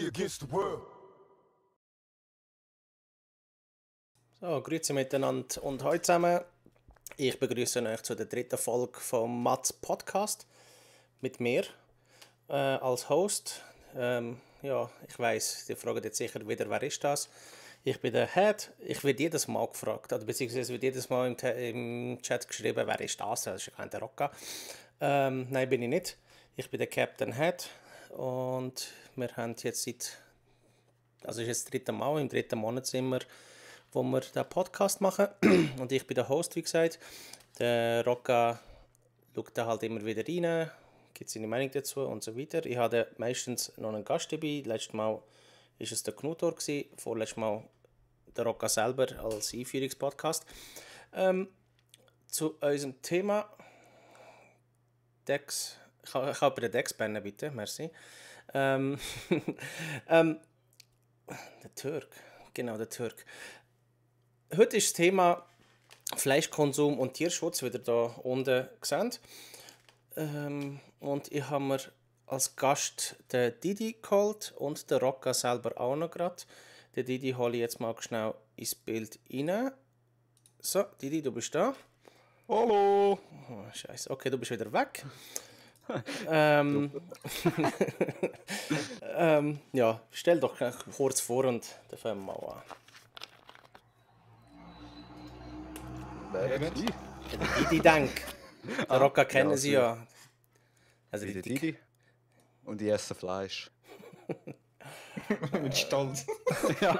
me against the world. So, grüezi miteinander und heute zusammen. Ich begrüße euch zu der dritten Folge vom Mats Podcast mit mir als Host. Ja, ich weiss, die fragen jetzt sicher wieder, wer ist das? Ich bin der Head. Ich werde jedes Mal gefragt, oder beziehungsweise wird jedes Mal im Chat geschrieben, wer ist das? Das ist ja kein Rocca. Nein, bin ich nicht. Ich bin der Captain Head und wir haben jetzt also ist jetzt das dritte Mal, im dritten Monat sind wir, wo wir den Podcast machen. Und ich bin der Host, wie gesagt. Der Rocca schaut da halt immer wieder rein, gibt seine Meinung dazu und so weiter. Ich hatte meistens noch einen Gast dabei. Letztes Mal war es der Knutor, vorletztes Mal der Rocca selber als Einführungspodcast. Zu unserem Thema Dex. Ich kann bei den Dex bannen, bitte, merci. Der Türk, genau, der Türk. Heute ist das Thema Fleischkonsum und Tierschutz, wieder da unten gesehen. Und ich habe mir als Gast den Didi geholt und den Rocca selber auch noch gerade. Den Didi hole ich jetzt mal schnell ins Bild rein. So, Didi, du bist da. Hallo! Oh, Scheiße, okay, du bist wieder weg. Ja, stell doch kurz vor und dann fangen wir mal an. Wer bin ich? Der Didi Denk. Der Rocca kennen Sie ja. Also Ich bin die der Didi und ich esse Fleisch. Mit Stolz. Ja,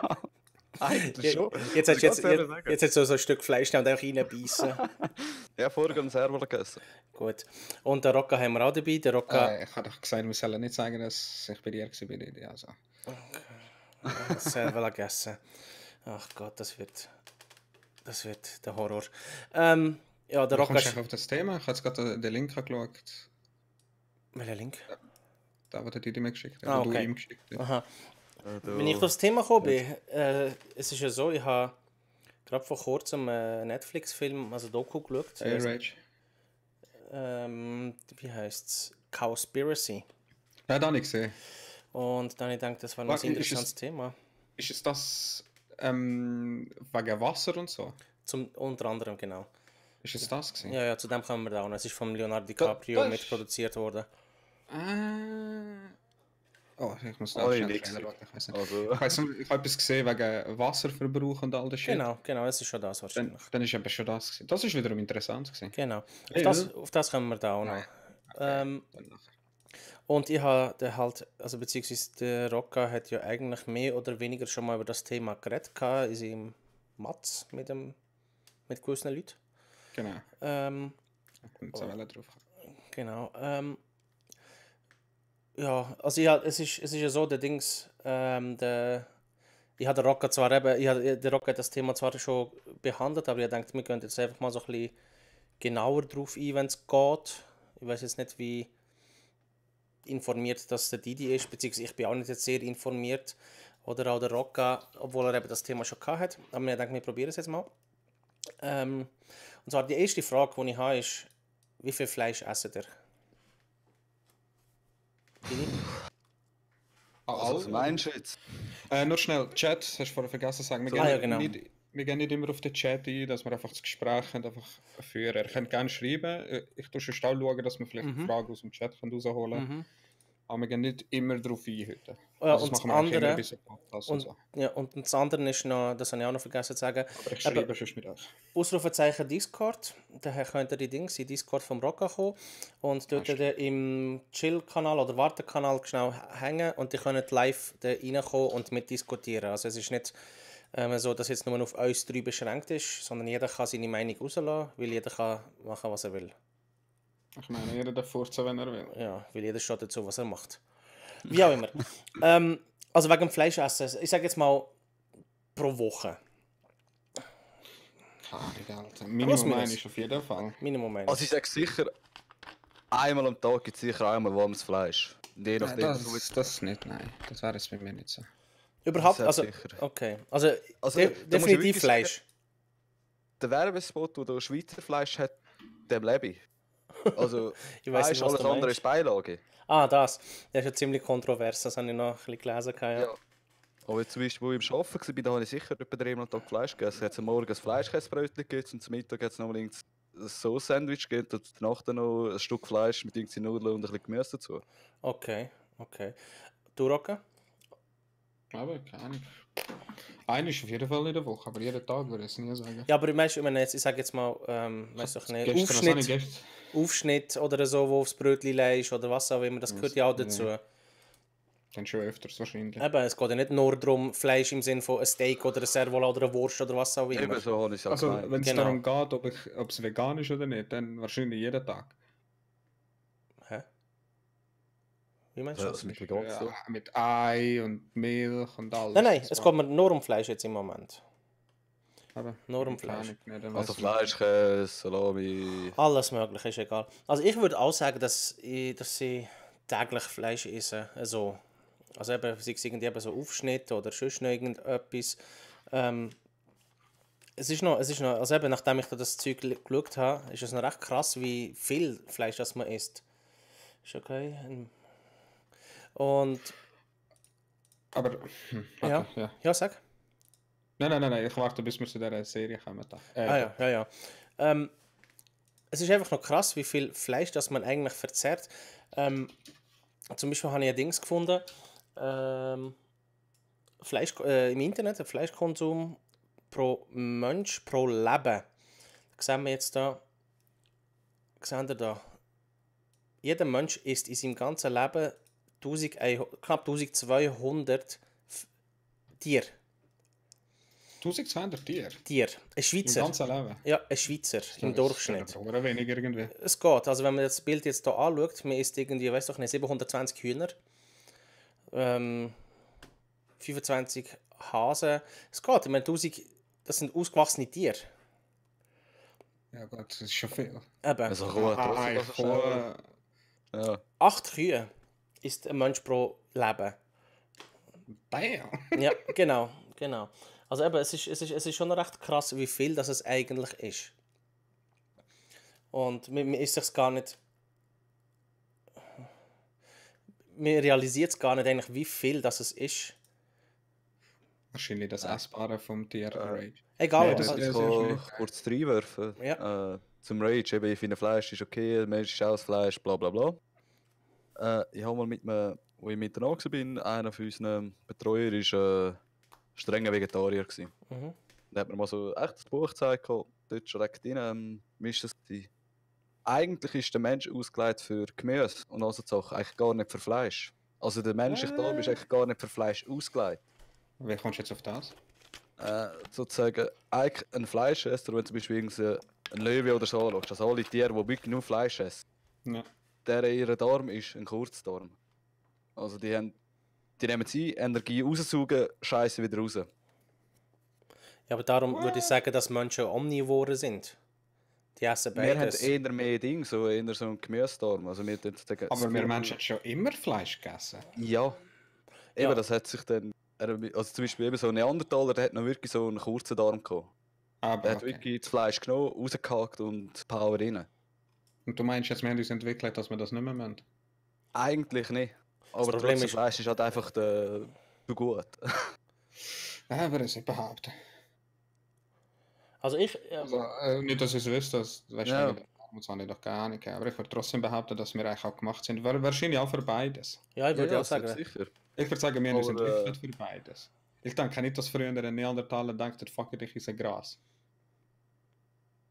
eigentlich schon. Jetzt hast du Ich kann's ehrlich sagen. jetzt so ein Stück Fleisch und auch reinbeissen. Ich habe vorher einen Servo gegessen. Gut. Und den Rocca haben wir auch dabei. Der Rocca... Ich habe doch gesagt, wir sollen nicht sagen, dass ich bei dir war bei Didi. Also. Sehr well gegessen. Ach Gott, das wird der Horror. Ja, der Wie Rocca... kommst du auf das Thema? Ich habe jetzt gerade den Link angeschaut. Welcher Link? Da, was der Didi mir geschickt hat. Ah, Oder okay. du ihm geschickt hast. Aha. Wenn ich auf das Thema gekommen bin, es ist ja so, ich habe gerade vor kurzem einen Netflix-Film, also Doku geschaut. Hey, Rage. Wie heisst es? Cowspiracy. Ja, da nicht gesehen. Und dann habe ich gedacht, das war noch ein Warte, ist interessantes Thema. Ist es das wegen Wasser und so? Unter anderem, genau. Ist es das gewesen? Ja, zu dem kommen wir da auch noch. Es ist von Leonardo DiCaprio das- mitproduziert worden. Oh, ich muss Oh, da ich schnell nix. schneller warten. Ich weiss nicht. Also, Ich habe etwas gesehen wegen Wasserverbrauch und all das Shit. Genau, es ist schon das wahrscheinlich. Dann ist eben schon das gewesen. Das ist wiederum interessant gewesen. Genau. Auf Ja. das kommen wir da auch noch. Okay, Ähm, dann nachher. Und ich habe halt, also beziehungsweise der Rocca hat ja eigentlich mehr oder weniger schon mal über das Thema geredet gehabt, in seinem Mats mit gewissen Leuten. Genau. Ähm, Da kommt es auch drauf. genau. Ja, also es ist ja so, der Dings, ich habe den Rocca zwar der Rocca hat das Thema zwar schon behandelt, aber ich denke, wir können jetzt einfach mal so ein bisschen genauer drauf ein, wenn es geht. Ich weiß jetzt nicht, wie informiert das der Didi ist, beziehungsweise ich bin auch nicht jetzt sehr informiert. Oder auch der Rocca, obwohl er eben das Thema schon gehabt hat. Aber ich denke, wir probieren es jetzt mal. Und zwar die erste Frage, die ich habe, ist, wie viel Fleisch esst ihr? Didi? was meinst du jetzt? Nur schnell, Chat, hast du vorher vergessen zu sagen. Wir, Ah, ja, genau. wir gehen nicht immer auf den Chat ein, dass wir einfach das Gespräch können, einfach führen. Ihr könnt gerne schreiben. Ich tue schon schauen, dass wir vielleicht Fragen aus dem Chat rausholen können. Aber wir gehen nicht immer darauf ein heute. Ja, Also und das das machen wir auch immer andere- bis zum Podcast Und, und so. ja, und das andere ist noch, das habe ich auch noch vergessen zu sagen, Aber ich schreibe schon mit euch. Ausrufezeichen Discord. Daher könnt ihr in Discord vom Rocca kommen und dort im Chill-Kanal oder Wartekanal schnell hängen und ihr könnt live da reinkommen und mitdiskutieren. Also es ist nicht so, dass jetzt nur auf uns drei beschränkt ist, sondern jeder kann seine Meinung rauslassen, weil jeder kann machen, was er will. Ich meine, jeder darf furzen, wenn er will. Ja, weil jeder steht dazu, was er macht. Wie auch immer. Also wegen dem Fleischessen, ich sage jetzt mal pro Woche. Keine Ahnung, Alter. Plus Minimum minus. ein ist auf jeden Fall. Minimum eins. Also ich sage sicher, einmal am Tag gibt es sicher einmal warmes Fleisch. Und je nachdem, Das nicht, nein. Das wäre es bei mir nicht so. Überhaupt, Sehr also, sicher. okay. Also, Also, da musst du definitiv wirklich Fleisch. der Werbespot, der Schweizer Fleisch hat, dem lebe ich. Also, Ich weiß nicht, was alles du andere meinst. ist Beilage. Ah, das. Das ist ja ziemlich kontrovers, das habe ich noch ein bisschen gelesen. Ja. Ja. Aber jetzt zum Beispiel, wo ich am Arbeiten war, da habe ich sicher etwa 3-mal am Tag Fleisch gegessen. Es hat am Morgen ein Fleischkäsebrötchen gegeben und zum Mittag hat es noch mal ein Sauce-Sandwich gegeben und danach dann noch ein Stück Fleisch mit irgendwie Nudeln und ein bisschen Gemüse dazu. Okay. Du, Rocke? Aber keine Ahnung. Einer ist auf jeden Fall in der Woche, aber jeden Tag würde ich es nie sagen. Ja, aber ich meine jetzt, ich sage jetzt mal, weiß doch nicht, Gestern, was habe ich gestern? Aufschnitt oder so, wo aufs Brötchen leist oder was auch immer, das gehört ja auch dazu. Dann schon öfters wahrscheinlich. Eben, es geht ja nicht nur darum, Fleisch im Sinne von ein Steak oder ein Servola oder eine Wurst oder was auch immer. Eben so habe ich es auch Also, gemeint. wenn es Genau. darum geht, ob es vegan ist oder nicht, dann wahrscheinlich jeden Tag. Hä? Wie meinst du das? Also mit vegan Ja, so. mit Ei und Milch und alles. Nein, es geht mir nur um Fleisch jetzt im Moment. Aber nur um keine Fleisch. Ahnung, nicht, dann Also weiss ich nicht. Fleisch, Käse, Salami. Alles mögliche, ist egal. Also ich würde auch sagen, dass ich täglich Fleisch esse. Also eben, sei es irgendwie eben so Aufschnitt oder sonst noch irgendetwas. Es ist noch, also eben, nachdem ich da das Zeug geschaut habe, ist es noch recht krass, wie viel Fleisch das man isst. Ist okay. Und Aber, ja. ja. Ja, sag. Nein, ich warte, bis wir zu dieser Serie kommen. Ja. Es ist einfach noch krass, wie viel Fleisch das man eigentlich verzehrt. Zum Beispiel habe ich ein Dings gefunden, Fleisch, im Internet, der Fleischkonsum pro Mensch pro Leben. Das sehen wir jetzt da. Seht ihr da? Jeder Mensch isst in seinem ganzen Leben knapp 1200 Tiere. 1200 Tiere? Ein Im Schweizer. ganzen Leben? Ja, ein Schweizer im Durchschnitt. Oder weniger irgendwie. Es geht. Also wenn man das Bild jetzt hier anschaut, man isst irgendwie, weiß doch nicht, 720 Hühner, 25 Hasen. Es geht. Ich meine, 1000, das sind ausgewachsene Tiere. Ja gut, das ist schon viel. Eben. Also Ruhe, trotzdem das schnell. Ja. 8 Kühe ist ein Mensch pro Leben. Damn! Ja, genau. Also eben, es ist schon recht krass, wie viel das es eigentlich ist. Und man ist sich gar nicht... Man realisiert es gar nicht eigentlich, wie viel das es ist. Wahrscheinlich das Essbare vom Tier Rage. Egal. Nee, das also, ist- Ich sehr kann schlecht. kurz reinwerfen. Ja. Zum Rage, eben, ich finde Fleisch ist okay, der Mensch ist auch das Fleisch, bla bla bla. Ich habe mal mit einem, wo ich miteinander war, einer von unseren Betreuern war strenger Vegetarier. Mhm. Da hat mir mal so echt das Buch gezeigt, dort schon direkt rein, wie ist das gewesen? Eigentlich ist der Mensch ausgelegt für Gemüse und also Sachen, eigentlich gar nicht für Fleisch. Also der menschliche Darm ist eigentlich gar nicht für Fleisch ausgelegt. Wie kommst du jetzt auf das? Sozusagen, eigentlich ein Fleischesser, wenn zum Beispiel ein Löwe oder so anschaust, also alle Tiere, die wirklich nur Fleisch essen, Ja. ihr Darm ist ein Kurzdarm. Also die nehmen sie Energie raussaugen, scheiße wieder raus. Ja, aber darum würde ich sagen, dass Menschen Omnivoren sind. Die essen Wir haben beides. eher mehr Dinge, eher so einen Gemüsedarm. Also wir tun sozusagen Aber wir Vogel- Menschen haben schon immer Fleisch gegessen. Ja. Eben, Ja. das hat sich dann... Also zum Beispiel eben so ein Neandertaler, der hat noch wirklich so einen kurzen Darm gehabt. Aber Der hat okay. wirklich das Fleisch genommen, rausgehackt und Power rein. Und du meinst jetzt, wir haben uns entwickelt, dass wir das nicht mehr müssen? Eigentlich nicht. Aber Problem trotzdem, ist- Fleisch ist halt einfach zu gut. Ja, aber es nicht behaupten. Also ich... Also, nicht, dass ich es wüsste, das weißt Ja. du, das habe ich doch gar nicht. Aber ich würde trotzdem behaupten, dass wir eigentlich auch gemacht sind. Wahrscheinlich auch für beides. Ja, ich würde auch sicher. sagen. Sicher. Ich würde sagen, wir haben uns Aber, entwickelt für beides. Ich denke nicht, dass früher ein Neandertaler denkt, fuck it, ich esse Gras.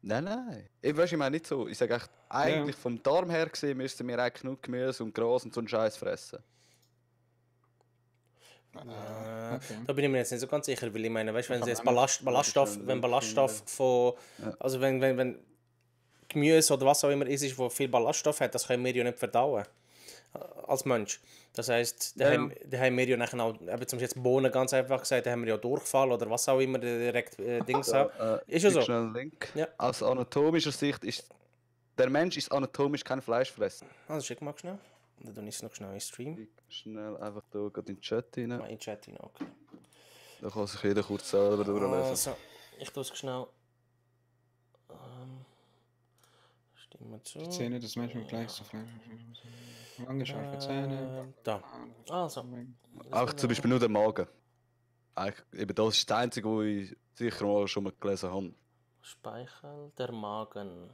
Nein. Ich meine nicht so. Ich sage echt, eigentlich vom Darm her gesehen müssten wir eigentlich nur Gemüse und Gras und so einen Scheiß fressen. Okay. Da bin ich mir jetzt nicht so ganz sicher, weil ich meine, weißt, wenn kann sie jetzt man Ballaststoff, schon wenn Ballaststoff von, also wenn Gemüse oder was auch immer ist, wo viel Ballaststoff hat, das können wir ja nicht verdauen als Mensch. Das heisst, da haben wir ja nachher auch, eben zum Beispiel jetzt Bohnen ganz einfach gesagt, da haben wir ja Durchfall oder was auch immer direkt Dings haben. Ist ja Schick so. schnell einen Link. Ja. Aus anatomischer Sicht ist der Mensch ist anatomisch kein Fleischfresser. Also schick mal schnell. Dann tue ich es noch schnell in den Stream. Schick schnell einfach da gerade in den Chat rein. Mal in den Chat hinein, okay. Da kann sich jeder kurz selber durchlesen. Also, ich tue es schnell. Stimme Die Zähne des Menschen mit gleich so Fleisch. Lange scharfe Zähne. Da. Also. Auch zum Beispiel nur der Magen. Eigentlich, eben das ist das Einzige, wo ich sicher mal schon mal gelesen habe. Speichel, der Magen.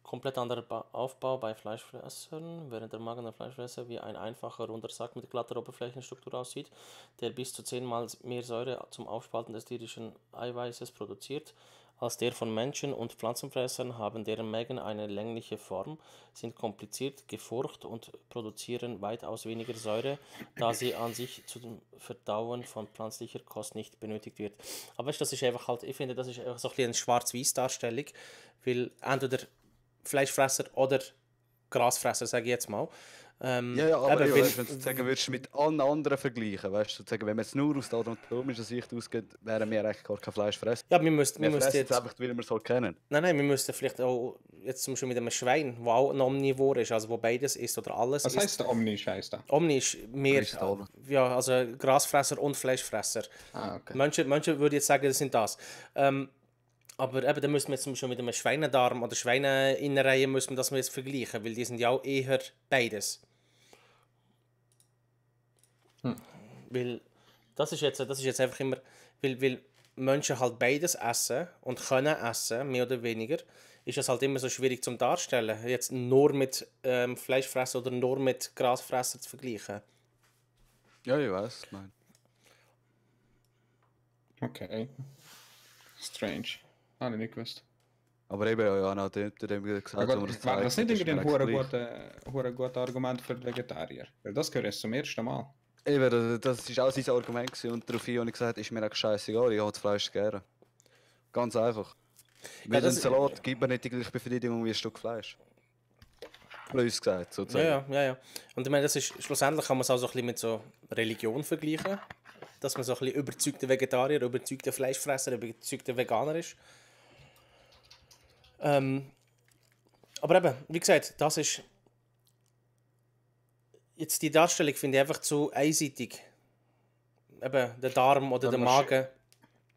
Komplett anderer Aufbau bei Fleischfressern, während der Magen der Fleischfresser wie ein einfacher runder Sack mit glatter Oberflächenstruktur aussieht, der bis zu 10-mal mehr Säure zum Aufspalten des tierischen Eiweißes produziert als der von Menschen und Pflanzenfressern, haben deren Mägen eine längliche Form, sind kompliziert gefurcht und produzieren weitaus weniger Säure, da sie an sich zum Verdauen von pflanzlicher Kost nicht benötigt wird. Aber weißt, das ist einfach halt, ich finde, das ist einfach so ein bisschen eine Schwarz-Weiß-Darstellung, weil entweder Fleischfresser oder Grasfresser, sage ich jetzt mal. Ja, aber wenn du sagen würdest, mit allen anderen vergleichen, weißt du, wenn man jetzt nur aus der anatomischen Sicht ausgeht, wären wir eigentlich gar kein Fleischfresser. Ja, wir müssten jetzt einfach, weil wir es halt kennen. Nein, wir müssten vielleicht auch jetzt zum Beispiel mit einem Schwein, wo auch ein Omnivor ist, also wo beides ist oder alles Was ist. heißt der Omni, heisst der? Omni ist mehr, ja, also Grasfresser und Fleischfresser. Okay. Manche würden jetzt sagen, das sind das. Aber eben, dann müssen wir jetzt zum Beispiel mit einem Schweinedarm oder Schweineinnereien müssen wir das jetzt vergleichen, weil die sind ja auch eher beides. Weil das ist jetzt einfach immer, weil Menschen halt beides essen und können essen, mehr oder weniger, ist es halt immer so schwierig zum Darstellen, jetzt nur mit Fleischfresser oder nur mit Grasfresser zu vergleichen. Ja, ich weiß, nein. Okay. Strange. Habe ich nicht gewusst. Aber eben, ja, nach dem gesagt, war das nicht irgendwie ein gutes Argument für Vegetarier? Weil das gehört erst zum ersten Mal. Eben, das war auch sein Argument gewesen, und daraufhin habe ich gesagt, ist mir eigentlich scheißegal, ich habe das Fleisch gerne. Ganz einfach. Weil ein Salat gibt mir nicht die gleiche Befriedigung wie ein Stück Fleisch. Blöd gesagt, sozusagen. Ja. Und ich meine, das ist, schlussendlich kann man es auch so ein bisschen mit so Religion vergleichen. Dass man so ein bisschen überzeugter Vegetarier, überzeugter Fleischfresser, überzeugter Veganer ist. Aber eben, wie gesagt, das ist... Jetzt die Darstellung finde ich einfach zu einseitig. Eben, der Darm oder der Magen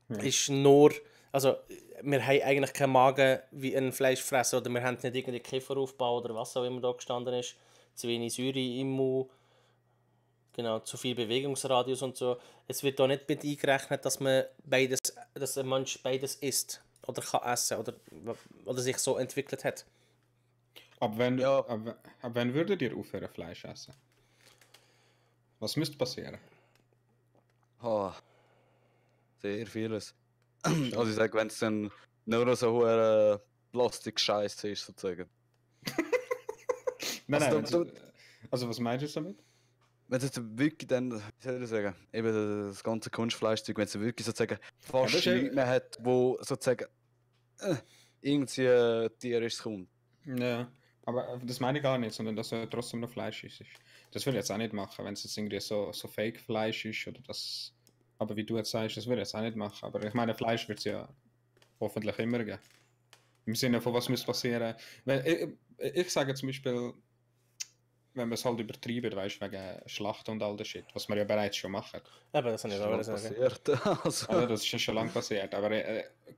ist nur... Also, wir haben eigentlich keinen Magen wie ein Fleischfresser oder wir haben nicht irgendeinen Kifferaufbau oder was auch immer da gestanden ist. Zu wenig Säure im Mund. Genau, zu viel Bewegungsradius und so. Es wird da nicht mit eingerechnet, dass ein Mensch beides isst oder kann essen oder sich so entwickelt hat. Ab wann würdet ihr aufhören Fleisch essen? Was müsste passieren? Sehr vieles. Also ich sage, wenn es dann nur so ein Plastik-Scheiß ist, sozusagen. Nein, also was meinst du damit? Wenn es wirklich dann, wie soll ich sagen, eben das ganze Kunstfleischzeug, wenn es wirklich sozusagen fast nichts mehr hat, wo sozusagen irgendwie tierisch kommt. Ja, aber das meine ich gar nicht, sondern dass er trotzdem noch Fleisch ist. Das würde ich jetzt auch nicht machen, wenn es jetzt irgendwie so Fake-Fleisch ist oder das. Aber wie du jetzt sagst, das würde ich jetzt auch nicht machen. Aber ich meine, Fleisch wird es ja hoffentlich immer geben. Im Sinne von, was muss passieren. Ich sage zum Beispiel, wenn man es halt übertreibt, weißt du, wegen Schlachten und all das Shit, was wir ja bereits schon machen. Aber das habe ich auch passiert. Also, das ist ja schon lange passiert. Aber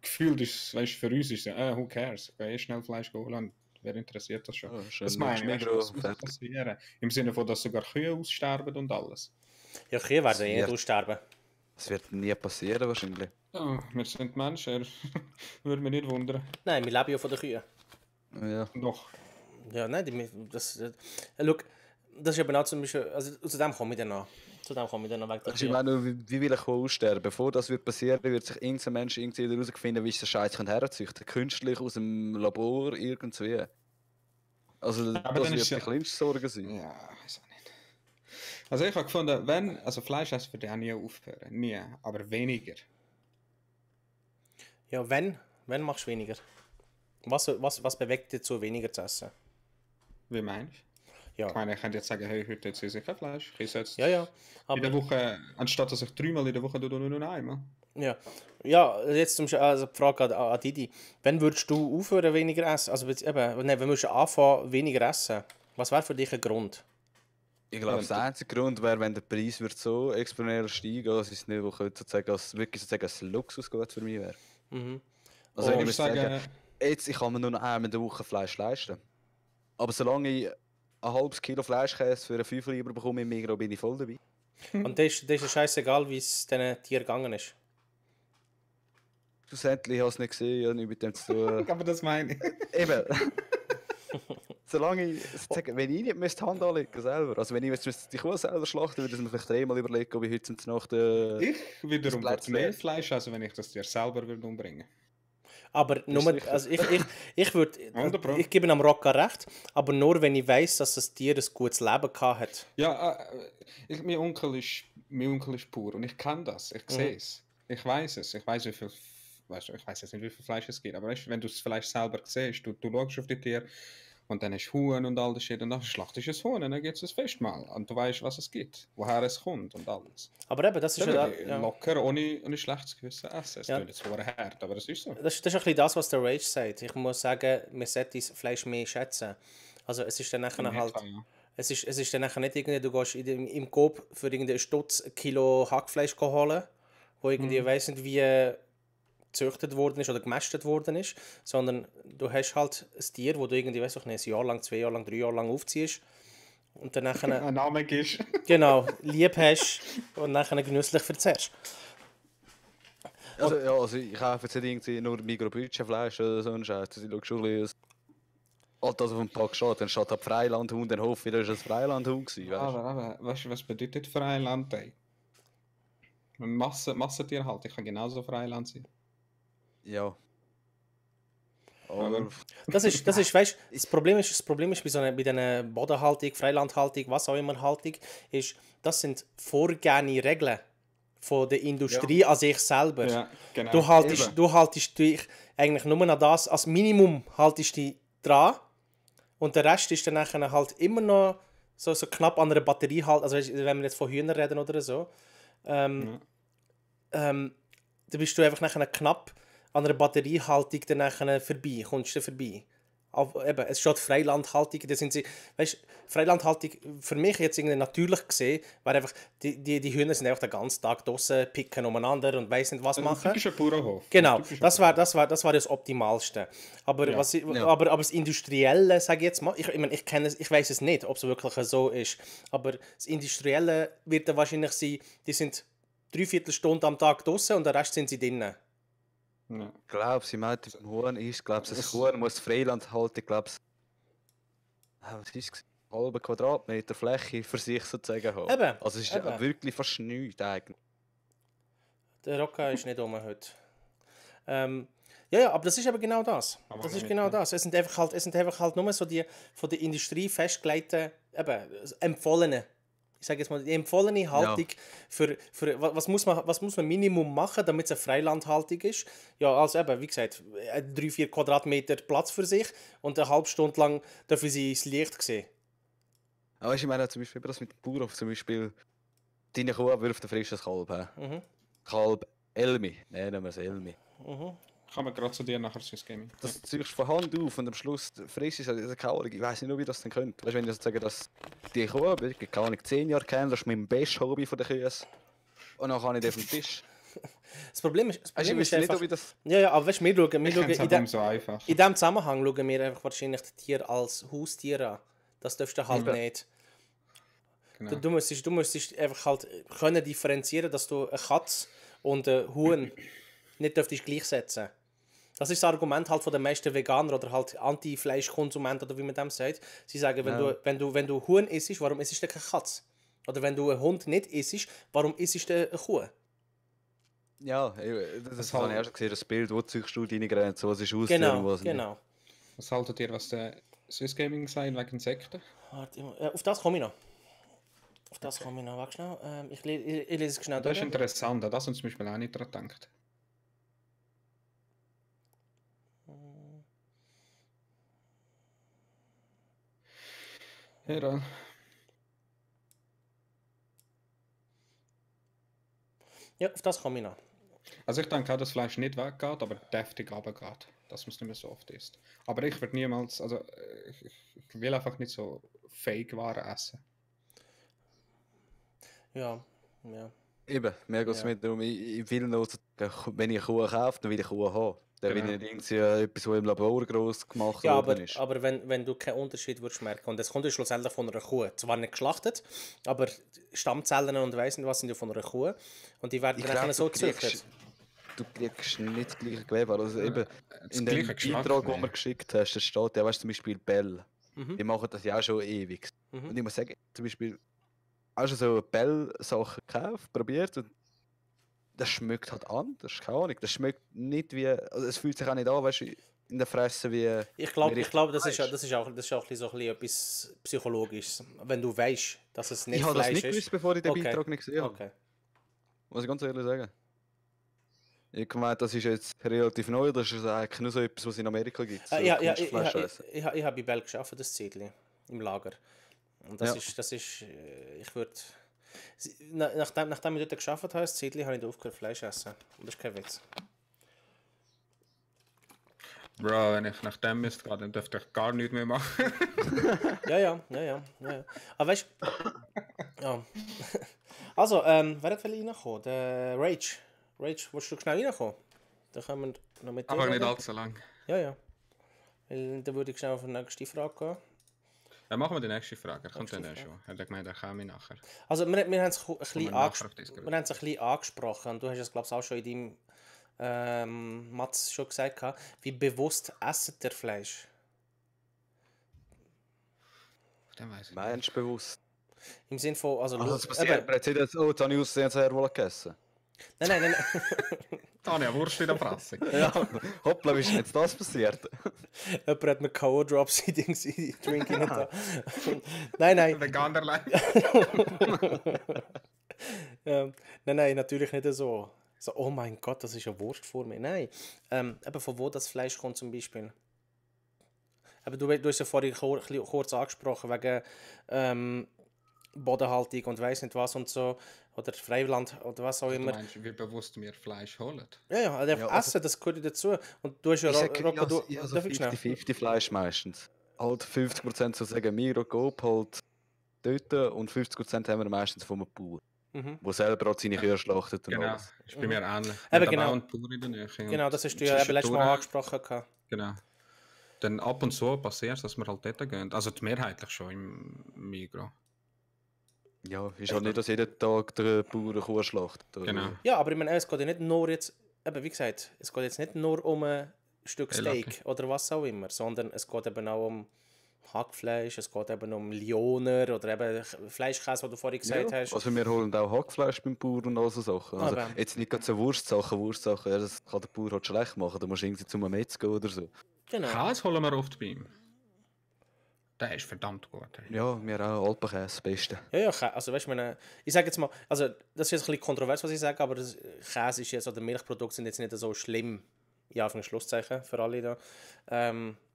gefühlt ist, weißt, für uns ist es who cares? Ich schnell Fleisch holen. Wer interessiert das schon? Das meine ich, was muss passieren? Im Sinne von, dass sogar Kühe aussterben und alles. Ja, Kühe werden nicht aussterben. Das wird nie passieren wahrscheinlich. Ja, wir sind Menschen, würde mich nicht wundern. Nein, wir leben ja von den Kühen. Ja. Noch. Ja, nein, das ist eben auch zum Beispiel, also zu dem komme ich dann noch. Ich meine, wie will ich aussterben? Bevor das wird passieren, wird sich irgendein Mensch irgendwie herausfinden, wie sie den Scheiß herzüchten. Künstlich aus dem Labor irgendwie. Also aber das wird die kleinste Sorge sein. Ja, weiß auch nicht. Also ich habe gefunden, Fleisch essen würde ich auch nie aufhören. Nie, aber weniger. Ja, wenn machst du weniger? Was bewegt dich dazu, weniger zu essen? Wie meinst du? Ja. Ich meine, ich könnte jetzt sagen, hey, heute esse ich kein Fleisch. Ich esse jetzt aber in der Woche, anstatt dass ich 3-mal in der Woche nur einmal. Ja, jetzt die Frage an Didi. Wann würdest du aufhören, weniger essen? Also wenn würdest du anfangen, weniger essen, was wäre für dich ein Grund? Ich glaube, der einzige Grund wäre, wenn der Preis wird so exponentiell steigen, dass es nicht wirklich ein Luxusgut für mich wäre. Mhm. Also wenn ich muss sagen, jetzt ich kann mir nur noch einmal in der Woche Fleisch leisten. Aber solange ich ein halbes Kilo Fleischkäse für einen 5 Lieber bekomme im Migros, bin ich voll dabei. Und das ist es scheißegal, wie es diesen Tieren gegangen ist. Schlussendlich habe ich es nicht gesehen, ich habe nichts mit dem zu tun. Aber das meine ich. Eben. Solange ich, wenn ich nicht müsste Hand anlegen selber, also wenn ich jetzt die Kuh selber schlachten, würde ich mir vielleicht dreimal überlegen, ob ich heute zum Nacht Ich wiederum Platz würde mehr mehr. Fleisch, also wenn ich das dir selber würde umbringen. Aber nur, sicher. also ich würde, 100%. ich gebe am Rocca recht, aber nur wenn ich weiß, dass das Tier ein gutes Leben gehabt hat. Ja, mein Onkel ist pur und ich kann das, ich sehe es. Ich weiß es, ich weiß wie viel, ich weiß jetzt nicht, wie viel Fleisch es gibt, aber weißt, wenn du das Fleisch selber siehst, du schaust auf die Tiere und dann hast du Huhn und all das Shit und dann schlachtest du ein Huhn und dann gibt es ein Festmahl und du weißt, was es gibt, woher es kommt und alles. Aber eben, das ist Dann ja, würde ich ja, locker ohne schlechtes Gewissen essen. Es Ja. klingt jetzt verdammt hart, aber es ist so. das ist ein bisschen das, was der Rage sagt. Ich muss sagen, man sollte das Fleisch mehr schätzen. Also es ist dann nachher halt... Ja. Es ist dann nachher nicht irgendwie, du gehst im Coop für irgendeinen Stutz ein Kilo Hackfleisch holen, wo irgendwie weiss nicht wie gezüchtet worden ist oder gemästet worden ist, sondern du hast halt ein Tier, wo du irgendwie, weiss ich nicht, ein Jahr lang, 2 Jahre lang, 3 Jahre lang aufziehst und dann nachher, Ein Name gibst. genau, lieb hast und nachher genüsslich verzehrst. Also, ja, also ich kaufe jetzt nicht irgendwie nur Mikrobütchenfleisch oder so einen Scheiß. Ich schaue schon ein bisschen, halt das auf dem Pack steht. Dann steht da Freilandhuhn, dann hoffe ich, das war ein Freilandhuhn gewesen, weißt du? Aber weißt du, was bedeutet Freiland? Ey? Massentierhaltung kann genauso Freiland sein. Ja. Aber- Aber Das ist, weißt, das Problem ist bei so einer, bei dieser Bodenhaltung, Freilandhaltung, was auch immer Haltung, ist, das sind vorgegebene Regeln von der Industrie an sich selber. Ja, genau. Du haltest dich eigentlich nur an das, als Minimum haltest dich dran und der Rest ist dann nachher halt immer noch so knapp an einer Batterie halt, also weißt, wenn wir jetzt von Hühnern reden oder so, da bist du einfach nachher knapp an einer Batteriehaltung dann nachher vorbei, kommst du vorbei. Aber eben, es steht Freilandhaltung, da sind sie, weißt, Freilandhaltung für mich jetzt irgendwie natürlich gesehen, weil einfach die Hühner sind einfach den ganzen Tag draußen, picken umeinander und weiss nicht was Ein machen. typischer Bauernhof. Genau, Ein typischer das war das Optimalste. Aber, Ja. aber das Industrielle, sage ich jetzt mal, ich weiß es nicht, ob es wirklich so ist, aber das Industrielle wird dann wahrscheinlich sein, die sind 3/4 Stunde am Tag draußen und den Rest sind sie drinnen. Ja. ich glaube, sie meint, ein Huhn ist, glaube ich, ein Huhn muss Freiland halten, ich glaube, was ist es? Halbe Quadratmeter Fläche für sich sozusagen haben. Eben, Also es ist eben. ja wirklich fast nichts eigentlich. Der Rocca ist nicht um heute. Ja, aber das ist eben genau das. Aber Das ist nicht, genau ja. das. Es sind einfach halt nur so die von der Industrie festgelegten, eben, empfohlene. Ich sage jetzt mal, die empfohlene Haltung für was muss man Minimum machen, damit es eine Freilandhaltung ist. Ja, also eben, wie gesagt, 3-4 Quadratmeter Platz für sich und eine halbe Stunde lang dürfen sie das Licht sehen. Aber ich meine zum Beispiel das mit dem Bauernhof, zum Beispiel, deine Kuh wirft ein frisches Kalb. Kalb Elmi, nennen wir es Elmi. Kann man gerade zu dir nachher das Gaming. Das ziehst du von Hand auf und am Schluss frisst es eine Kauung. Ich weiß nicht nur, wie das denn könnte. Weißt du, wenn ich sage, dass die Kuh, ich kann nicht 10 Jahre kennen, das ist mein bestes Hobby von den Kühen. Und dann kann ich den auf den Tisch. Das Problem ist Weißt du, ich weiß nicht, ob ich das. ja, aber weißt, wir schauen Ich finde es in halt so einfach. In diesem Zusammenhang schauen wir einfach wahrscheinlich die Tiere als Haustiere an. Das darfst du halt nicht. Genau. Du müsstest einfach halt können differenzieren, dass du eine Katze und ein Huhn nicht dürftest gleichsetzen. Das ist das Argument halt von den meisten Veganer oder halt Anti-Fleischkonsumenten oder wie man dem sagt. Sie sagen, wenn du Huhn isst, warum isst du keine Katze? Oder wenn du einen Hund nicht isst, warum isst du eine Kuh? Ja, das habe ich auch schon gesehen, das Bild, wo ziehst du deine Grenze, was ist Haustier und Genau, was nicht. genau. Was haltet ihr, was der Swiss Gaming sagt wegen Insekten? Warte, auf das komme ich noch. Warte schnell. Ich lese es schnell Das ist durch. interessant, an das haben zum Beispiel auch nicht daran gedacht. Ja, Ja, auf das komme ich noch. also ich denke auch, dass Fleisch nicht weggeht, aber deftig runtergeht. Dass man es nicht mehr so oft isst. Aber ich würde niemals, also ich will einfach nicht so Fake-Waren essen. Ja, ja. Eben, mir geht es Ja. nicht darum, ich will nur, wenn ich eine Kuh kaufe, dann will ich eine Kuh haben. Der Genau. will nicht irgendwie etwas, was im Labor gross gemacht Ja, worden ist. aber wenn du keinen Unterschied würdest merken, und das kommt ja schlussendlich von einer Kuh, zwar nicht geschlachtet, aber Stammzellen und weiss nicht was sind ja von einer Kuh und die werden Ich dann glaub, so du kriegst- gezüchtet. Du kriegst nicht das gleiche Gewebe. Also eben, Das in dem gleiche Geschmack, Beitrag, den nee. du mir geschickt hast, da steht ja, weißt du, zum Beispiel Bell. Mhm. Die machen das ja auch schon ewig. Mhm. Und ich muss sagen, zum Beispiel, hast du so Bell-Sachen gekauft, probiert und das schmeckt halt anders, keine Ahnung. Das schmeckt nicht wie, also es fühlt sich auch nicht an, weißt du, in der Fresse wie. Ich glaube, richtig das ist, Fleisch. das ist auch ein bisschen so etwas Psychologisches. Wenn du weißt, dass es nicht Ich habe das Fleisch nicht ist. gewusst, bevor ich den Okay. Beitrag nicht gesehen habe. Okay. Muss ich ganz ehrlich sagen. Ich meine, das ist jetzt relativ neu, das ist eigentlich nur so etwas, was es in Amerika gibt. So Kunstfleisch essen. Ich habe bei Bell gearbeitet, das Zeitli im Lager. Und das Ja. ist, ich würde. Nachdem ich dort gearbeitet habe, das Zeitli, habe ich aufgehört Fleisch zu essen. Und das ist kein Witz. Bro, wenn ich nach dem müsste gehen, dann dürfte ich gar nichts mehr machen. Ja. Aber weißt du. Ja. Also, wer hat reinkommen? Der Rage. Rage, willst du schnell reinkommen? Dann können wir noch mit dir Aber nicht reden. allzu lang. Ja. Weil dann würde ich schnell auf die nächste Frage gehen. Dann machen wir die nächste Frage. Er kommt dann Nächste schon. Er hat gemeint, er komme nachher. Also, wir haben es ein bisschen nachher auf das wir haben es ein bisschen angesprochen. Und du hast es, glaube ich, auch schon in deinem Mats schon gesagt, gehabt, wie bewusst esset ihr Fleisch? Dann weiß ich nicht. Meinst du bewusst? Im Sinne von, also, Also, das eben- passiert, aber jetzt jetzt, oh, jetzt habe ich aussehen, als hätte er wohl gegessen. Nein. Da habe ich eine Wurst in der Fresse. Ja, hoppla, wie ist denn jetzt das passiert? Jemand hat mir K.O.-Drops in die Drink rein. Nein. Veganerlein. Nein, natürlich nicht so. So, oh mein Gott, das ist eine Wurst vor mir. Nein. Eben von wo das Fleisch kommt zum Beispiel. Aber du hast ja vorhin kurz angesprochen, wegen Bodenhaltung und weiss nicht was und so. Oder Freiland oder was auch Du immer. meinst, wie bewusst wir Fleisch holen? Ja, also Ja, also- Essen, das gehört dazu. Und du hast ja Ich sage, Rocco, du... ich habe so Darf ich schnell? 50-50 Fleisch meistens. Halt 50% so sagen wir, Coop halt dort und 50% haben wir meistens vom Bauer, Mhm. der selber auch seine Kühe schlachtet und Genau, alles. ist bei mir ähnlich. Eben, Mit genau. Bauern und Bauern in der Nähe. Genau, Und das hast du ja eben letztes Mal zwischendurch- angesprochen. Gehabt. Genau. Dann ab und zu passiert es, dass wir halt dort gehen. Also mehrheitlich schon im Migros. Ja, ist halt nicht, dass jeden Tag der Bauer eine Kuh schlachtet. oder? Genau. Ja, aber ich meine, es geht ja nicht nur jetzt, eben wie gesagt, es geht jetzt nicht nur um ein Stück Steak Okay. oder was auch immer, sondern es geht eben auch um Hackfleisch, es geht eben um Lioner oder eben Fleischkäse, was du vorhin gesagt Ja, hast. also wir holen auch Hackfleisch beim Bauer und all so Sachen. Also Aber- jetzt nicht gerade so Wurstsachen, ja, das kann der Bauer halt schlecht machen, da musst du irgendwie zum Metz gehen oder so. Genau. Käse holen wir oft bei ihm. Der ist verdammt gut. Ey. Ja, wir auch Alpenkäse, das Beste. Ja, also weißt du, ich sage jetzt mal, also das ist jetzt ein bisschen kontrovers, was ich sage, aber das Käse ist jetzt, oder Milchprodukte sind jetzt nicht so schlimm, ja, auf ein Schlusszeichen für alle da,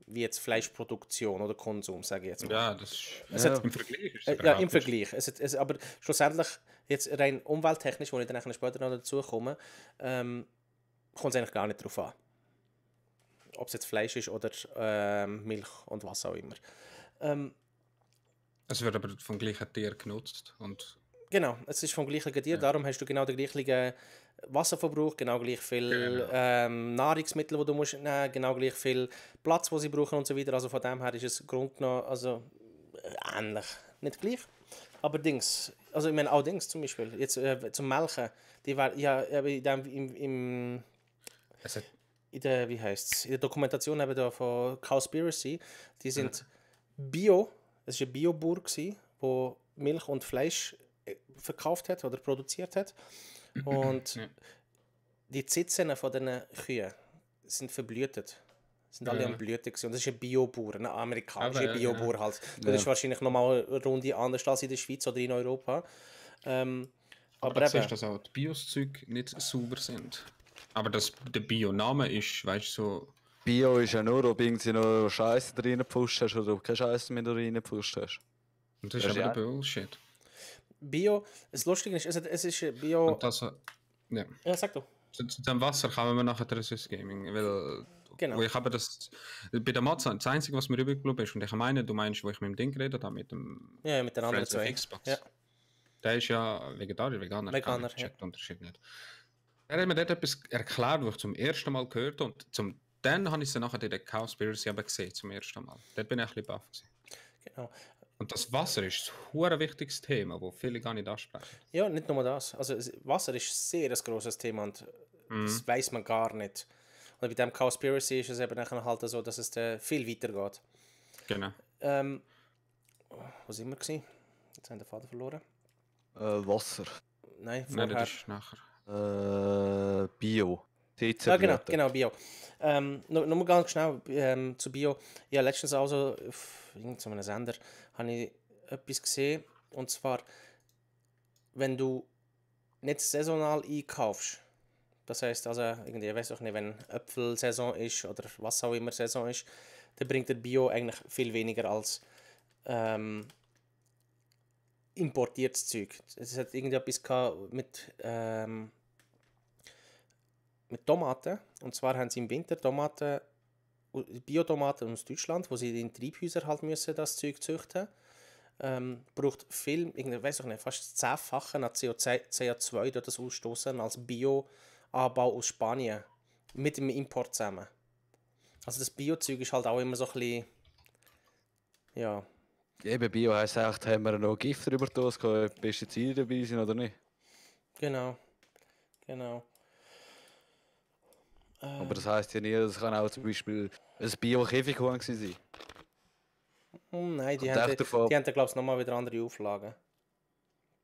wie jetzt Fleischproduktion oder Konsum, sage ich jetzt mal. Ja, das ist Ja. im Vergleich. Ist Ja, im Vergleich. Aber schlussendlich, jetzt rein umwelttechnisch, wo ich dann später noch dazu komme, kommt es eigentlich gar nicht darauf an. Ob es jetzt Fleisch ist oder Milch und was auch immer. Es wird aber vom gleichen Tier genutzt. Und Genau, es ist vom gleichen Tier, Ja. darum hast du genau den gleichen Wasserverbrauch, genau gleich viel Genau. Nahrungsmittel, die du musst nehmen, genau gleich viel Platz, die sie brauchen und so weiter. Also von dem her ist es grundgenommen also, ähnlich. Nicht gleich, aber Dings. Also ich meine auch Dings zum Beispiel, jetzt zum Melken, die war ja es hat, in der, wie heißt's, in der Dokumentation eben da von Cowspiracy, die sind Bio, es war ein Biobauer, der Milch und Fleisch verkauft hat oder produziert hat. Und Ja. die Zitzen von diesen Kühen sind verblühtet. Sind alle Ja. am Blüten gewesen. Und das ist ein Biobauer, ein amerikanischer Aber, ja, Biobauer halt. Das ist wahrscheinlich nochmal eine Runde anders als in der Schweiz oder in Europa. aber du siehst, dass auch die Bios-Zeug nicht sauber sind. Aber der Bio-Name ist, weißt du, so. Bio ist ja nur, ob irgendwie noch Scheiße drin gepfuscht hast oder ob keine Scheiße mehr drin gepfuscht hast. Und das Das ist ist aber der ja- Bullshit. Bio, das Lustige ist, es ist ein Bio... Und das, ja. Ja, sag du. Zu dem Wasser kommen wir nachher der Swiss Gaming, weil Genau. wo ich habe das bei der Matze, das Einzige, was mir übrig geblieben ist, und ich meine, du meinst, wo ich mit dem Ding geredet habe, mit dem Ja, mit den anderen Friends of zwei. Xbox. Ja. Der ist ja Veganer, Veganer, ich check den Unterschied nicht. Er hat mir dort etwas erklärt, was ich zum ersten Mal gehört habe. Und dann habe ich sie nachher in der Cowspiracy eben gesehen, zum ersten Mal. Dort bin ich ein bisschen baff gewesen. Genau. Und das Wasser ist ein wichtiges Thema, das viele gar nicht ansprechen. Ja, nicht nur das. Also Wasser ist sehr ein grosses Thema und das weiß man gar nicht. Und bei dem Cowspiracy ist es eben nachher halt so, dass es viel weiter geht. Genau. Wo sind wir gewesen? Jetzt haben wir den Faden verloren. Wasser. Nein, Nein, vorher. das ist nachher. Bio. Ja, genau, TC-Blüten. genau, Bio. Nur ganz schnell zu Bio. Ja, letztens also auf irgendeinem Sender habe ich etwas gesehen. Und zwar, wenn du nicht saisonal einkaufst, das heisst also, irgendwie, ich weiß auch nicht, wenn Äpfelsaison ist oder was auch immer Saison ist, dann bringt der Bio eigentlich viel weniger als importiertes Zeug. Es hat irgendetwas gehabt mit Tomaten. Und zwar haben sie im Winter Tomaten, Biotomaten aus Deutschland, wo sie in Treibhäusern halt müssen das Zeug züchten. Braucht viel, ich weiß auch nicht, fast 10-fache an CO2 dort das ausstoßen als Bio-Anbau aus Spanien. Mit dem Import zusammen. Also das Bio-Zeug ist halt auch immer so ein bisschen, ja. Eben Bio heisst echt, haben wir noch Gift drüber da, es kann Pestizide dabei sein oder nicht. Genau. Aber das heisst ja nie, das kann auch zum Beispiel ein Bio-Käfighuhn sein. Nein, die Kommt haben, echt davon ab. die haben glaube ich, nochmal wieder andere Auflagen.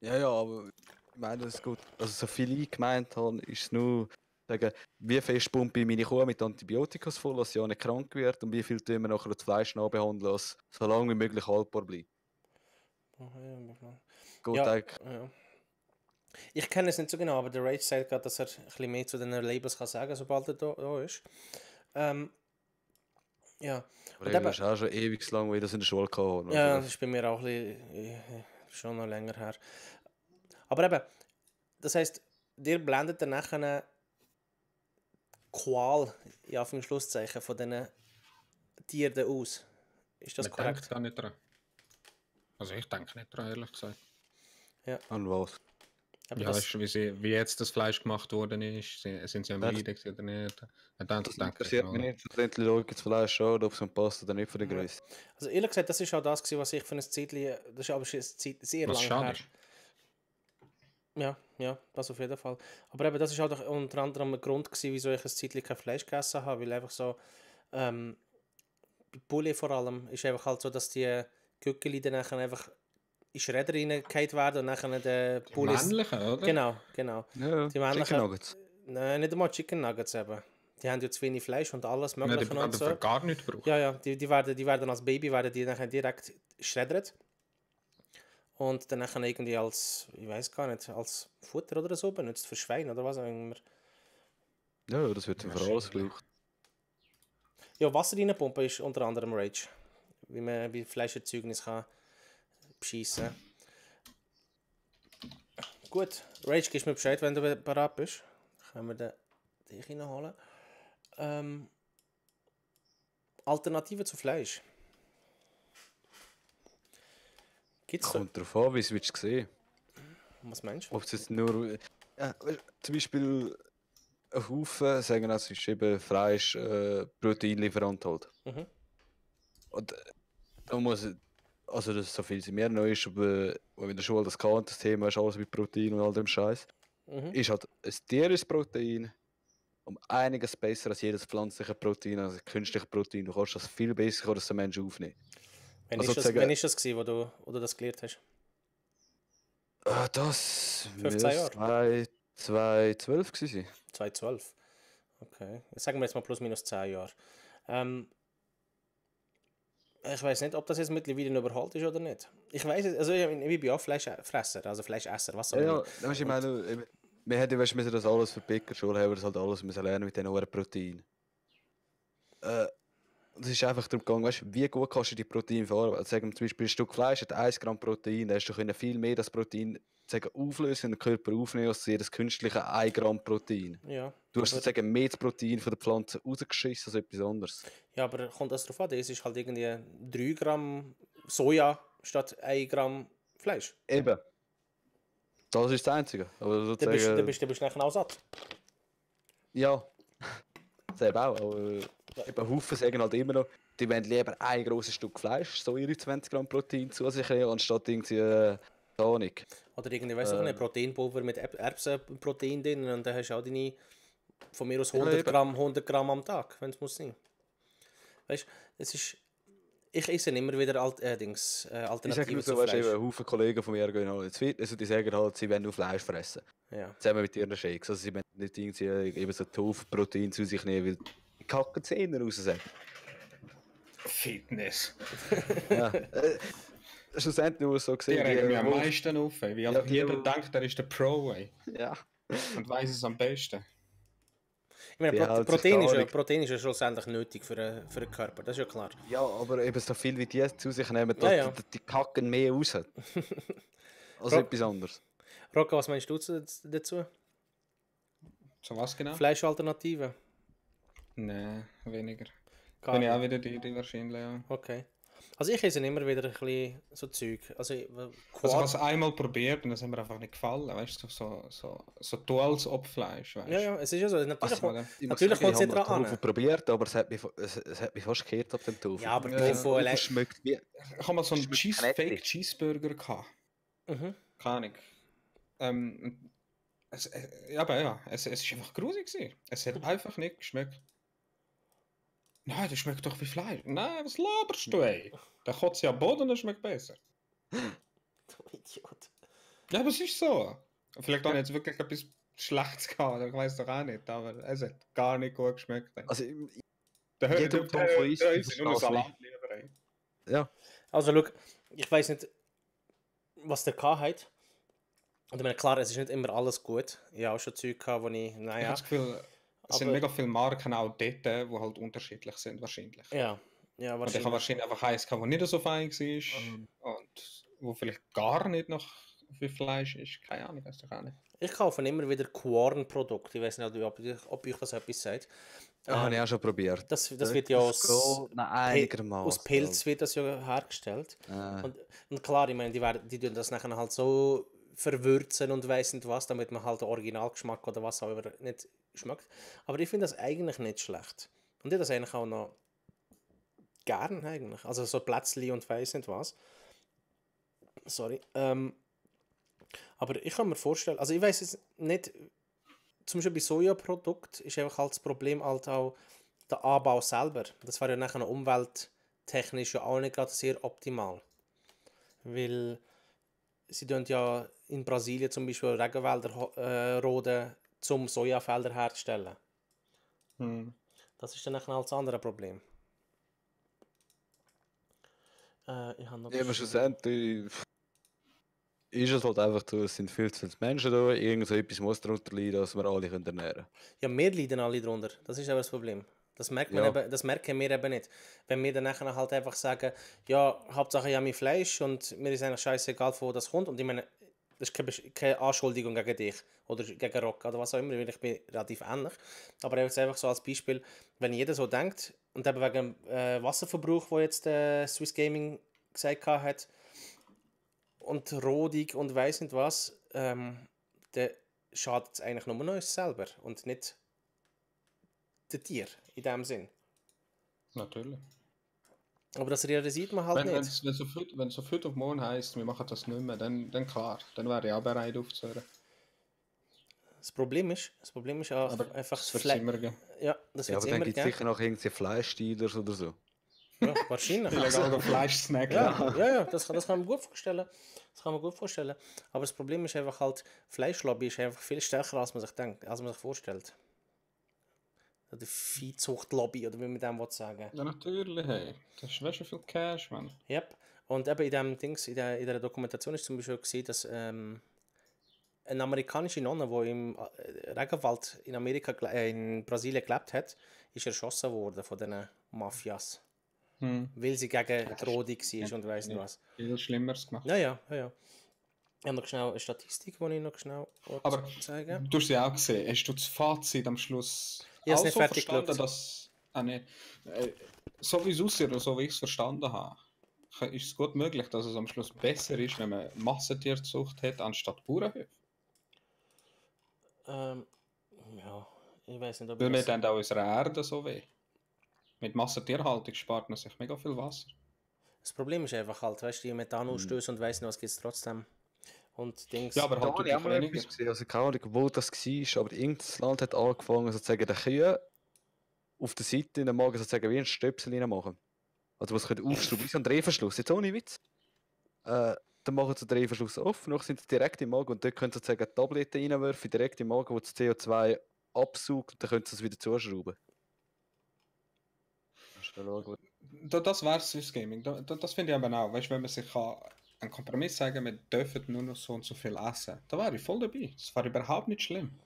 Ja, aber ich meine, das ist gut. Also so viel ich gemeint habe, ist es nur, sagen, wie fest pumpe ich meine Kuh mit Antibiotika voll, dass sie ja nicht krank wird und wie viel tun wir nachher das Fleisch nachbehandeln, dass es so lange wie möglich haltbar bleibt. Gut, Ja, eigentlich. ja. Ich kenne es nicht so genau, aber der Rage sagt gerade, dass er ein bisschen mehr zu den Labels kann sagen, sobald er da ist. Ja. Aber Und das eben, ist auch schon ewig lang, wie ich das in der Schule hatte. ja, das ist bei mir auch ein bisschen, schon noch länger her. Aber eben, das heisst, dir blendet dann nachher eine Qual, in Anführungszeichen, von diesen Tieren aus. Ist das Man korrekt? denkt da nicht dran. Also ich denke nicht dran, ehrlich gesagt. An was? Aber Ja, das, weißt du, wie jetzt das Fleisch gemacht worden ist, sind sie am Das- Leiden gewesen oder nicht? Man denkt, Das denkt interessiert mich nicht. Schlussendlich schaue ich das Fleisch an, ob es mir passt oder nicht von der Größe. also ehrlich gesagt, das ist auch das gewesen, was ich für ein Zeitchen, das ist aber schon sehr Was lange schade her. ist. Ja, das auf jeden Fall. Aber eben, das ist auch unter anderem ein Grund gewesen, wieso ich ein Zeitchen kein Fleisch gegessen habe, weil einfach so, bei Poulet vor allem, ist einfach halt so, dass die Gückeli dann nachher einfach in Schredder reingehakt werden und nachher der Poulet... Männliche, oder? Genau. Ja, Die Chicken männlichen... Nuggets. Nein, nicht einmal Chicken Nuggets eben. Die haben ja zu wenig Fleisch und alles Ja, die mögliche werden und so. für gar nicht gebraucht. Ja, die werden als Baby die nachher direkt geschreddert. Und dann nachher irgendwie als, ich weiß gar nicht, als Futter oder so benutzt für Schweine oder was auch immer. Ja, das wird dann für alles gebraucht. Ja, Wasser reinpumpen ist unter anderem Rage. Wie man bei Fleischerzeugnis kann beschissen. Gut, Rage, gibst mir Bescheid, wenn du bereit bist. Können wir dich reinholen. Alternative zu Fleisch. Gibt's so? Kommt darauf an, wie es willst du sehen. Was meinst du? Ob es jetzt nur. Ja, zum Beispiel ein Haufen sagen, es ist eben Fleisch, Proteinlieferant halt. Mhm. Und da muss. Also, das ist so viel sie mir neu ist, aber wenn in der Schule das kann, das Thema ist alles mit Protein und all dem Scheiß. Ist halt ein tierisches Protein um einiges besser als jedes pflanzliche Protein, also künstliche Protein. Du kannst das viel besser als der Mensch aufnehmen. Wann Also ist das gewesen, wo du das gelernt hast? Das 15 Jahre? 2012 gewesen. 2012. Okay. Sagen wir jetzt mal plus minus 10 Jahre. Ich weiß nicht, ob das jetzt mittlerweile überholt ist oder nicht. Ich weiß es, also ich bin auch Fleischfresser, also Fleischesser, was auch Ja, immer. weißt, ich meine, wir hätten müssen das alles für die Bäckerschule haben wir das halt alles müssen lernen mit diesen hohen Protein. Es ist einfach darum gegangen, weißt, wie gut kannst du die Proteine verarbeiten. Also sagen wir zum Beispiel ein Stück Fleisch hat 1 Gramm Protein, da hast du können viel mehr das Protein sagen, auflösen und den Körper aufnehmen als jedes künstliche 1 Gramm Protein. Ja, Du hast aber, sozusagen mehr das Protein von der Pflanze rausgeschissen als etwas anderes. ja, aber kommt das darauf an? Das ist halt irgendwie 3 Gramm Soja statt 1 Gramm Fleisch. Eben. Das ist das Einzige. Aber Dann bist sozusagen, du nachher auch satt. Ja, selber auch. Aber eben Haufen sagen halt immer noch, die wollen lieber ein grosses Stück Fleisch, so ihre 20 Gramm Protein zu sich nehmen, anstatt irgendwie keine Ahnung. Oder irgendwie, weiß ich nicht, Proteinpulver mit Erbsenprotein drin und dann hast du auch deine, von mir aus Ja, 100 eben. Gramm, 100 Gramm am Tag, wenn es muss sein. Weißt du, es ist, ich esse immer wieder Ich sage Alternativen nur zu so, weißt du, Fleisch. eben, Haufen Kollegen von mir gehen halt ins Fitness und die sagen halt, sie wollen nur Fleisch fressen. Ja. Zusammen mit ihren Shakes. Also sie wollen nicht irgendwie eben so Tofu-Protein zu sich nehmen, weil die kacken Zähne raus sagen. Fitness. Ja. Schlussendlich muss so Die gesehen. regen mich am wo- meisten auf, ey. Wie einfach die, jeder wo- denkt, er ist der Pro, ey. Ja. Und weiß es am besten. Ich meine, Die hält sich Protein, gar nicht. Protein ist ja schlussendlich nötig für den Körper, das ist ja klar. Ja, aber eben so viel wie die zu sich nehmen, Ja, ja. die kacken mehr raus. Als Ro- etwas anderes. Rocco, was meinst du dazu? So was genau? Fleischalternativen? Nein, weniger. Gar Bin ich nicht. auch wieder die wahrscheinlich, ja. Okay. Also ich esse immer wieder ein bisschen so Zeug. Also Also ich habe es einmal probiert und das hat mir einfach nicht gefallen, weißt du, so du als Obfleisch, weißt du. ja, ja, es ist ja so. Natürlich, Also, oder? Ich muss natürlich sagen, kommt es ich nicht habe dran Tofu an. probiert, aber es hat mich fast gekehrt ab dem Tofu. Ja, aber Ja, Tofu Tofu allein. schmeckt wie... Ich habe mal so einen Schmeckt knettrig. Fake Cheeseburger gehabt. Mhm. Keine Ahnung. Ja, aber ja, es ist einfach grusig gewesen. Es hat einfach nicht geschmeckt. Nein, das schmeckt doch wie Fleisch. Nein, was laberst du, ey? Der kotzt ja am Boden und das schmeckt besser. Du Idiot. Ja, aber es ist so. Vielleicht habe ich jetzt wirklich etwas Schlechtes gehabt, ich weiß doch auch nicht, aber es hat gar nicht gut geschmeckt. Ey. Also, Der jeder, der Tofu isst, ist nur noch versteht Salat lieber, ey. ja. Also schau, ich weiß nicht, was der hat. Und ich meine, klar, es ist nicht immer alles gut. Ich habe auch schon Zeug gehabt, wo ich, Ich naja, habe das Gefühl, es sind aber- mega viele Marken auch dort, die halt unterschiedlich sind, wahrscheinlich. ja, Und ich habe wahrscheinlich. wahrscheinlich einfach eins gehabt, wo nicht so fein war und wo vielleicht gar nicht noch wie Fleisch ist. Keine Ahnung, weiß ich auch nicht. Ich kaufe immer wieder Quorn-Produkte. Ich weiß nicht, ob euch das etwas sagt. Habe ich auch schon probiert. Das wird ja aus, einigermaßen. aus Pilz wird das ja hergestellt. Äh, Und klar, ich meine, die tun das nachher halt so verwürzen und weiss nicht was, damit man halt den Originalgeschmack oder was auch immer nicht schmeckt. Aber ich finde das eigentlich nicht schlecht. Und ich das eigentlich auch noch gern eigentlich. Also so Plätzli und weiss nicht was. Sorry. Aber ich kann mir vorstellen, also ich weiß es nicht, zum Beispiel bei Sojaprodukten ist einfach halt das Problem halt auch der Anbau selber. Das wäre ja nachher noch umwelttechnisch ja auch nicht gerade sehr optimal. Weil sie tun ja in Brasilien zum Beispiel Regenwälder roden, um Sojafelder herzustellen. Das ist dann nachher halt das andere Problem. Ich habe noch ja, aber schlussendlich ist es halt einfach so, es sind viel zu viele Menschen da, irgend so etwas muss darunter leiden, dass wir alle ernähren können. Ja, wir leiden alle drunter. Das ist aber das Problem. Das merkt man Ja. eben, das merken wir eben nicht. Wenn wir dann nachher halt einfach sagen, ja, Hauptsache ich habe mein Fleisch und mir ist eigentlich scheißegal, von wo das kommt. Und ich meine, das ist keine Anschuldigung gegen dich oder gegen Rock oder was auch immer, weil ich bin relativ ähnlich. Aber jetzt einfach so als Beispiel, wenn jeder so denkt und eben wegen dem Wasserverbrauch, wo jetzt Swiss Gaming gesagt hat, und Rodung und weiss nicht was, dann schadet es eigentlich nur noch uns selber und nicht den Tier in dem Sinn. Natürlich. Aber das realisiert man halt Wenn nicht. wenn so viel auf morgen heisst, wir machen das nicht mehr, dann klar, dann wäre ich auch bereit aufzuhören. Das Problem ist auch Aber einfach das wird es immer geben. Ja, das Ja, wird aber es dann immer gibt es geben. sicher noch irgendwie Fleischstealers oder so. Ja, wahrscheinlich. Illegal Fleischsnack. Ja, das kann man gut vorstellen. Das kann man gut vorstellen. Aber das Problem ist einfach halt, Fleischlobby ist einfach viel stärker, als man sich denkt, als man sich vorstellt. Oder Viehzuchtlobby, oder wie man dem sagen. Ja, natürlich, hey. Das ist schon viel Cash, Mann. Yep. Und eben in dem Dings, in der Dokumentation ist zum Beispiel gesehen, dass eine amerikanische Nonne, die im Regenwald in in Brasilien gelebt hat, ist erschossen worden von diesen Mafias. Weil sie gegen die Rodung war und weiss nicht was. Viel Schlimmeres gemacht. Ja. Ich habe noch schnell eine Statistik, die ich noch schnell Aber zeigen. du hast ja auch gesehen, hast du das Fazit am Schluss Ich habe es auch nicht so fertig verstanden, geschaut. dass... so wie es aussieht oder so wie ich es verstanden habe, ist es gut möglich, dass es am Schluss besser ist, wenn man Massentierzucht hat, anstatt Bauernhöfe. Ja, Ich weiß nicht, ob Weil ich wir das... dann auch unserer Erde so weh. Mit Massentierhaltung spart man sich mega viel Wasser. Das Problem ist einfach halt, weißt du, die Methan Mhm. ausstößen und weiss nicht, was gibt es trotzdem. Und Dings... Ja, aber Da halt habe ich auch deutlich mal weniger. etwas gesehen, also keine Ahnung, wo das war, aber irgendein Land hat angefangen, sozusagen den Kühen auf der Seite in den Magen sozusagen wie ein Stöpsel reinmachen. Also was könnt aufschrauben, wie so ein Drehverschluss, jetzt ohne Witz. Dann machen sie den Drehverschluss auf, noch sind sie direkt im Magen und dort können sie sozusagen Tabletten reinwerfen, direkt im Magen, wo das CO2 absaugt und dann können sie es wieder zuschrauben. Das wäre Swiss Gaming. Das finde ich aber auch. Weißt du, wenn man sich einen Kompromiss sagen kann, wir dürfen nur noch so und so viel essen, da wäre ich voll dabei. Das wäre überhaupt nicht schlimm.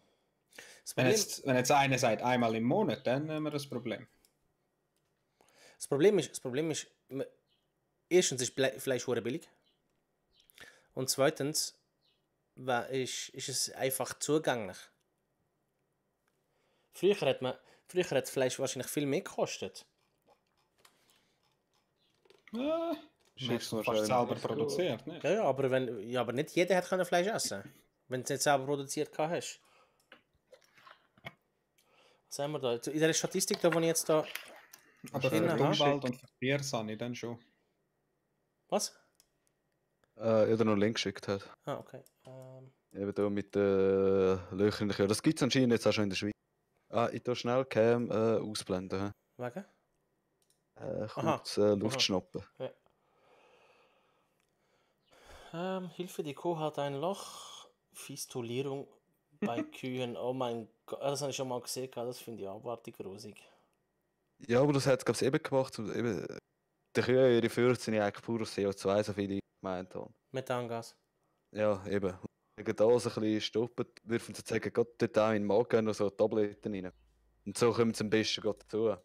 Das Wenn Problem, jetzt einer sagt, einmal im Monat, dann haben wir das Problem. das Problem ist, erstens ist Fleisch hure billig. Und zweitens ist es einfach zugänglich. Früher hat Fleisch wahrscheinlich viel mehr gekostet. Ja, man hat Schick's es mal fast schnell selber nach. produziert, ne? Ja, aber nicht jeder hat können Fleisch essen. Wenn du es nicht selber produziert hast. Was haben wir da? In der Statistik, da, wo ich jetzt da... Aber Schön, für die aha. Umwelt und für die Tiere habe ich dann schon. Was? Ich habe dir noch einen Link geschickt. Hat. Ah, okay. Eben da mit den Löchern in der Kühe. Das gibt es anscheinend jetzt auch schon in der Schweiz. Ich tue schnell Cam ausblenden. Wegen? Aha. Kurz Luft schnappen. Ja. Hilfe, die Kuh hat ein Loch. Fistulierung bei Kühen. Oh mein Gott, das habe ich schon mal gesehen. Das finde ich abartig grusig. Ja, aber das hat es, glaube ich, eben gemacht. Und eben, die Kühe, ihre Fürze sind ja eigentlich pures CO2, so viel ich gemeint habe. Methangas. Ja, eben. Und wegen das ein bisschen stoppen, wirfen sie sagen, Gott, dort auch in den Magen noch so Tabletten rein. Und so kommen sie am besten gerade dazu.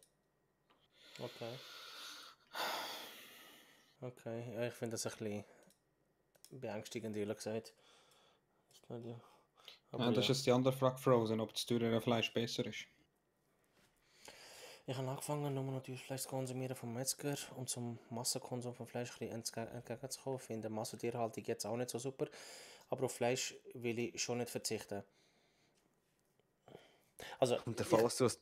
Okay. Okay, ja, ich finde das ein bisschen beängstigend, ehrlich gesagt. Ist nicht, ja. Aber Ja, das ist ja. jetzt die andere Frage, Frozen, ob das teurere Fleisch besser ist. Ich habe angefangen, nur noch Fleisch zu konsumieren vom Metzger und zum Massenkonsum von Fleisch ein bisschen entgegenzukommen. Ich finde Massentierhaltung jetzt auch nicht so super. Aber auf Fleisch will ich schon nicht verzichten. Also, Und der Fall, was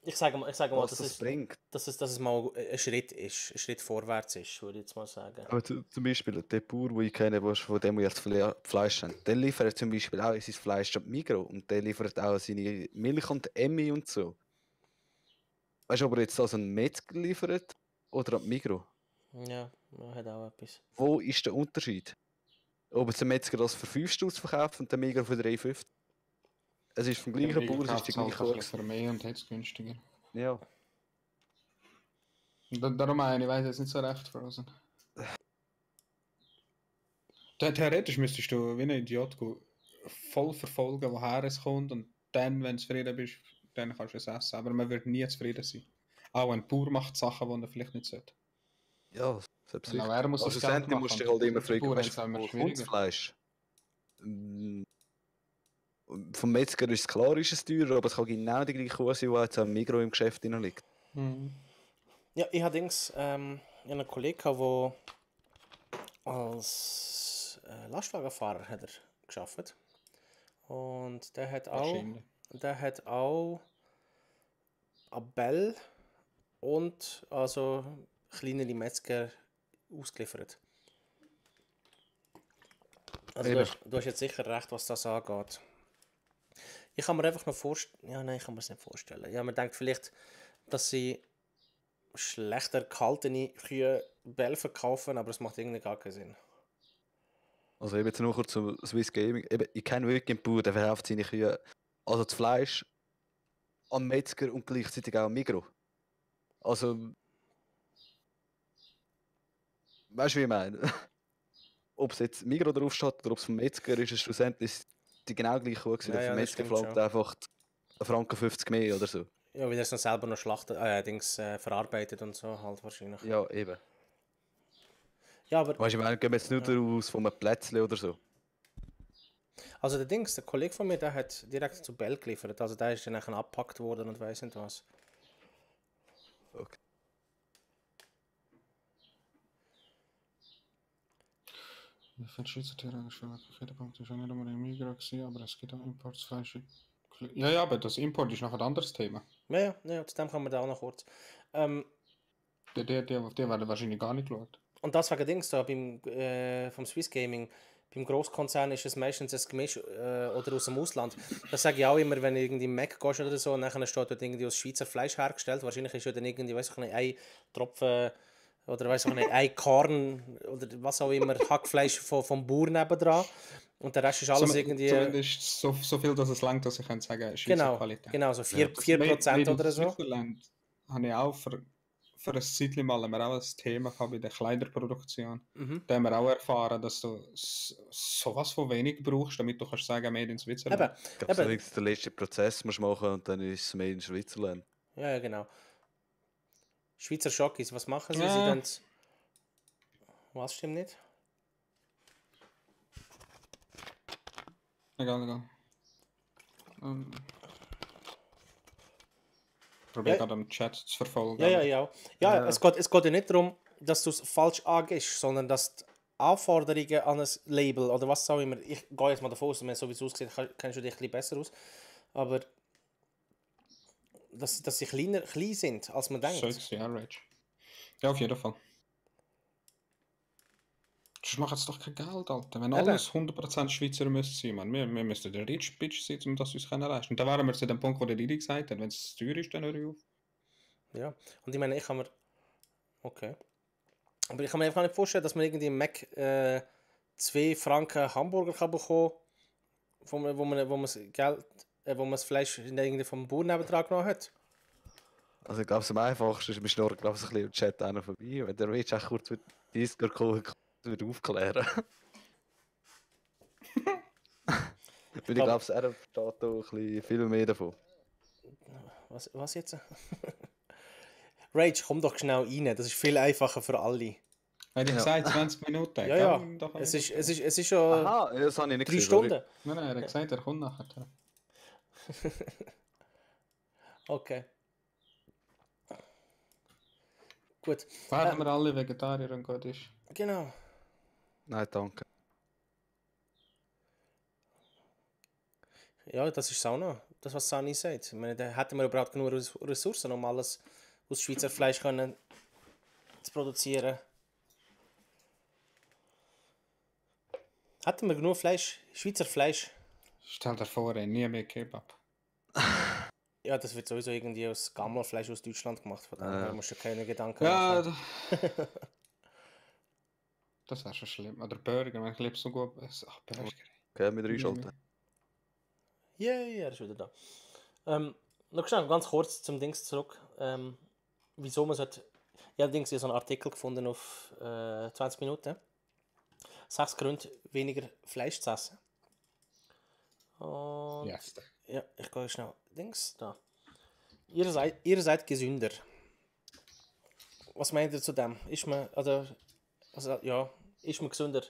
ich sage mal, was das bringt. dass es mal ein Schritt ist, ein Schritt vorwärts ist, würde ich jetzt mal sagen. Aber zum Beispiel, der Bauer, den ich kenne, von dem wir jetzt Fleisch haben, der liefert zum Beispiel auch sein Fleisch an Migros und der liefert auch seine Milch und Emmi und so. Weißt du, ob er jetzt das an Metzger liefert oder an Migros? Ja, man hat auch etwas. Wo ist der Unterschied? Ob jetzt der Metzger das für 5 Stutz verkauft und der Migros für 3,50? Es ist vom gleichen Bauer, es ist die gleiche halt Kuh. für mehr und jetzt günstiger. Ja. Darum meine ich, weiß jetzt nicht so recht, Frozen. Theoretisch müsstest du wie ein Idiot voll verfolgen, woher es kommt und dann, wenn du zufrieden bist, dann kannst du es essen. Aber man wird nie zufrieden sein. Auch ein Bauer macht Sachen, die er vielleicht nicht sollte. Ja, selbst Weil auch er muss also das Geld schlussendlich musst du machen. dich halt immer Und die fragen, Bauern weißt haben es immer du, wo kommt das schwieriger. Fleisch? Vom Metzger ist es klar, ist es teurer, aber es kann genau die gleiche Kuh sein, die jetzt am Migros im Geschäft drin liegt. Ja, ich hatte einen Kollegen, der als Lastwagenfahrer hat er gearbeitet. Und der hat auch Abell und also kleinere Metzger ausgeliefert. Also du hast jetzt sicher recht, was das angeht. Ich kann mir einfach noch vorstellen, ja nein, ich kann mir es nicht vorstellen. Ja, man denkt vielleicht, dass sie schlechter gehaltene Kühe Bell verkaufen, aber es macht irgendwie gar keinen Sinn. Also eben jetzt noch kurz zum Swiss Gaming. Eben, ich kenne wirklich einen Bauer, der verkauft seine Kühe, also das Fleisch, am Metzger und gleichzeitig auch am Migros. Also, weißt du, wie ich meine? Ob es jetzt Migros drauf steht oder ob es vom Metzger ist, ist schlussendlich die genau gleiche Kuh gewesen. Ja, Der ja, vom das Metzger stimmt flankt schon. einfach 1,50 Franken mehr oder so. Ja, weil er es dann selber noch schlachtet, verarbeitet und so halt wahrscheinlich. Ja, eben. Ja, aber Weißt du, ich meine, gehen wir jetzt nur daraus von einem Plätzchen oder so. also der Kollege von mir, der hat direkt zu Bell geliefert, also der ist dann nachher abgepackt worden und weiss nicht was. Okay. Für die Schweizer Tiere ist für Pakete ist ja nicht immer im Migros gewesen, aber es gibt auch Importsfleisch Ja, ja, aber das Import ist noch ein anderes Thema. Ja, zu dem kommen wir da auch noch kurz. Die werden wahrscheinlich gar nicht geschaut. Und das wegen Dings da, vom Swiss Gaming, beim Grosskonzern ist es meistens ein Gemisch oder aus dem Ausland. Das sage ich auch immer, wenn du irgendwie im Mac gehst oder so, und nachher steht dort irgendwie aus Schweizer Fleisch hergestellt. Wahrscheinlich ist ja dann irgendwie, weiß ich nicht, ein Tropfen oder weiß ich nicht, ein Korn oder was auch immer, Hackfleisch vom Bauern nebendran. Und der Rest ist alles irgendwie. Zumindest so viel, dass es langt, dass ich kann sagen, Schweizer Genau, Qualität. genau, so 4% oder so. Switzerland habe ich auch für ein Zeitchen mal haben wir auch ein Thema gehabt bei der Kleiderproduktion. Da haben wir auch erfahren, dass du sowas von wenig brauchst, damit du kannst sagen, Made in Switzerland. Ich glaube, so wenigstens den letzten Prozess musst du machen und dann ist es Made in Switzerland. Ja, genau. Schweizer Schokis, was machen sie? Ja. Sie dann. Was stimmt nicht? Egal. Probier gerade am Chat zu verfolgen. Ja, es geht ja nicht darum, dass du es falsch angehst, sondern dass die Anforderungen an ein Label oder was auch immer, ich gehe jetzt mal davon aus, wenn es sowieso aussieht, kennst du dich ein bisschen besser aus, aber dass sie klein sind, als man denkt. 6 Jahre Rage. Ja, auf jeden Fall. Sonst macht es doch kein Geld, Alter. Wenn alles 100% Schweizer müsste sein, man. Wir müssten der Rich Bitch sein, um das uns leisten können. Und da waren wir zu dem Punkt, wo der Didi gesagt hat, wenn es zu teuer ist, dann höre ich auf. Ja, und ich meine, ich kann mir... Okay. Aber ich kann mir einfach nicht vorstellen, dass man irgendwie im Mac 2 Franken Hamburger kann bekommen, wo man das Fleisch irgendwie vom Bauern nebendran genommen hat. Also ich glaube, am einfachsten ist, wir schnurren glaube ich, ein bisschen im Chat auch noch vorbei. Wenn der Rich auch kurz mit Discord kommt, wird aufklären. Ich glaube, er versteht da ein bisschen viel mehr davon. Was jetzt? Rage, komm doch schnell rein, das ist viel einfacher für alle. Hätte ich gesagt, 20 Minuten. Ja. Es ist schon Aha, das habe ich nicht 3 gesehen. Stunden. Nein, er hat gesagt, er kommt nachher. Okay. Gut. Werden wir alle Vegetarier und gut ist. Genau. Nein, danke. Ja, das ist Sauna. Das, was Sani sagt. Ich meine, da hätten wir überhaupt genug Ressourcen, um alles aus Schweizer Fleisch zu produzieren. Hätten wir genug Fleisch, Schweizer Fleisch? Stell dir vor, nie mehr Kebab. Ja, das wird sowieso irgendwie aus Gammelfleisch aus Deutschland gemacht. Von daher musst du keine Gedanken machen. Ja, das wäre schon schlimm. Oder Burger, wenn ich lebe so gut. Ach, Burger. Okay, mit reinschalten. Ja, er ist wieder da. Noch schnell, ganz kurz zum Dings zurück. Wieso man sollte... Ich habe so einen Artikel gefunden auf 20 Minuten. 6 Gründe, weniger Fleisch zu essen. Und Yes. ja, ich gehe schnell. Dings, da. Ihr seid gesünder. Was meint ihr zu dem? Ist man gesünder?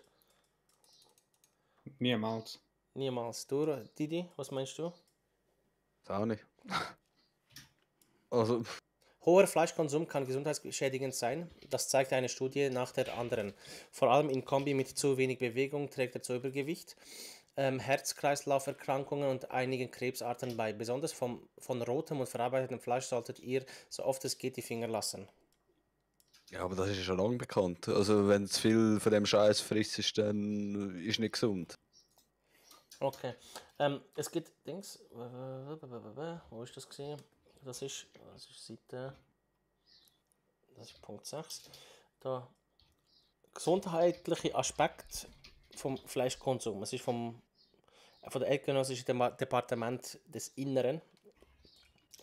Niemals. Niemals. Du, Didi, was meinst du? Das auch nicht. Also, Hoher Fleischkonsum kann gesundheitsschädigend sein. Das zeigt eine Studie nach der anderen. Vor allem in Kombi mit zu wenig Bewegung trägt er zu Übergewicht, Herz-Kreislauf-Erkrankungen und einigen Krebsarten bei. Besonders von rotem und verarbeitetem Fleisch solltet ihr, so oft es geht, die Finger lassen. ja, aber das ist ja schon lange bekannt. Also, wenn du zu viel von dem Scheiß frisst, dann ist es nicht gesund. Okay. Es gibt Dings. Wo ist das gesehen? Das ist Seite. Das ist Punkt 6. Da. Gesundheitliche Aspekt vom Fleischkonsum. Es ist von der Eidgenössischen Departement des Inneren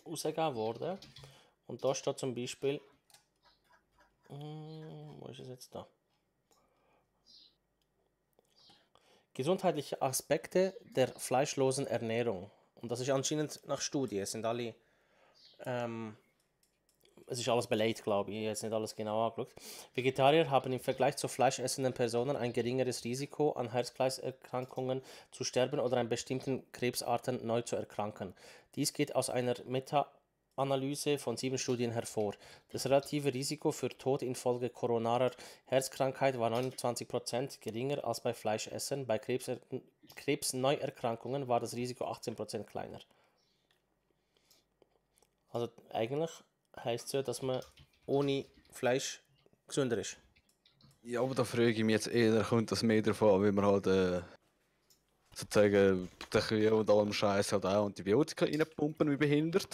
ausgegeben worden. Und da steht zum Beispiel. Wo ist es jetzt da? Gesundheitliche Aspekte der fleischlosen Ernährung. Und das ist anscheinend nach Studien. Es sind alle. Es ist alles belegt, glaube ich. Ich habe jetzt nicht alles genau angeschaut. Vegetarier haben im Vergleich zu fleischessenden Personen ein geringeres Risiko, an Herz-Kreislauf-Erkrankungen zu sterben oder an bestimmten Krebsarten neu zu erkranken. Dies geht aus einer Meta-Analyse von 7 Studien hervor. Das relative Risiko für Tod infolge koronarer Herzkrankheit war 29% geringer als bei Fleischessen. Bei Krebsneuerkrankungen war das Risiko 18% kleiner. Also eigentlich heisst es ja, dass man ohne Fleisch gesünder ist. Ja, aber da frage ich mich jetzt eher, kommt das mehr davon, wie man halt sozusagen den Kühen und allem Scheiß halt auch Antibiotika reinpumpen wie behindert?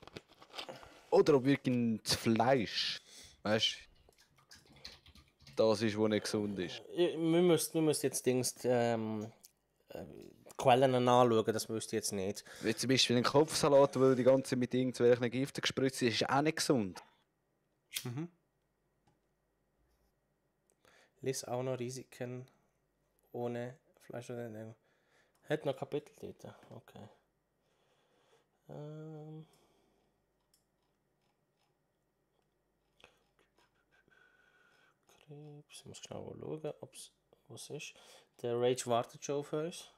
Oder ob wirklich das Fleisch, weißt du, das ist, was nicht gesund ist. Wir müssen jetzt Quellen anschauen, das wüsste ich jetzt nicht. Wie zum Beispiel ein Kopfsalat, weil die ganze Zeit mit irgendwelchen Giften gespritzt ist auch nicht gesund. Lies auch noch Risiken ohne Fleisch oder Ernährung. Hat noch Kapitel dort. Okay. Krebs. Ich muss schnell mal schauen, ob es was ist. Der Rage wartet schon auf uns.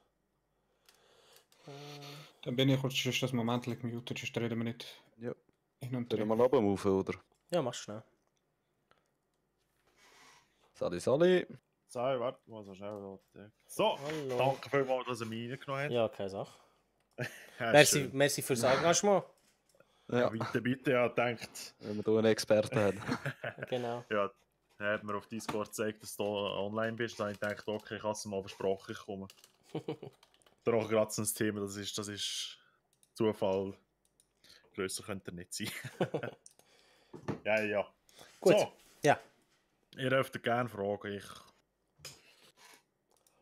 Dann bin ich kurz sonst das Moment gemutet, sonst reden wir nicht Ja. hin und Können her. wir mal runtermaufen, oder? Ja, mach's schnell. Sali. So, warte mal so schnell. So, Hallo. danke vielmals, dass er mich reingenommen hat. Ja, keine Sache. Ja, Merci, merci fürs Engagement. Ja, Bitte, bitte, ja, denkt. wenn wir hier einen Experten haben. Genau. Ja, er hat mir auf Discord gezeigt, dass du online bist. Dann habe ich gedacht, okay, ich habe es mal versprochen, ich komme. Doch gerade so ein Thema, das ist Zufall. Grösser könnte er nicht sein. Ja, ja. Gut. So, Ja. ihr dürft gerne fragen.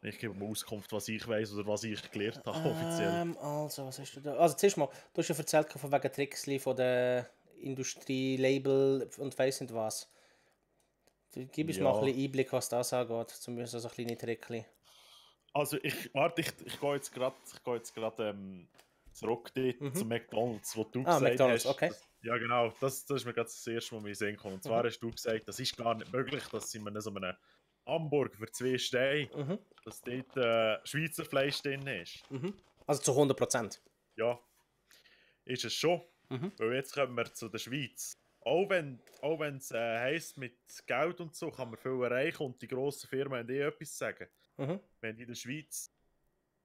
Ich gebe mal Auskunft, was ich weiß oder was ich gelernt habe, offiziell. Also, was hast du da? Also, zuerst mal, du hast ja erzählt von wegen Tricks von der Industrie, Label und weiss nicht was. Gib uns mal ein bisschen Einblick, was das angeht. Zumindest so ein kleines Trickli. Also ich gehe jetzt gerade zurück dort zu McDonald's, wo du gesagt McDonald's, hast. okay. Ja genau, das ist mir gerade das erste Mal in den Sinn gekommen. Und zwar hast du gesagt, das ist gar nicht möglich, dass in so einem Hamburger für 2 Steine, dass dort Schweizer Fleisch drin ist. Also zu 100%. Ja, ist es schon. Weil jetzt kommen wir zu der Schweiz. Auch wenn es heisst, mit Geld und so kann man viel erreichen und die grossen Firmen haben etwas sagen. Wenn in der Schweiz,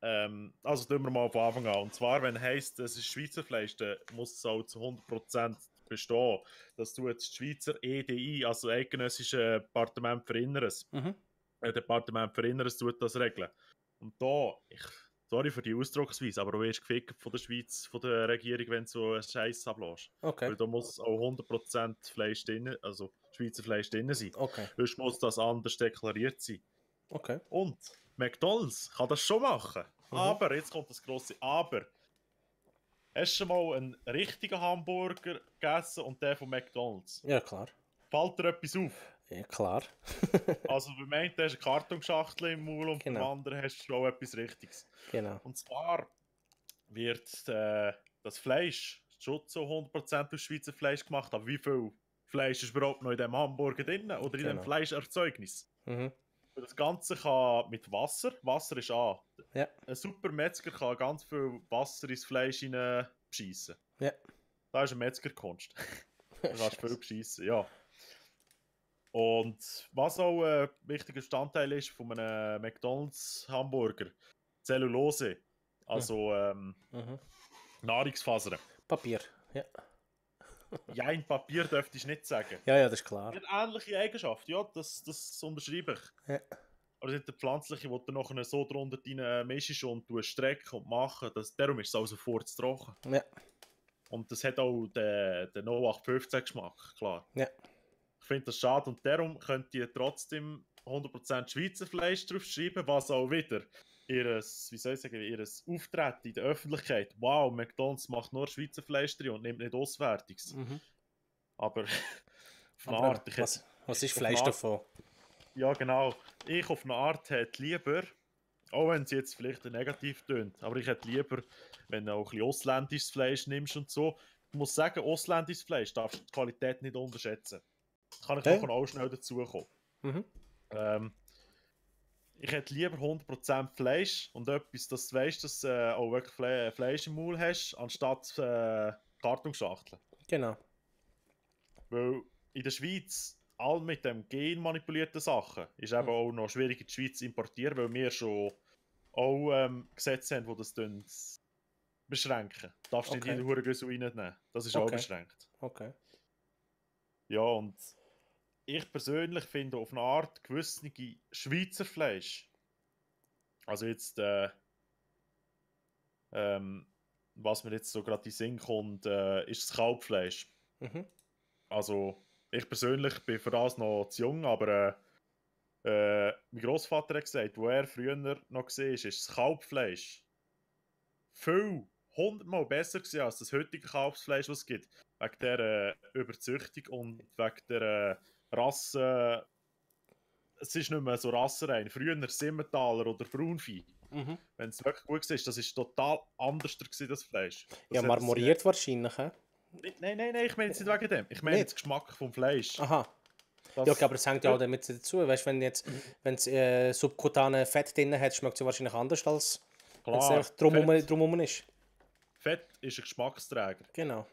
also tun wir mal von Anfang an. Und zwar, wenn es heisst, es ist Schweizer Fleisch, dann muss es auch zu 100% bestehen. Das tut das Schweizer EDI, also Eidgenössische Departement für Inneres. Departement für Inneres tut das regeln. Und da, sorry für die Ausdrucksweise, aber du wirst gefickt von der Schweiz, von der Regierung, wenn du so einen Scheiß ablässt. Okay. Weil da muss auch 100% Fleisch drin, also Schweizer Fleisch drin sein. Okay. Sonst muss das anders deklariert sein. Okay. Und McDonald's kann das schon machen. Aber, jetzt kommt das grosse Aber. Hast du schon mal einen richtigen Hamburger gegessen und den von McDonald's? Ja, klar. Fällt dir etwas auf? Ja, klar. Also beim einen hast du eine Kartonschachtel im Maul und beim anderen hast du schon etwas Richtiges. Genau. Und zwar wird das Fleisch schon zu 100% aus Schweizer Fleisch gemacht. Aber wie viel Fleisch ist überhaupt noch in dem Hamburger drin oder in dem Fleischerzeugnis? Das Ganze kann mit Wasser ist an. Ja. Ein super Metzger kann ganz viel Wasser ins Fleisch beschissen. Ja. Das ist eine Metzgerkunst. Da kannst du viel beschissen, ja. Und was auch ein wichtiger Bestandteil ist von einem McDonald's Hamburger, Zellulose, also Nahrungsfasern. Papier, ja. Ja, in Papier dürfte ich nicht sagen. Ja, das ist klar. Hat ähnliche Eigenschaften, ja, das unterschreibe ich. Ja. Aber es sind die pflanzliche, die du nachher so drunter rein mischst und strecken und machen. Darum ist es auch sofort zu trocken. Ja. Und das hat auch den 0815 Geschmack, klar. Ja. Ich finde das schade und darum könnt ihr trotzdem 100% Schweizer Fleisch draufschreiben, was auch wieder ihres Auftreten in der Öffentlichkeit. Wow, McDonald's macht nur Schweizer Fleisch drin und nimmt nicht Auswärtiges. Aber auf eine Art... Was ist Fleisch davon? Ja, genau. Ich auf eine Art hätte lieber, auch wenn es jetzt vielleicht negativ tönt, aber ich hätte lieber, wenn du auch ein bisschen ausländisches Fleisch nimmst und so. Ich muss sagen, ausländisches Fleisch darfst du die Qualität nicht unterschätzen. Kann ich nachher auch schnell dazukommen. Ich hätte lieber 100% Fleisch und etwas, dass du weißt, dass du auch wirklich Fleisch im Maul hast, anstatt Kartonschachteln. Genau. Weil in der Schweiz, all mit dem genmanipulierten Sachen, ist eben auch noch schwierig in die Schweiz zu importieren, weil wir schon auch Gesetze haben, die das beschränken. Du darfst nicht jeden Hurengüssel reinnehmen. Das ist auch beschränkt. Okay. Ja, und ich persönlich finde auf eine Art gewisse Schweizer Fleisch, also jetzt, was mir jetzt so gerade in den Sinn kommt, ist das Kalbfleisch. Mhm. Also, ich persönlich bin für das noch zu jung, aber mein Großvater hat gesagt, wo er früher noch gesehen ist das Kalbfleisch viel 100-mal besser gewesen als das heutige Kalbsfleisch, was es gibt. Wegen der Überzüchtung und wegen der Rasse. Es ist nicht mehr so rassenrein. Früher Simmentaler oder Braunvieh. Mhm. Wenn es wirklich gut war, das ist total anders gewesen, das Fleisch. Ja, marmoriert wahrscheinlich, hä? Nein, ich meine jetzt nicht wegen dem. Ich meine den Geschmack vom Fleisch. Aha. Ja, okay, aber das hängt ja auch damit dazu. Weißt du, wenn es subkutane Fett drin hat, schmeckt es ja wahrscheinlich anders, als wenn es drumherum ist. Fett ist ein Geschmacksträger. Genau.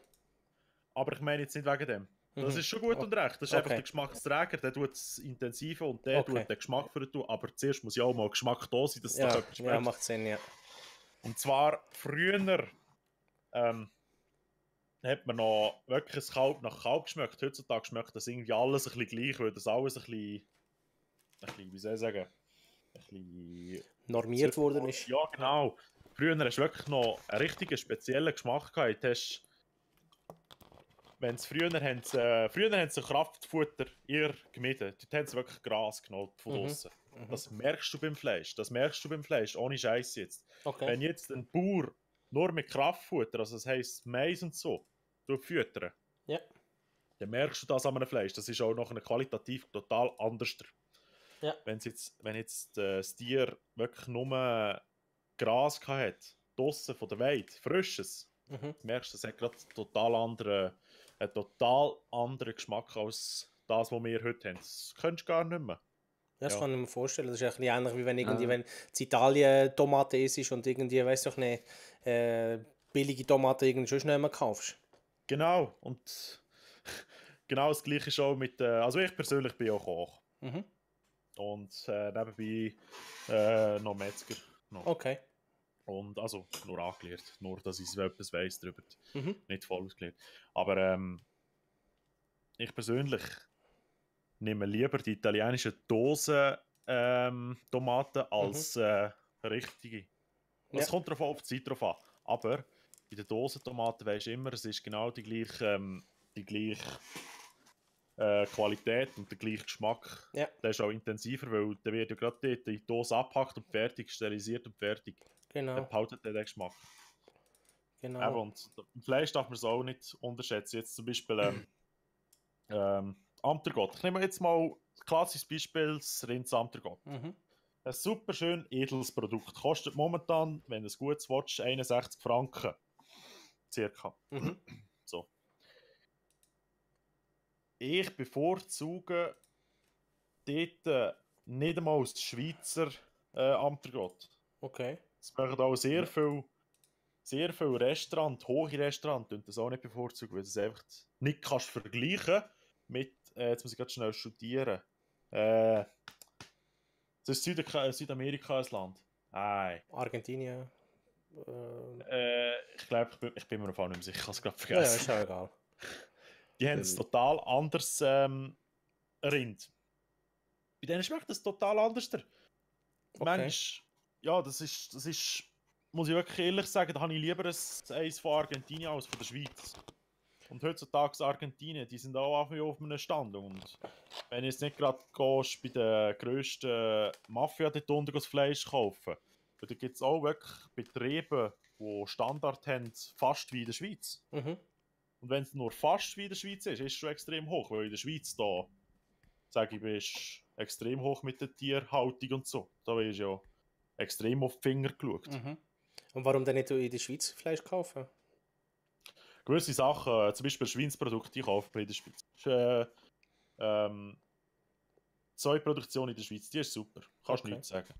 Aber ich meine jetzt nicht wegen dem. Das ist schon gut und recht. Das ist einfach der Geschmacksträger, der tut es intensiver und der tut den Geschmack für tun. Aber zuerst muss ja auch mal Geschmack da sein, dass es doch etwas schmeckt. Ja, macht Sinn, ja. Und zwar früher hat man noch wirklich ein Kalb nach Kalb geschmeckt. Heutzutage schmeckt das irgendwie alles ein bisschen gleich, weil das alles ein bisschen wie soll ich sagen, ein bisschen normiert worden ist. Ja, genau. Früher hast du wirklich noch einen richtigen speziellen Geschmack gehabt. Früher haben sie Kraftfutter eher gemieden. Dort haben sie wirklich Gras genommen von draussen. Das merkst du beim Fleisch. Ohne Scheiß jetzt. Okay. Wenn jetzt ein Bauer nur mit Kraftfutter, also das heisst Mais und so, füttern, dann merkst du das an einem Fleisch. Das ist auch noch qualitativ total anders. Ja. Wenn jetzt das Tier wirklich nur Gras hat, draussen von der Weide, frisches, merkst du, das hat gerade einen total anderen Geschmack als das, was wir heute haben. Das könntest du gar nicht mehr. Ja, das kann ich mir vorstellen. Das ist ein bisschen ähnlich, wie wenn in Italien Tomate isst und irgendwie, weißt du nicht, billige Tomaten irgendwie schon nicht mehr kaufst. Genau. Und genau das Gleiche ist auch mit... also ich persönlich bin auch Koch. Und nebenbei noch Metzger. Noch. Okay. Und also nur angelernt. Nur, dass ich etwas weiss darüber. Nicht voll ausgelernt. Aber ich persönlich nehme lieber die italienischen Dosen Tomaten als richtige. Es kommt darauf auf die Zeit drauf an. Aber bei den Dosentomaten weisst du immer, es ist genau die gleiche Qualität und der gleiche Geschmack. Ja. Der ist auch intensiver, weil der wird ja gerade dort die Dose abgepackt und fertig, sterilisiert und fertig. Genau. Dann behaltet der den Geschmack. Genau. Eben, und im Fleisch darf man es auch nicht unterschätzen. Jetzt zum Beispiel Amtergott. Ich nehme jetzt mal ein klassisches Beispiel, das Rinds Amtergott. Ein super schön edles Produkt. Kostet momentan, wenn du es gut willst, 61 Franken. Circa. So. Ich bevorzuge dort nicht einmal das Schweizer Amtergott. Okay. Es machen auch sehr viele Restaurants, hohe Restaurants, und das auch nicht bevorzugen, weil du es einfach nicht kannst vergleichen mit, jetzt muss ich gerade schnell studieren. Das ist Südamerika ein Land. Nein. Argentinien. Ich glaube, ich bin mir auf nicht mehr sicher, ich habe es gerade Ja, vergessen. ist auch egal. Die haben es total anders Rind. Bei denen schmeckt es total anders. Mensch, ja, das ist, muss ich wirklich ehrlich sagen, da habe ich lieber eins von Argentinien als von der Schweiz. Und heutzutage Argentinien, die sind auch auf einem Stand. Und wenn du jetzt nicht gerade gehst, bei den grössten Mafia dort unten das Fleisch kaufen, da gibt es auch wirklich Betriebe, die Standard haben, fast wie in der Schweiz. Und wenn es nur fast wie in der Schweiz ist es schon extrem hoch, weil in der Schweiz da, sage ich, bist extrem hoch mit der Tierhaltung und so. Da ist ja extrem auf die Finger geschaut. Und warum denn nicht in der Schweiz Fleisch kaufen? Gewisse Sachen, zum Beispiel Schweinsprodukte, die kaufen wir in der Schweiz. Zollproduktion in der Schweiz, die ist super. Kannst du nichts sagen.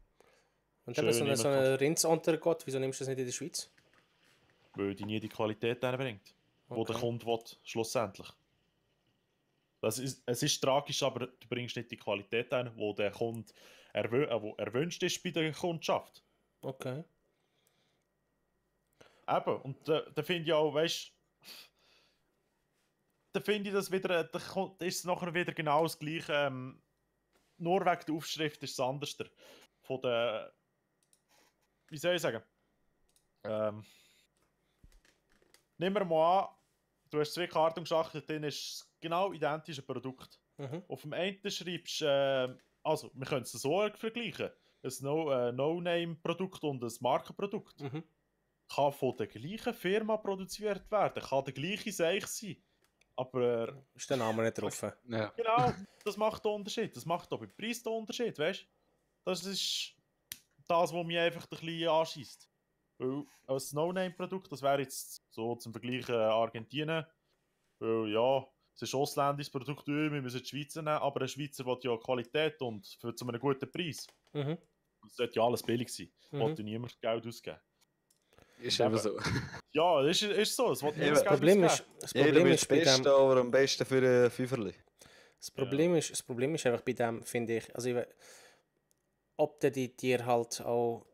Und eben so ein Rindsuntergott, wieso nimmst du das nicht in der Schweiz? Weil die nie die Qualität bringt, die der Kunde will, schlussendlich. Es ist tragisch, aber du bringst nicht die Qualität ein, die der Kunde erwünscht ist bei der Kundschaft. Okay. Eben, und da finde ich auch, weißt da finde ich das wieder, da ist es nachher wieder genau das Gleiche. Nur wegen der Aufschrift ist es anders. Von der, wie soll ich sagen? Nehmen wir mal an, du hast 2 Karten geschachtet, dann ist es genau identische Produkt. Auf dem einen schreibst du, also wir können es so vergleichen, ein No-Name-Produkt und ein Markenprodukt. Kann von der gleichen Firma produziert werden, kann der gleiche Seich sein. Aber ist der Name nicht drauf. Ja. genau, das macht den Unterschied. Das macht auch beim Preis den Unterschied, weißt du? Das ist das, was mich einfach ein bisschen anschießt. Weil als No-Name-Produkt, das wäre jetzt so zum Vergleichen Argentinien, weil ja, es ist ein ausländisches Produkt, wir müssen die Schweizer nehmen, aber ein Schweizer will ja Qualität und zu einem guten Preis. Es sollte ja alles billig sein. Wollte niemand Geld ausgeben. Ist eben so. Ja, ist so. Es wird Das Problem ist das Beste, aber am besten für ein Fünferli. Das Problem ist einfach bei dem, finde ich, also ob die Tiere halt auch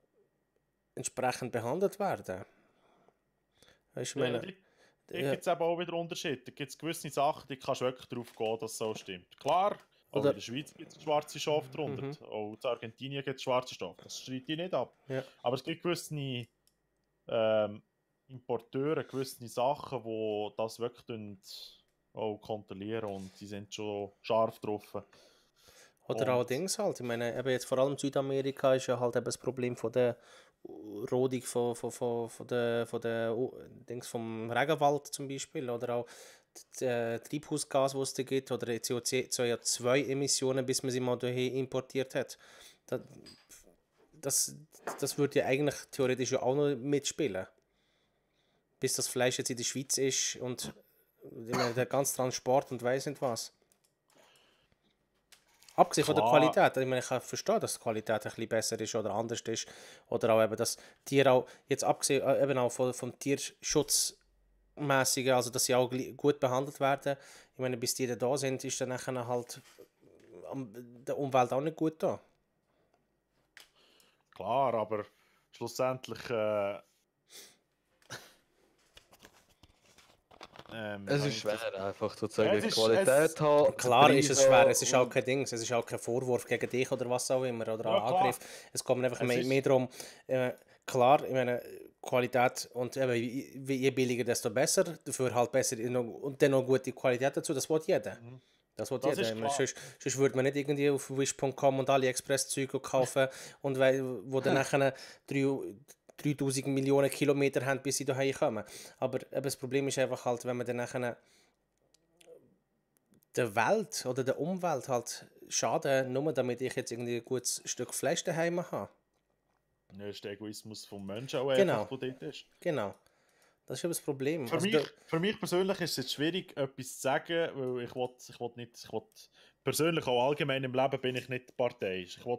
entsprechend behandelt werden. Weißt du, Da gibt es eben auch wieder Unterschiede. Da gibt es gewisse Sachen, die kannst du wirklich darauf gehen, dass es so stimmt. Klar, auch in der Schweiz gibt es schwarze Schafe drunter. Auch in Argentinien gibt es schwarze Schafe. Das streite ich nicht ab. Ja. Aber es gibt gewisse Importeure, gewisse Sachen, die das wirklich auch kontrollieren und die sind schon scharf drauf. Oder auch Dings halt. Ich meine, eben jetzt vor allem Südamerika ist ja halt eben das Problem von der Rodung von der Dings vom Regenwald zum Beispiel. Oder auch Treibhausgas, was es da gibt. Oder CO2-Emissionen, bis man sie mal hierher importiert hat. Das würde ja eigentlich theoretisch ja auch noch mitspielen. Bis das Fleisch jetzt in der Schweiz ist und ich meine, der ganze Transport und weiss nicht was. Abgesehen von der Qualität, ich meine, ich kann verstehen, dass die Qualität ein bisschen besser ist oder anders ist. Oder auch eben, dass Tiere auch, jetzt abgesehen eben auch vom Tierschutzmäßigen, also dass sie auch gut behandelt werden. Ich meine, bis die da sind, ist dann nachher halt der Umwelt auch nicht gut da. Klar, aber schlussendlich es ist schwer, einfach sozusagen Qualität haben. Klar ist es schwer, es ist auch kein Ding, es ist auch kein Vorwurf gegen dich oder was auch immer, oder ein Angriff. Es kommt einfach mehr darum, klar, ich meine, Qualität und eben, je billiger, desto besser, dafür halt besser und dann noch gute Qualität dazu, das will jeder. Das will jeder. Sonst würde man nicht irgendwie auf wish.com und AliExpress Zeug kaufen und wo dann nachher 3000 Millionen Kilometer haben, bis sie hierher kommen. Aber das Problem ist einfach halt, wenn man dann nachher der Welt oder der Umwelt halt schaden, nur damit ich jetzt irgendwie ein gutes Stück Fleisch daheim habe. Ja, ist der Egoismus vom Menschen auch einfach, der dort ist. Genau. Das ist ja das Problem. Für mich persönlich ist es jetzt schwierig, etwas zu sagen, weil ich will persönlich auch allgemein im Leben bin ich nicht parteiisch. Ich will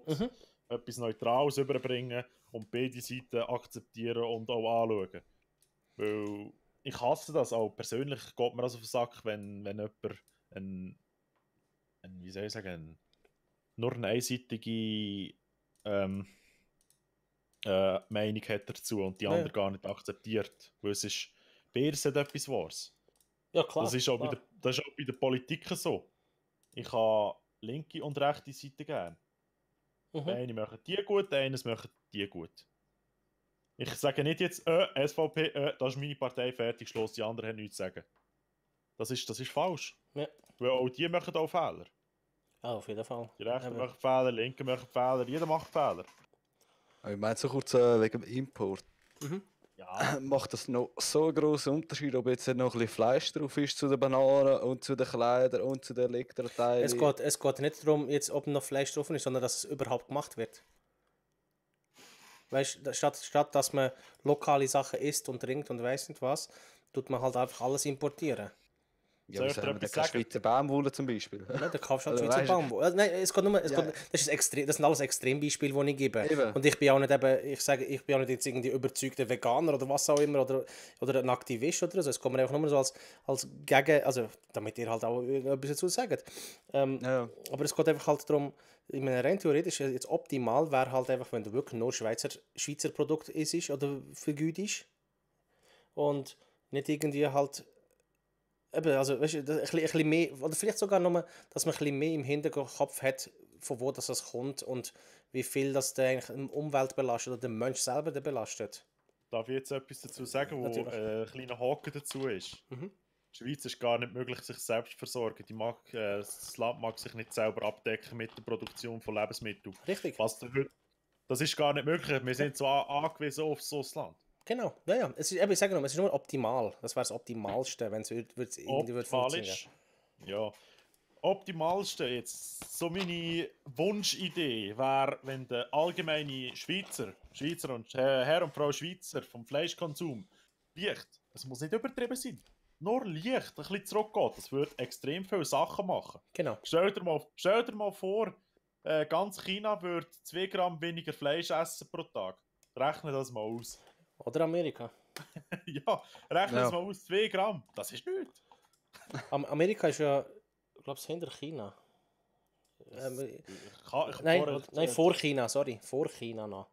etwas Neutrales überbringen und beide Seiten akzeptieren und auch anschauen. Weil ich hasse das auch. Persönlich geht mir das auf den Sack, wenn jemand wie soll ich sagen, nur eine einseitige Meinung hat dazu und die andere gar nicht akzeptiert. Weil es ist, beides hat etwas Wahres. Ja, klar. Das ist auch bei der Politik so. Ich habe linke und rechte Seite gerne. Eine machen die gut, eines machen die gut. Ich sage nicht jetzt, SVP, das ist meine Partei, fertig, Schluss, die anderen haben nichts zu sagen. Das ist falsch. Ja. Weil auch die machen auch Fehler. Ja, auf jeden Fall. Die Rechten machen Fehler, die Linken machen Fehler, jeder macht Fehler. Ich meine so kurz wegen dem Import. Ja. Macht das noch so einen grossen Unterschied, ob jetzt noch ein bisschen Fleisch drauf ist zu den Bananen und zu den Kleidern und zu den Elektroteilen? Es geht nicht darum, jetzt, ob noch Fleisch drauf ist, sondern dass es überhaupt gemacht wird. Weißt du, statt dass man lokale Sachen isst und trinkt und weiss nicht was, tut man halt einfach alles importieren. Ja, aber sagen wir, keine Schweizer Baumwolle zum Beispiel. Ja, da kaufst du halt Schweizer Baumwolle. Nein, das sind alles Extrembeispiele, die ich gebe. Eben. Und ich bin auch nicht ich bin auch nicht jetzt irgendwie überzeugter Veganer oder was auch immer oder ein Aktivist oder so. Es kommt mir einfach nur so als Gegen, also damit ihr halt auch etwas dazu sagt. Aber es geht einfach halt darum, ich meine, rein theoretisch jetzt optimal wäre halt einfach, wenn du wirklich nur Schweizer Produkt isst oder vergütest. und nicht irgendwie halt, eben, also weißt du, ein bisschen mehr, oder vielleicht sogar nur, dass man ein bisschen mehr im Hinterkopf hat, von wo das kommt und wie viel das der eigentlich die Umwelt belastet oder den Mensch selber belastet. Darf ich jetzt etwas dazu sagen, wo Natürlich. ein kleiner Haken dazu ist? Mhm. Die Schweiz ist gar nicht möglich, sich selbst zu versorgen. Das Land mag sich nicht selber abdecken mit der Produktion von Lebensmitteln. Richtig. Das ist gar nicht möglich. Wir sind so angewiesen auf so ein Land. Genau, ja. Es ist, eben, ich sage nur, es ist nur optimal. Das wäre das Optimalste, wenn es irgendwie funktionieren. Ja. Optimalste jetzt, so meine Wunschidee wäre, wenn der allgemeine Schweizer und Herr und Frau Schweizer vom Fleischkonsum leicht, es muss nicht übertrieben sein, nur leicht ein bisschen zurückgeht. Das würde extrem viele Sachen machen. Genau. Stell dir mal vor, ganz China würde 2 Gramm weniger Fleisch essen pro Tag. Rechne das mal aus. Oder Amerika. Ja, rechne das mal aus, 2 Gramm. Das ist nichts. Amerika ist ja, ich glaube, hinter China. Nein, vor China, sorry. Vor China noch.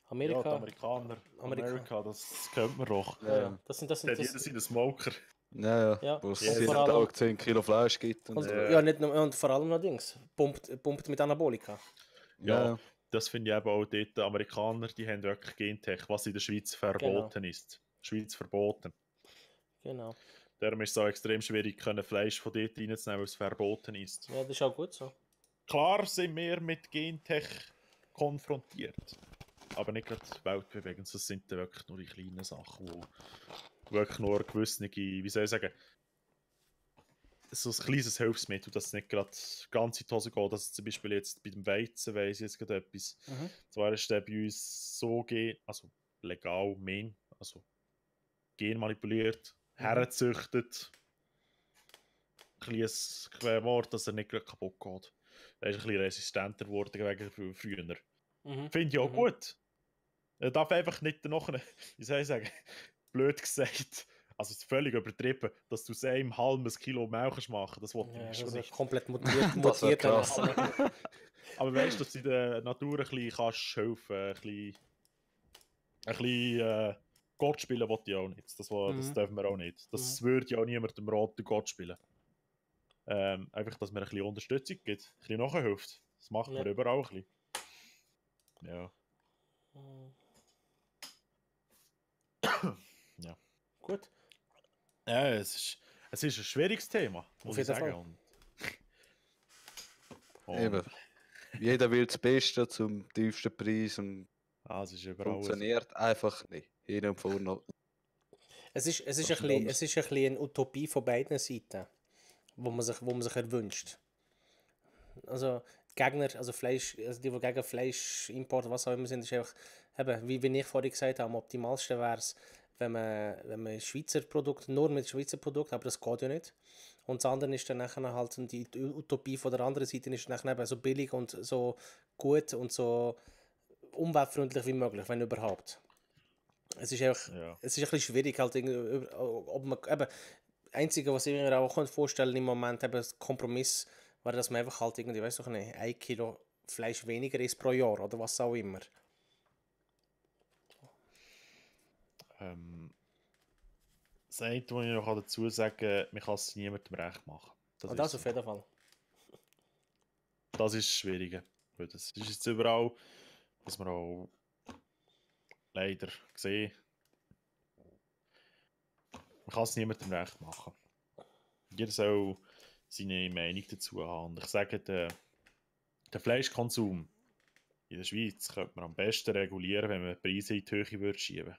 Amerika. Ja, die Amerikaner. Amerika, das kennt man doch. Ja. Das sind jeder seinen Smoker. Ja. Wo es jeden Tag 10 Kilo Fleisch gibt. Und ja, nicht nur, und vor allem allerdings. Pumpt mit Anabolika. Ja, das finde ich eben auch dort. Die Amerikaner, die haben wirklich Gentech, was in der Schweiz verboten ist. Schweiz verboten. Genau. Darum ist es auch extrem schwierig, Fleisch von dort reinzunehmen, weil es verboten ist. Ja, das ist auch gut so. Klar sind wir mit Gentech konfrontiert. Aber nicht gerade weltbewegend. Das sind dann wirklich nur die kleinen Sachen, die wirklich nur gewisse, wie soll ich sagen, so ein kleines Hilfsmittel, dass es nicht gerade ganz in die Hose geht. Dass zum Beispiel jetzt bei dem Weizen weiss ich jetzt gerade etwas. Zwar ist der bei uns so legal, also genmanipuliert, hergezüchtet. Ein kleines Wort, dass er nicht gerade kaputt geht. Er ist ein bisschen resistenter geworden wegen früher. Finde ich auch gut. Er darf einfach nicht noch, wie soll ich sagen, blöd gesagt, also es ist völlig übertrieben, dass du aus einem halben Kilo Milch machen. Das wollte ich schon nicht. Komplett mutiert. Aber weißt du, dass du in der Natur ein bisschen kannst helfen, ein bisschen Gott spielen wollte ich auch nicht. Das dürfen wir auch nicht. Das würde ja auch niemandem raten, Gott spielen. Einfach, dass man ein bisschen Unterstützung gibt, ein bisschen nachhilft. Das macht man überall ein bisschen. Ja. Ja. Gut. Ja, es ist ein schwieriges Thema, muss ich sagen. Eben. Jeder will das Beste zum tiefsten Preis und es ist überall funktioniert einfach nicht. Hin und vorne. Es ist ein bisschen eine Utopie von beiden Seiten, wo man sich erwünscht. Also Gegner, also Fleisch, also die gegen Fleischimport, was auch immer sind, ist einfach, eben, wie ich vorhin gesagt habe, am optimalsten wäre es, wenn man Schweizer Produkte, nur mit Schweizer Produkten, aber das geht ja nicht. Und das andere ist dann nachher halt, die Utopie von der anderen Seite ist dann eben so billig und so gut und so umweltfreundlich wie möglich, wenn überhaupt. Es ist einfach, es ist ein bisschen schwierig halt, ob man, eben, das Einzige, was ich mir auch vorstellen im Moment, eben das Kompromiss, wäre, dass man einfach halt irgendwie, weißt du, 1 Kilo Fleisch weniger isst pro Jahr oder was auch immer. Das Einzige, was ich noch dazu sagen kann, man kann es niemandem recht machen. Das auf jeden Fall. Das ist das Schwierige. Das ist jetzt überall, was wir auch leider sehen. Man kann es niemandem recht machen. Jeder soll seine Meinung dazu haben. Und ich sage, der Fleischkonsum in der Schweiz könnte man am besten regulieren, wenn man die Preise in die Höhe schieben würde.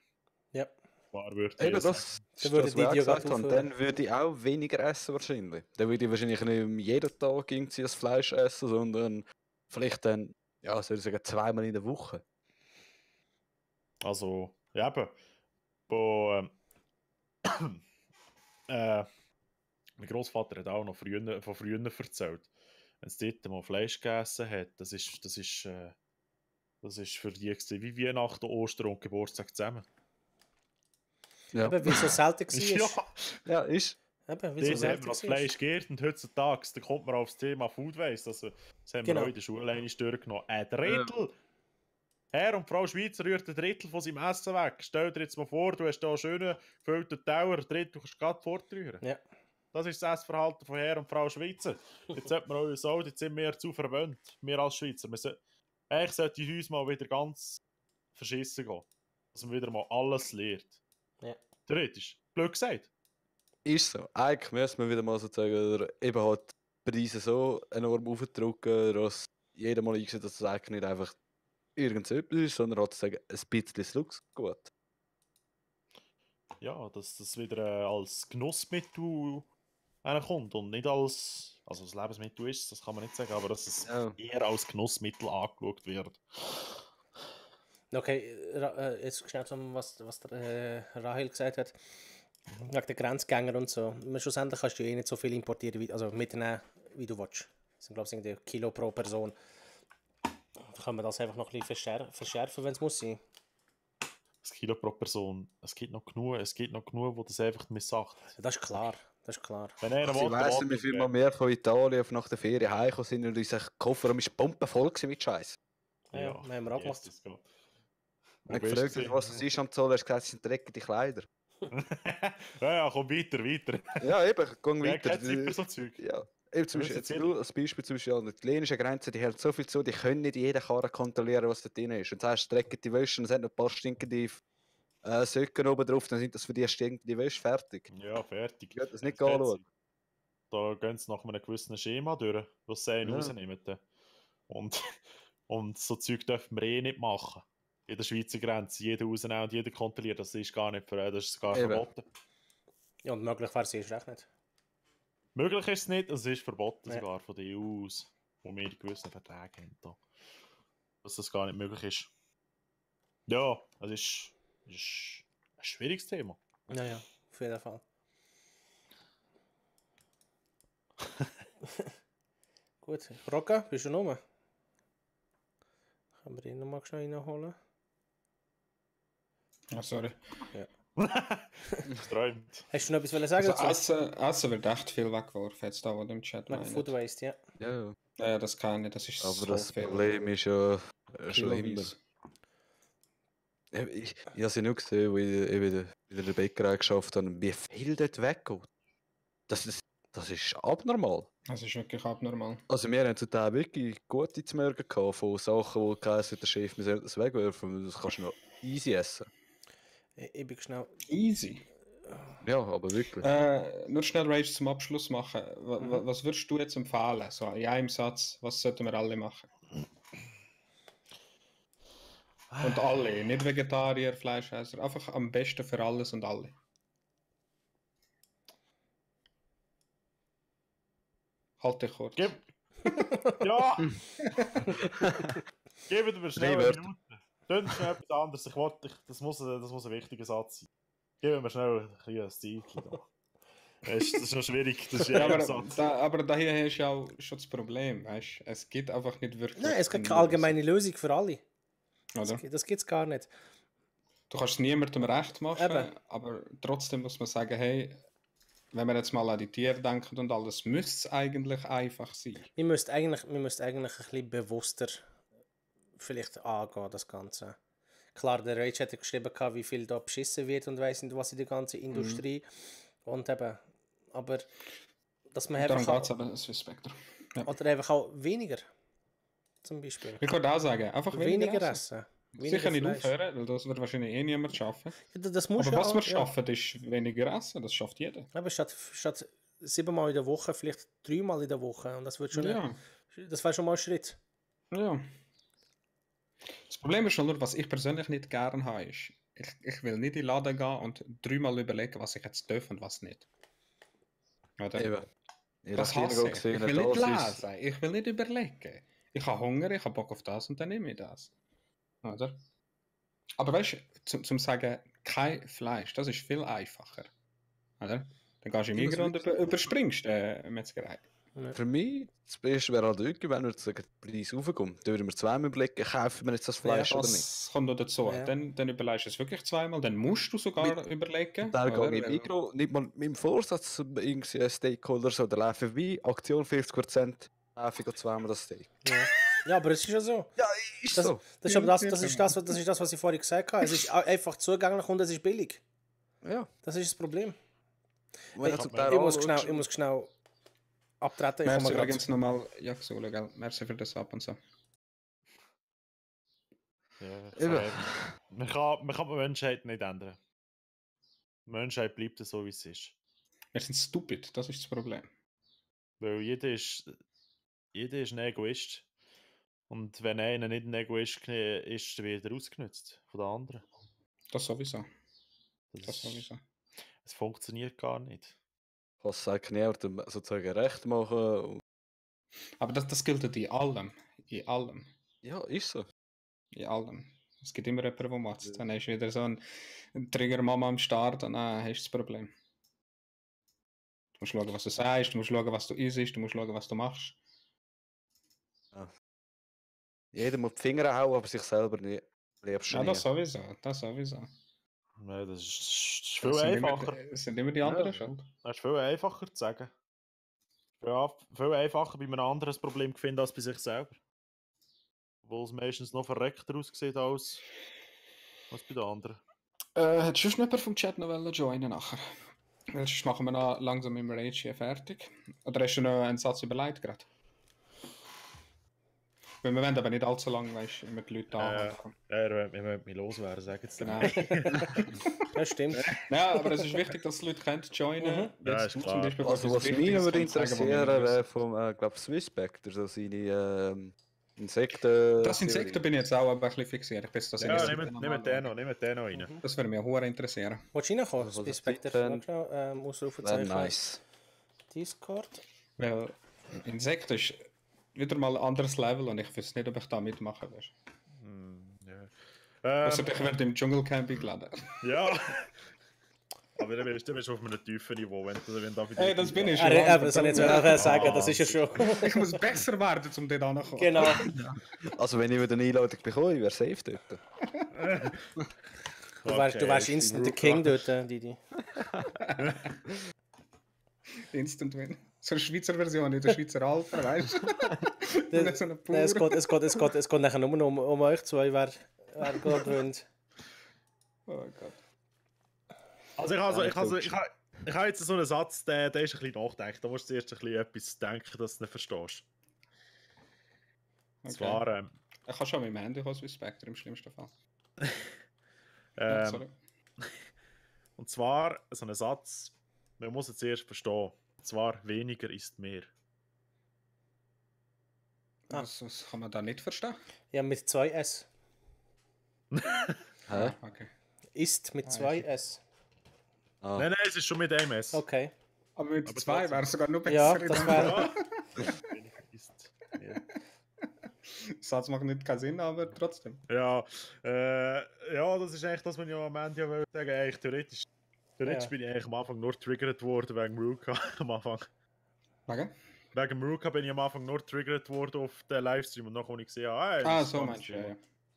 Ja. Eben, das würde die gesagt haben. Dann würde ich auch weniger essen wahrscheinlich. Dann würde ich wahrscheinlich nicht jeden Tag irgendwie das Fleisch essen, sondern vielleicht dann, ja, soll ich sagen, 2-mal in der Woche. Also, ja eben. Mein Großvater hat auch noch von früher erzählt. Wenn es dort mal Fleisch gegessen hat, das ist für die wie Weihnachten, Ostern und Geburtstag zusammen. Ja. Aber wie so selten war. Ja, ist. Eben, wie so selten man das Fleisch geht und heutzutage, da kommt man aufs Thema Food Waste. Also, das haben wir auch in der Schule durchgenommen. Ein Drittel Herr und Frau Schweizer rührt ein Drittel von seinem Essen weg. Stell dir jetzt mal vor, du hast hier einen schönen gefüllten Teller, ein Drittel kannst du gerade fortrühren. Ja. Das ist das Essverhalten von Herr und Frau Schweizer. Jetzt sollte man uns auch, jetzt sind wir zu verwöhnt, wir als Schweizer. Eigentlich sollte uns mal wieder ganz verschissen gehen. Dass man wieder mal alles lernt. Ja. Theoretisch. Blöd gesagt. Ist so. Eigentlich müssen wir wieder mal sozusagen eben halt die Preise so enorm aufdrücken, dass jeder mal einsieht, dass es eigentlich nicht einfach irgendetwas ist, sondern halt sagen, ein bisschen Luxusgut. Ja, dass das wieder als Genussmittel kommt und nicht als Lebensmittel ist, das kann man nicht sagen, aber dass es eher als Genussmittel angeschaut wird. Okay, jetzt schnell zum, was der Rahel gesagt hat. Wegen den Grenzgängern und so. Schlussendlich kannst du ja nicht so viel importieren, mitnehmen, wie du willst. Das sind, glaube ich, irgendwie Kilo pro Person. Da kann man das einfach noch ein bisschen verschärfen, wenn es muss sein. Das Kilo pro Person. Es gibt noch genug, wo das einfach missachtet. Ja, das ist klar. Wenn einer Ich weiss nicht, wie viel mal mehr von Italien auf nach der Ferien heimgekommen sind und unser Koffer war pumpenvoll mit Scheiß. Ja, das haben wir auch gemacht. Wenn ich gefragt habe, was das ist am Zoll, hast du gesagt, es sind dreckige Kleider. ja, komm weiter. Ja, eben, geh Ja, weiter. kein so Zeug. Ja. Eben zum Beispiel, jetzt nur als Beispiel zum Beispiel an der italienischen Grenze, die hält so viel zu, die können nicht jede Karre kontrollieren, was da drin ist. Und du sagst, dreckige Wäsche und es hat noch ein paar stinkende Söcken oben drauf, dann sind das für die stinkende Wäsche fertig. Ja, fertig. Ich würde das nicht anschauen. Da gehen sie nach einem gewissen Schema durch, was sie rausnehmen. Und so Zeug dürfen wir eh nicht machen. In der Schweizer Grenze, jeder rausnehmen und jeder kontrolliert, das ist gar nicht verboten. Ja, und möglich wäre es erst recht nicht. Möglich ist es nicht, es ist verboten sogar von der EU aus, wo wir die gewissen Verträge haben. Da. Dass das gar nicht möglich ist. Ja, es ist ein schwieriges Thema. Ja, auf jeden Fall. Gut, Rocca, bist du rum? Können wir ihn nochmal schnell reinholen? Ja, sorry. Ja. Träumt. Hast du noch etwas sagen? Also, Essen wird echt viel weggeworfen, jetzt da, wo du im Chat Wegen Food Waste, ja. Ja, das kann ich, das ist Aber so das viel. Problem ist ja schon immer. Kiloweise. Ich habe sie nur gesehen, wo ich eben in der Bäckerei geschafft habe, wie viel dort weggeht. Das ist abnormal. Das ist wirklich abnormal. Also wir haben zum Teil wirklich gute Zmörger gehabt von Sachen, wo geheißen der Chef, wir sollten das wegwerfen, das kannst du noch easy essen. Ich bin schnell... Easy. Ja, aber wirklich. Nur schnell Rage zum Abschluss machen. Was würdest du jetzt empfehlen? So in einem Satz, was sollten wir alle machen? Und alle, nicht Vegetarier, Fleischesser, einfach am besten für alles und alle. Halt dich kurz. Ja! Geben mir schnell eine Minute. Dann schnell etwas anderes. Das muss ein wichtiger Satz sein. Geben wir schnell ein Stil. Das ist noch schwierig. Das ist Ja, ein Satz. aber daher hast du ja auch schon das Problem. Weißt? Es gibt einfach nicht wirklich. Nein, es gibt keine allgemeine Lösung für alle. Oder? Das gibt es gar nicht. Du kannst niemandem recht machen, Eben. aber trotzdem muss man sagen, hey, wenn wir jetzt mal an die Tiere denken und alles, müsste es eigentlich einfach sein. Wir müssten eigentlich ein bisschen bewusster vielleicht angehen, das Ganze. Klar, der Rage hat geschrieben, wie viel da beschissen wird und weiss nicht, was in der ganzen Industrie. Und eben, aber dass man Darum einfach geht es aber das Spectrum. Ja. oder einfach auch weniger, zum Beispiel. Ich würde auch sagen, einfach weniger essen. Sicher nicht Fleisch. aufhören, weil das wird wahrscheinlich eh niemand schaffen. Ja, das muss Aber ja was auch, wir schaffen, ist weniger essen, das schafft jeder. Aber statt 7-mal in der Woche, vielleicht 3-mal in der Woche. Und das wird schon Ja. das wäre schon mal ein Schritt. Ja. Das Problem ist schon nur, was ich persönlich nicht gern habe, ist, ich will nicht in den Laden gehen und 3-mal überlegen, was ich jetzt darf und was nicht. Oder? Eben. Das hasse ich. Ich will nicht lesen, ich will nicht überlegen. Ich habe Hunger, ich habe Bock auf das und dann nehme ich das. Oder? Aber weißt du, zum sagen, kein Fleisch, das ist viel einfacher. Oder? Dann gehst du in Migros und überspringst Metzgerei. Für mich, das Beste wäre halt wirklich, wenn wir den Preis raufkommt. Dann würden wir zweimal blicken, kaufen wir jetzt das Fleisch oder nicht. Das kommt noch dazu. Ja. Dann überlegst du es wirklich zweimal, dann musst du sogar überlegen. Da oder? gehe ich in Migros, nicht mal mit dem Vorsatz, irgendwie ein Steak oder so, da laufe ich vorbei, Aktion 50%, kaufe ich zweimal das Steak. Ja. Ja, aber es ist ja so. Ja, ist Das, so. das, ist aber das ist das, was ich vorhin gesagt habe. Es ist einfach zugänglich und es ist billig. Ja. Das ist das Problem. Wenn Hey, du zum Teil ich muss anschaust- schnell abtreten. Ich Merci komme übrigens nochmal Jaxule, gell? Merci für das Ab und so. Ja, ich Eben. sage, man kann die Menschheit nicht ändern. Die Menschheit bleibt so, wie es ist. Wir sind stupid, das ist das Problem. Weil jeder ist ein Egoist. Und wenn einer nicht ein Egoist ist, dann wird er ausgenutzt von den anderen. Das sowieso. Das Das sowieso. Es funktioniert gar nicht. Kannst du niemandem sozusagen recht machen. Aber das gilt in allem. In allem. Ja, ist so. In allem. Es gibt immer jemanden, der macht. Dann hast du wieder so ein Trigger-Mama am Start und dann hast du das Problem. Du musst schauen, was du sagst, du musst schauen, was du isst, du musst schauen, was du machst. Jeder muss die Finger hauen, aber sich selber nicht. Liebst Ja, das sowieso. Das sowieso. Nein, das ist Das viel einfacher. Es sind immer die anderen Ja. schuld. Das ist viel einfacher zu sagen. Viel einfacher bei einem anderen Problem zu finden als bei sich selber. Obwohl es meistens noch verreckter aussieht als bei den anderen. Hättest du schon jemand vom Chat noch joinen nachher? Weil sonst machen wir noch langsam im Rage hier fertig. Oder hast du noch einen Satz überlegt gerade? Weil wir wollen aber nicht allzu lange, weißt du, immer die Leute anhalten. Ja, wir müssen mich loswerden, sagen jetzt. Genau. Das stimmt. Ja, aber es ist wichtig, dass die Leute können joinen. Ja, Jetzt ist du klar. Beispiel, Also, was wichtig mich ist, würde kannst du sagen, interessieren, was wir wäre nicht vom, glaube Swisspector, so seine Insekten. Das Insekten bin ich jetzt auch aber ein bisschen fixiert. Ich bin jetzt das Ja, Insekten nehmen den noch rein. Das würde mich auch hure interessieren. Willst du reinkommen? Also, Das was ich Spectre, dann- Ausrufezeichen. Wäre nice. Discord. Weil Insekten ist wieder mal ein anderes Level und ich weiß nicht, ob ich da mitmachen würde. Ja. Also ich werde im Dschungelcamp eingeladen. Ja. Aber dann bist du auf einem tiefen Niveau, wenn da wieder. Hey, das bin ich Ah, schon. aber das soll ich jetzt auch sagen, das ist ja schon. Ich muss besser werden, um dort anzukommen. Genau. Also, wenn ich wieder eine Einladung bekomme, ich wäre safe dort. Du wärst instant der King dort, Didi. Instant Win. So eine Schweizer Version, nicht eine Schweizer Alpha, weißt du? Nicht so eine Nein, es pure. geht nachher nur noch um euch zwei, wer gerade gewinnt. Oh Gott. Also ich habe jetzt so einen Satz, der ist ein bisschen nachdenken. Da musst du zuerst ein bisschen etwas denken, dass du nicht verstehst. Und zwar, Ich kann schon mit dem Handy kommen, wie Spectre im schlimmsten Fall. Ja, sorry. und zwar so einen Satz, man muss es zuerst verstehen. Und zwar, weniger ist mehr. Das kann man da nicht verstehen. Ja, mit 2 S. Hä? Ah, okay. Ist mit 2 S. Ah. Nein, es ist schon mit MS. Okay. Aber mit Aber 2 trotzdem. wäre es sogar noch besser. Ja, in das dem wäre. Weniger ist mehr. Satz macht nicht keinen Sinn, aber trotzdem. Ja, das ist eigentlich das, was ich am Ende ja sagen wollte. Eigentlich theoretisch Ja. bin ich eigentlich am Anfang nur triggert worden wegen Ruka am Anfang. Wegen? Wegen Ruka bin ich am Anfang nur triggert worden auf den Livestream und nachher habe ich gesehen, So meinst du, ja.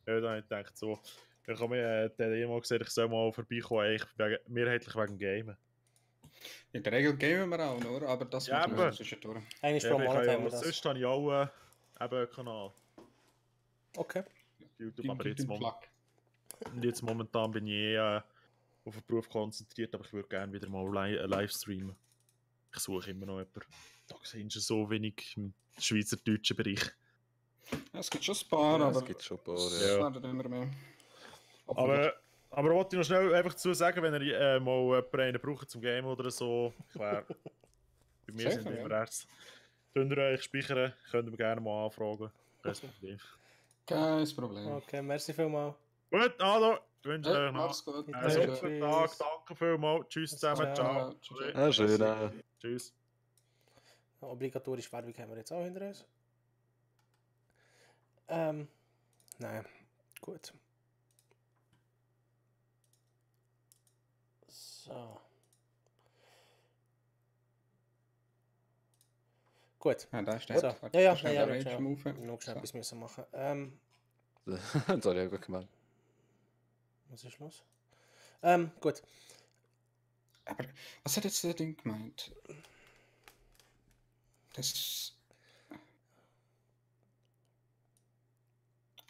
Ja, dann habe ich gedacht, so. Dann habe ich jemand gesagt, ich soll mal vorbeikommen, eigentlich mehrheitlich wegen Gamen. In der Regel gehen wir auch nur, aber das Ja, machen wir aber- zwischendurch. Eigentlich Ja, pro Monat haben wir das. sonst habe ich auch eben einen Kanal Okay. auf YouTube, aber jetzt momentan bin ich auf den Beruf konzentriert, aber ich würde gerne wieder mal live streamen. Ich suche immer noch jemanden. Da sind schon so wenig im schweizerdeutschen Bereich. Ja, es gibt schon ein paar, Ja, aber es gibt schon ein paar, es ja. werden immer mehr. Aber wollte ich noch schnell einfach dazu sagen, wenn ihr mal einen braucht zum Game oder so, bei mir Sicher, sind ja. immer Ärzte. Könnt ihr euch speichern, könnt ihr gerne mal anfragen. Kein Problem. Kein Problem. Okay, merci vielmals. Gut, also, ich wünsche Hey, euch noch mach's gut. einen super Tag. Danke vielmals. Tschüss zusammen. Ciao. Ciao. Ja, schön. Tschüss. Obligatorische Werbung haben wir jetzt auch hinter uns. Nein, gut. So. Gut. Ja, da ist So. der. Ja, Schnell ja, den ja, Rage-Move. noch schnell etwas müssen machen. Das habe ich auch gut gemeint. Was ist los? Gut. Aber was hat jetzt der Ding gemeint? Das.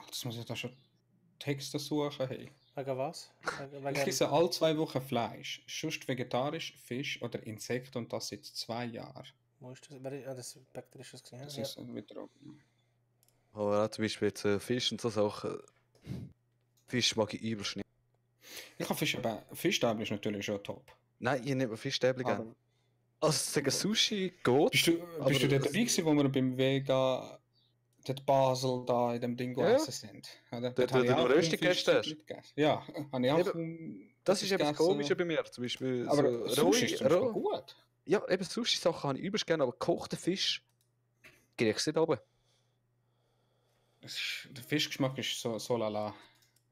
Das muss ich da schon Texte suchen. Hey. Wegen was? Ich esse alle 2 Wochen Fleisch, sonst vegetarisch, Fisch oder Insekten und das seit 2 Jahren. Wo ist das? Das Spectre ist das gesehen. Das Ja. ist wieder. Aber auch zum Beispiel jetzt Fisch und so Sachen. Fisch mag ich übelst nicht. Ich habe Fischstäbchen ist natürlich schon top. Nein, ich nehme Fischstäbchen gerne. Aber Also sagen Sushi geht. bist du dort dabei gewesen, wo wir beim Vega dort Basel da in dem Ding Ja. essen sind? Oder? Dort, habe wo ich du auch Rösti Fisch gegessen hast. gegessen. Ja, habe ich auch. Das ist eben das gegessen. Komische bei mir. Zum Beispiel Aber so Sushi ist zum Beispiel gut. Ja, eben Sushi-Sachen habe ich übelst gerne, aber gekochten Fisch kriege ich nicht oben. Der Fischgeschmack ist so lala.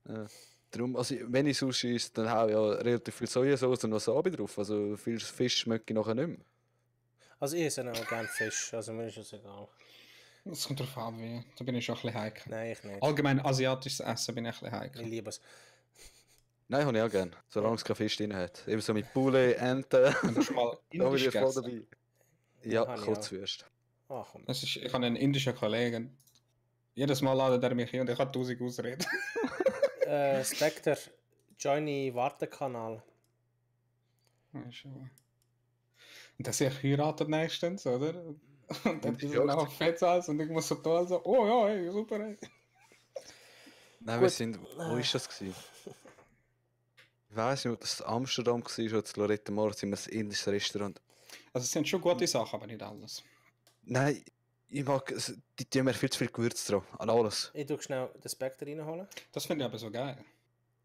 Ja. Darum, also wenn ich Sushi esse, dann habe ich ja relativ viel Sojasauce und Wasabi drauf. Also viel Fisch schmecke ich nachher nicht mehr. Also ich esse auch gerne Fisch, also mir ist es egal. Es kommt drauf an, wie. Da bin ich schon ein bisschen heikel. Nein, ich nicht. Allgemein asiatisches Essen bin ich ein bisschen heikel. Ich liebe es. Nein, habe ich auch gerne, solange es kein Fisch drin hat. Eben so mit Poulet, Enten, Wenn du schon mal da bin indisch ich voll gegessen. dabei. Ja, habe ich Kurzwürst. Ach komm. Ich habe einen indischen Kollegen. Jedes Mal ladet er mich hin und ich habe 1000 Ausreden. Spectre, Johnny Wartekanal. Und dass ich heiratet nächstens, oder? Und dann Und ist ja. er auch fett aus und ich muss so tun, so, oh ja, hey, super, hey. Nein, Gut. wo war das gewesen? Ich weiss nicht, ob das Amsterdam war oder das Lorette Mar, sind wir ein indisches Restaurant. Also es sind schon gute Sachen, aber nicht alles. Nein, ich mag, die tun mir viel zu viel Gewürz drauf, an alles. Ich tue schnell den Spectre reinholen. Das finde ich aber so geil.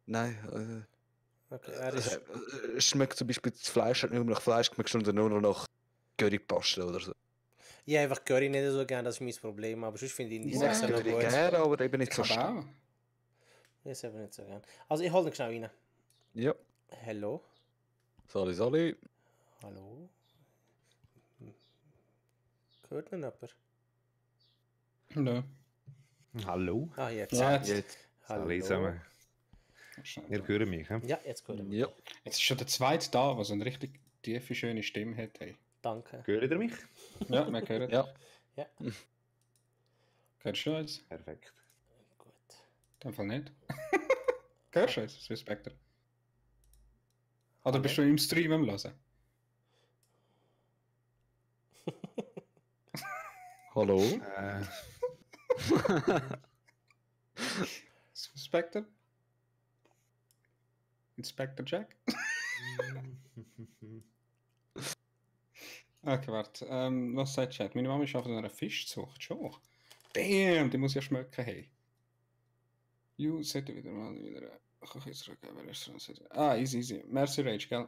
Nein, Okay, er ist... es schmeckt zum Beispiel, das Fleisch hat nicht mehr nach Fleisch geschmeckt, sondern nur noch nach Currypaste oder so. Ich habe einfach Curry nicht so gerne, das ist mein Problem, aber sonst finde ich die Ich Sachen mag noch Curry gut. gerne, aber eben nicht Ich so habe stark. auch. Ich esse eben nicht so gerne. Also ich hole den schnell rein. Ja, Hello? Sali. Hallo? Hört ihn jemand? Nö. Hallo? Ah, jetzt. Ja, Jetzt. Hallo? Hallo zusammen. Ihr hört mich, hä? Ja, jetzt hören wir. Ja. Jetzt ist schon der zweite da, der so eine richtig tiefe, schöne Stimme hat. Hey. Danke. Hört ihr mich? Ja, man hört. Ja. Ja, Hörst du uns? Perfekt. gut. In dem Fall nicht. Hörst du uns, Swiss Spectre? Oder bist du im Stream am Hören? Hallo? Swiss Spectre? Inspector Jack? Okay, warte. Was sagt Chat? Meine Mama ist auf einer Fischzucht. Schon. Damn, die muss ja schmecken, hey. You sollte wieder mal wieder. Ich kann jetzt zurück, wer ist dran? Ah, easy. Merci Rage, gell?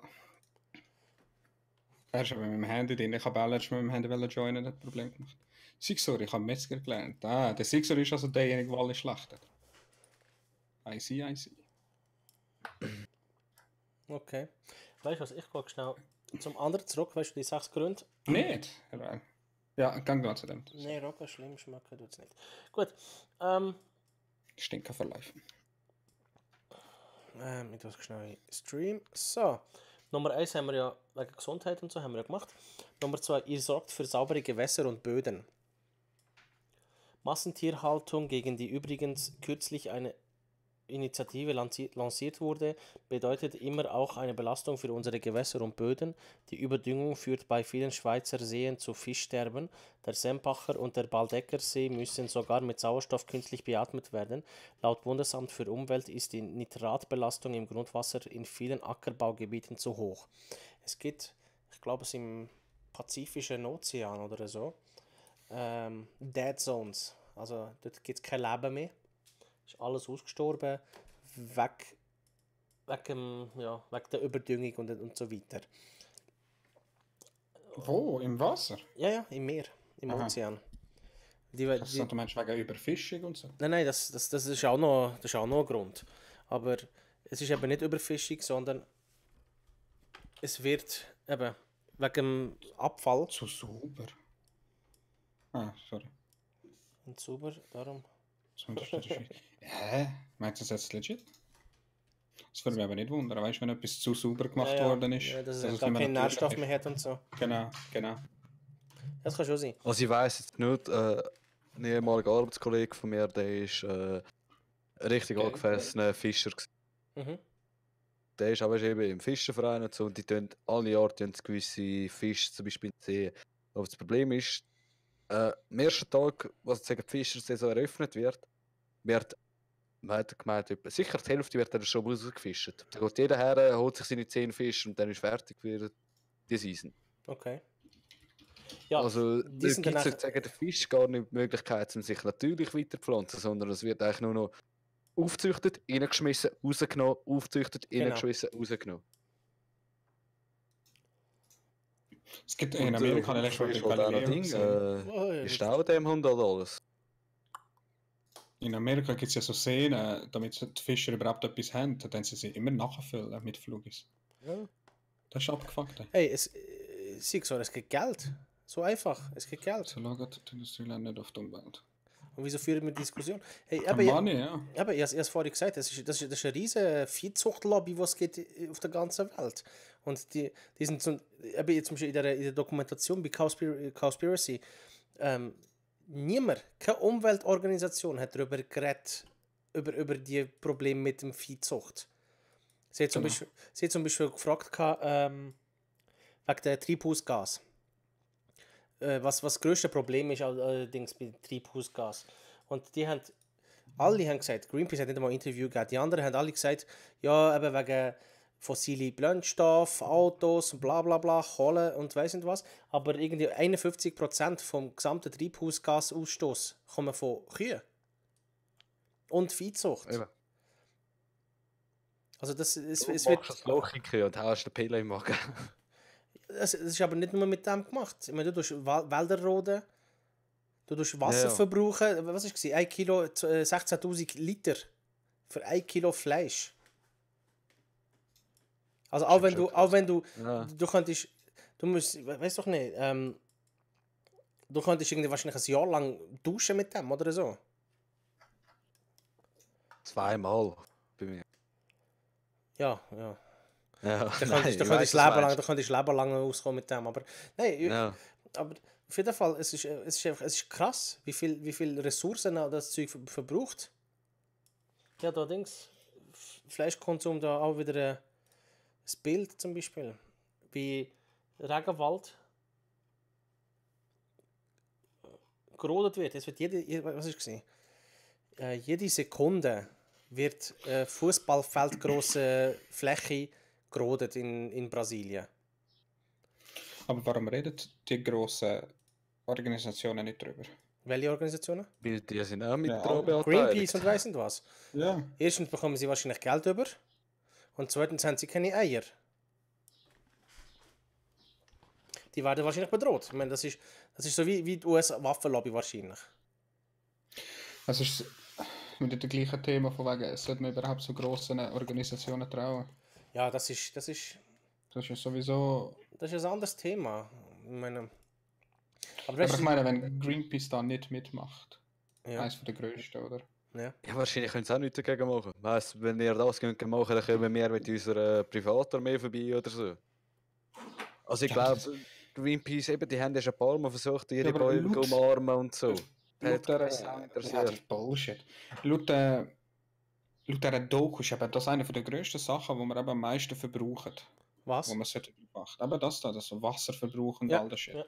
Er ist aber mit dem Handy drin. Ich habe auch letztes Mal mit dem Handy joinen, das Problem gemacht. Sixor, ich habe Metzger gelernt. Ah, der Sixor ist also derjenige, der alle schlachtet. I see. Okay. Weißt du was, ich gehe schnell zum anderen zurück, weißt du, die 6 Gründe? Nicht? Ja, gang da zu dem. Nein, Rocker, schlimm schmecken tut es nicht. Gut, Stinker verlaufen. ich tue es schnell in Stream. So, Nummer 1 haben wir ja wegen Gesundheit und so haben wir ja gemacht. Nummer 2, ihr sorgt für saubere Gewässer und Böden. Massentierhaltung, gegen die übrigens kürzlich eine Initiative lanciert wurde, bedeutet immer auch eine Belastung für unsere Gewässer und Böden. Die Überdüngung führt bei vielen Schweizer Seen zu Fischsterben. Der Sempacher und der Baldeckersee müssen sogar mit Sauerstoff künstlich beatmet werden. Laut Bundesamt für Umwelt ist die Nitratbelastung im Grundwasser in vielen Ackerbaugebieten zu hoch. Es gibt, ich glaube, es im Pazifischen Ozean oder so, Dead Zones. Also dort gibt es kein Leben mehr. Ist alles ausgestorben, wegen der Überdüngung und so weiter. Wo? Im Wasser? Ja, im Meer, im Aha. Ozean. Du meinst wegen Überfischung und so? Nein, das ist auch noch ein Grund. Aber es ist eben nicht Überfischung, sondern es wird eben wegen dem Abfall Zu sauber. Ah, sorry. und sauber, darum. Hä? Meinst du das jetzt legit? Das würde mich aber nicht wundern, weißt du, wenn etwas zu sauber gemacht Ja, worden ist. ja, dass es es gar nicht keinen natürlich Nährstoff ist. mehr hat und so. Genau. Das kann schon sein. Also ich weiss jetzt nicht, ein ehemaliger Arbeitskollege von mir, der ist richtig Okay. angefressener Fischer. Mhm. Der ist aber eben im Fischerverein und so, und die tun alle Jahre gewisse Fische zum Beispiel sehen. Aber das Problem ist, am ersten Tag, was jetzt die Fischersaison eröffnet wird, man hat gemeint, sicher die Hälfte wird dann schon rausgefischt. Da geht jeder her, holt sich seine 10 Fische und dann ist fertig für die Season. Okay. Ja, Also, die da sind gibt es dann sozusagen den Fisch gar nicht die Möglichkeit, um sich natürlich weiterpflanzen, sondern es wird eigentlich nur noch aufgezüchtet, reingeschmissen, rausgenommen, aufgezüchtet, Genau. reingeschmissen, rausgenommen. Es gibt in Amerika eine früher letzte ist halt auch noch Ding, Oh, wie Staudämme und alles. In Amerika gibt es ja so Szenen, damit die Fischer überhaupt etwas haben, dann sie immer nachfüllen mit Flugis. Ja. Das ist abgefuckt. Hey, sieh so, es gibt Geld. So einfach, es gibt Geld. So schaut die Industrieländer nicht auf die Umwelt. Und wieso führen wir Diskussion? Hey, Money, ja. aber ich habe es vorhin gesagt, das ist eine riesige Viehzuchtlobby, die es gibt auf der ganzen Welt. Und die sind zum Beispiel in der Dokumentation bei Cowspiracy, keine Umweltorganisation hat darüber geredet, über die Probleme mit dem Viehzucht. Sie hat zum Beispiel gefragt, wegen der Treibhausgas. Was das grösste Problem ist allerdings bei Treibhausgas. Und alle haben gesagt, Greenpeace hat nicht einmal ein Interview gegeben, die anderen haben alle gesagt, ja, eben wegen fossile Brennstoff, Autos und bla bla bla, Kohle und weiss nicht was. Aber irgendwie 51% vom gesamten Treibhausgasausstoß kommen von Kühen. Und Viehzucht. Eben. Also das, es Du wird... machst das Loch in die Kühe und haust den Pille im Magen. Es ist aber nicht nur mit dem gemacht. Ich meine, du tust Wälder roden, du tust Wasser Ja. verbrauchen. Was war es? 1 Kilo, 16.000 Liter für 1 Kilo Fleisch. Also auch wenn du Ja. du könntest, du musst, weißt doch nicht, du könntest irgendwie wahrscheinlich ein Jahr lang duschen mit dem oder so. Zweimal bei mir. Ja. Ja, Da könntest du das Leben lang auskommen mit dem. Aber nein, Ja. aber auf jeden Fall, es ist krass, wie viel Ressourcen das Zeug verbraucht. Ja, da Dings, Fleischkonsum, da auch wieder das Bild zum Beispiel, wie Regenwald gerodet wird. Es wird jede Sekunde wird Fußballfeld große Fläche gerodet in Brasilien. Aber warum reden die grossen Organisationen nicht drüber? Welche Organisationen? Weil die sind auch mit Ja, dran beteiligt. Greenpeace und weiss nicht was. Ja. Erstens bekommen sie wahrscheinlich Geld über und zweitens haben sie keine Eier. Die werden wahrscheinlich bedroht. Ich meine, das ist so wie die US-Waffenlobby wahrscheinlich. Es ist wieder das gleiche Thema von wegen, sollte man überhaupt so grossen Organisationen trauen? Ja, das ist Das ist ja sowieso... ein anderes Thema. Ich meine, Aber ich meine, wenn Greenpeace da nicht mitmacht, ja, eines der grössten, oder? ja. Ja, wahrscheinlich können sie auch nichts dagegen machen. Weißt, wenn ihr das könnt machen, dann kommen wir mit unserer Privatarmee vorbei oder so. Also ich Ja, glaube, das- Greenpeace, eben, die haben ja schon ein paar Mal versucht, ihre Ja, aber Bäume laut- zu umarmen und so. Laut Hat dieser keinen das interessiert. ist Bullshit. Laut dieser Doku ist eben das eine der grössten Sachen, die wir eben am meisten verbrauchen. Was? Wo man sollte machen. Eben das da, das Wasserverbrauch und Ja, all das Shit. ja.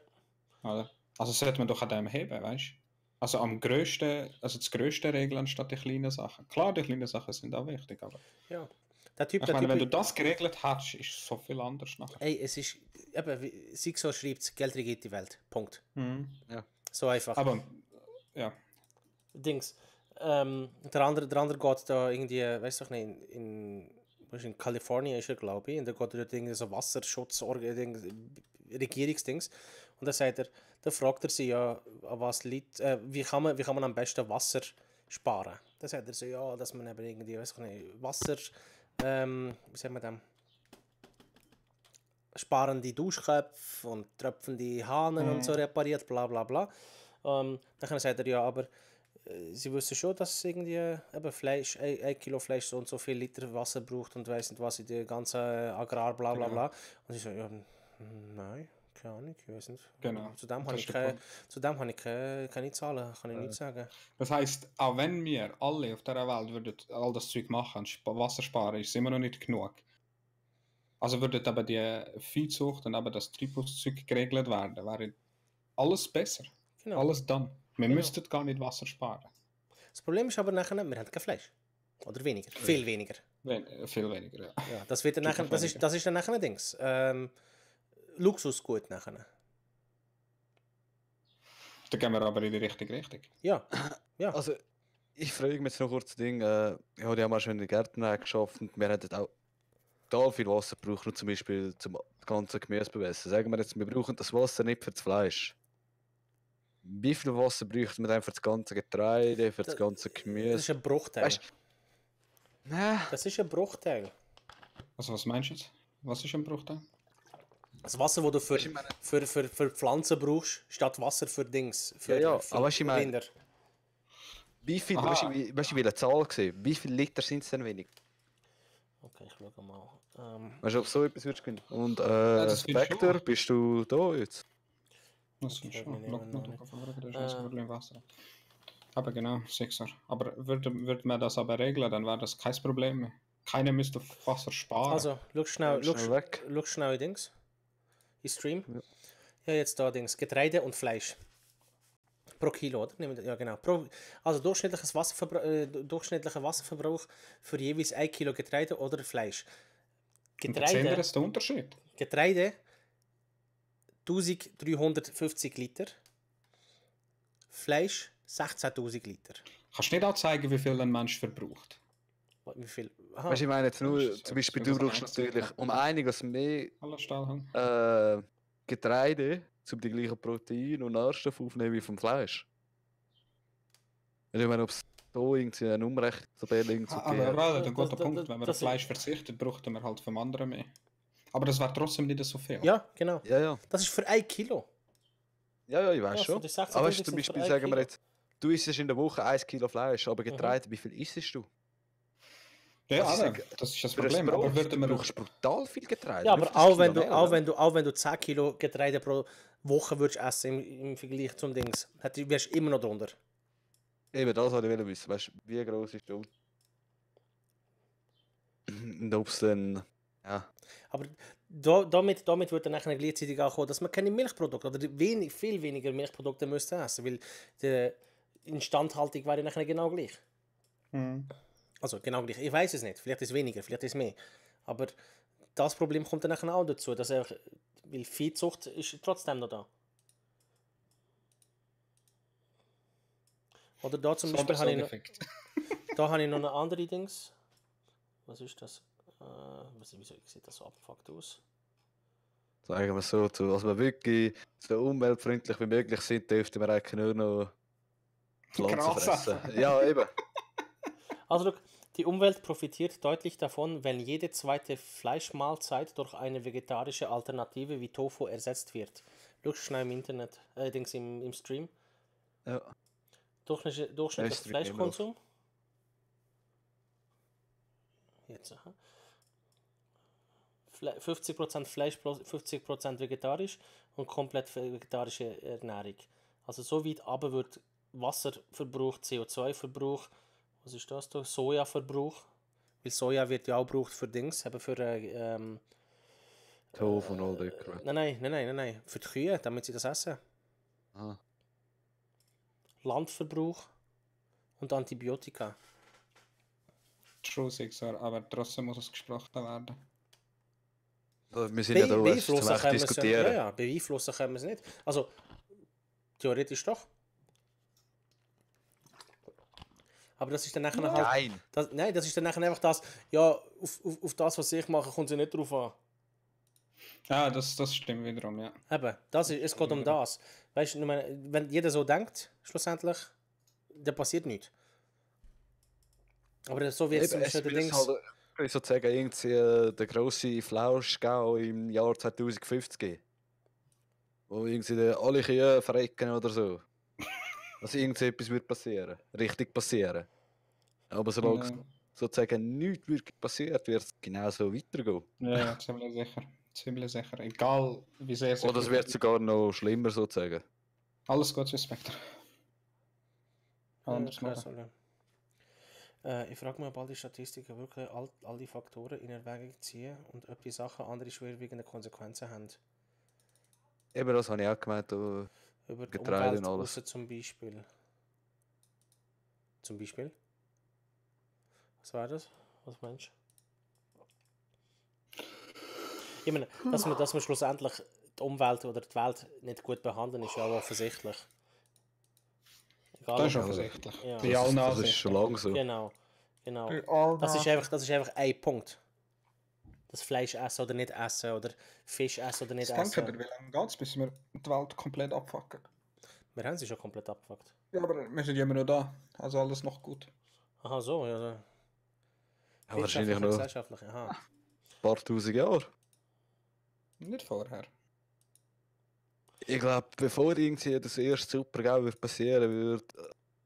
Oder? Also sollte man doch an dem heben, weißt du? Also am grössten, also das grösste regeln anstatt die kleinen Sachen. Klar, die kleinen Sachen sind auch wichtig, aber Ja. Der Typ, ich meine, wenn du das geregelt hast, ist es so viel anders nachher. Ey, es ist, eben, wie Sigso schreibt, Geld regiert die Welt. Punkt. Mhm. So einfach. Aber, ja. Dings. Der andere geht da irgendwie, weiß doch nicht, in Kalifornien ist er, glaube ich, und da geht er dort irgendwie so Wasserschutz, Regierungsdings. Und da fragt er sie ja, an was liegt, wie kann man am besten Wasser sparen? Da sagt er so, ja, dass man eben irgendwie, weiß ich nicht, Wasser, wie sagt man dem? Sparende Duschköpfe und tröpfende Hahnen und so repariert, bla bla bla. Dann sagt er, ja, aber sie wissen schon, dass irgendwie eben Fleisch, 1 Kilo Fleisch so viel Liter Wasser braucht und weiss nicht was in der ganzen Agrar, bla bla bla. Und ich so, ja, nein, keine Ahnung, ich weiß nicht. Genau. Zu dem Das habe ist ich, der Punkt. keine Zahlen, kann ich nicht sagen. Das heisst, auch wenn wir alle auf dieser Welt würden all das Zeug machen und Wasser sparen, ist es immer noch nicht genug. Also würde aber die Viehzucht und aber das Treibhauszeug geregelt werden, wäre alles besser. Genau. Alles dann. Wir Genau. müssten gar nicht Wasser sparen. Das Problem ist aber nachher, wir haben kein Fleisch. Oder weniger, viel weniger. Viel weniger, ja. Ja, das wird dann nachher, das ist dann nachher ein Dings. Luxusgut nachher. Da gehen wir aber in die richtige Richtung. Ja, ja. Also, ich frage mich jetzt noch kurz ein Ding. Ich habe ja mal schon in der Gärtnerei geschafft und wir haben auch total viel Wasser gebraucht, nur zum Beispiel zum ganzen Gemüse bewässern. Sagen wir jetzt, wir brauchen das Wasser nicht für das Fleisch. Wie viel Wasser braucht man dann für das ganze Getreide, für das ganze Das Gemüse? ist ein Bruchteil. Das ist ein Bruchteil. Also was meinst du jetzt? Was ist ein Bruchteil? Das Wasser, das du für Pflanzen brauchst, statt Wasser für Dings. Für, Ja, für aber weißt du, ich meine- Rinder. Wie viel, Aha. weißt du, ich will eine Zahl sehen? Wie viele Liter sind es denn wenig? Okay, ich schau mal. Weißt du, ob so etwas würdest können? Und das will ich Vector, schon. bist du da jetzt? Das ist wir schon. nehmen Lock noch mal nicht. auf, das ist das Problem Wasser. Aber genau, 6er. Aber würde man das aber regeln, dann wäre das kein Problem mehr. Keiner müsste auf Wasser sparen. Also, schau schnell, Schnell weg. schau schnell Dings. Ich stream. Ja. Ja, jetzt da Dings. Getreide und Fleisch. Pro Kilo, oder? Ja, genau. Also durchschnittlicher Wasserverbrauch für jeweils 1 Kilo Getreide oder Fleisch. Und da sehen wir jetzt den Unterschied. Getreide 1350 Liter. Fleisch 16.000 Liter. Kannst du nicht auch zeigen, wie viel ein Mensch verbraucht? Wie viel? Aha. Weißt du, ich meine jetzt nur, Das ist- zum Beispiel, das du ist brauchst einzig- natürlich um einiges mehr Alles Stahlhang. Getreide, um die gleichen Proteine und Nährstoffe aufzunehmen wie vom Fleisch. Ich meine, ob es da irgendwie eine Umrechnungstabelle irgendwie Aber gibt. gerade ein guter das- Punkt. Wenn man auf das- Fleisch verzichtet, braucht man halt vom anderen mehr. Aber das wäre trotzdem nicht so viel. Ja, genau. Ja, ja. Das ist für 1 Kilo. Ja, ich weiß Ja, schon. für die 16.000 Aber weißt du, zum sind Beispiel, für ein sagen wir Kilo. jetzt, du isst in der Woche 1 Kilo Fleisch, aber Getreide, wie viel isst du? Ja, Also ich aber sage, das ist das Für ein Problem. Aber Brot, würde du man brauchst brutal viel Getreide. Ja, nur aber für das auch wenn, Kilo du, mehr, auch, wenn du 10 Kilo Getreide pro Woche würdest essen im Vergleich zum Dings, wärst du immer noch drunter. Eben, das wollte ich wissen. Weißt du, wie groß ist du? Und ob es dann. Ja. Aber damit wird dann nachher gleichzeitig auch kommen, dass man keine Milchprodukte oder viel weniger Milchprodukte müsste essen, weil die Instandhaltung wäre nachher genau gleich. Also genau gleich. Ich weiß es nicht. Vielleicht ist es weniger, vielleicht ist es mehr. Aber das Problem kommt dann nachher auch dazu, dass weil Viehzucht ist trotzdem noch da. Oder da zum Beispiel habe ich noch, da habe ich noch eine andere Dings. Was ist das? Wieso sieht das so abgefuckt aus? Sagen wir so, dass wir wirklich so umweltfreundlich wie möglich sind, dürften wir eigentlich nur noch Pflanzen Gras fressen. essen. Ja, eben. Also look, die Umwelt profitiert deutlich davon, wenn jede zweite Fleischmahlzeit durch eine vegetarische Alternative wie Tofu ersetzt wird. Schau schnell im Internet, allerdings im Stream. Ja. Durchschnittlicher Ich drück immer auf. Fleischkonsum. Jetzt, aha. 50% Fleisch, 50% vegetarisch und komplett vegetarische Ernährung. Also so weit aber wird Wasserverbrauch, CO2-Verbrauch, was ist das da? Sojaverbrauch. Weil Soja wird ja auch gebraucht für Dings, eben für Tofu und all das Crap. nein, für die Kühe, damit sie das essen. Aha. Landverbrauch und Antibiotika. True, Sixer, aber trotzdem muss es gesprochen werden. Also, wir sind ja da, um Beeinflussen zu können wir es ja, diskutieren. ja, beeinflussen können wir es nicht. Also, theoretisch doch. Aber das ist dann nachher halt... Nein. Das ist dann nachher einfach das, ja, auf das, was ich mache, kommt es ja nicht drauf an. Ja, das stimmt wiederum, ja. Eben, es geht um das. Weißt du, ich meine, wenn jeder so denkt, schlussendlich, dann passiert nichts. Aber so wie jetzt Eben, zum es Beispiel der muss Dings... halt, ich will sozusagen irgendwie der grosse Flauschgau im Jahr 2050 geben. Wo irgendwie alle Kühe verrecken oder so. Also irgendwie etwas wird passieren. Richtig passieren. Aber solange es sozusagen nichts wirklich passiert, wird es genauso weitergehen. Ja, ziemlich sicher. Ziemlich sicher. Egal wie sehr Oder es wird sogar noch schlimmer sozusagen. Alles gut, Spectre. Anders Okay, machen. sorry. Ich frage mich, ob all die Statistiken wirklich alle Faktoren in Erwägung ziehen und ob die Sachen andere schwerwiegende Konsequenzen haben. Eben das habe ich auch gemeint, da Über die Getreide Umwelt und alles. raus zum Beispiel. Zum Beispiel? Was war das? Was meinst du? Ich meine, dass wir schlussendlich die Umwelt oder die Welt nicht gut behandeln, ist ja auch offensichtlich. Egal, Das ist ob- offensichtlich. Ja. Bei allen das ist schon lange so. Genau. Das ist einfach ein Punkt. Das Fleisch essen oder nicht essen oder Fisch essen oder nicht Was denkt ihr, essen. wie lange geht es, bis wir die Welt komplett abfucken? Wir haben sie schon komplett abgefuckt. Ja, aber wir sind ja immer noch da. Also alles noch gut. Aha, so, ja. Ja, wahrscheinlich Wirtschaftlich, noch ein gesellschaftlich, aha. paar tausend Jahre. Nicht vorher. Ich glaube, bevor irgendwie das erste Super-GAU wird passieren würde,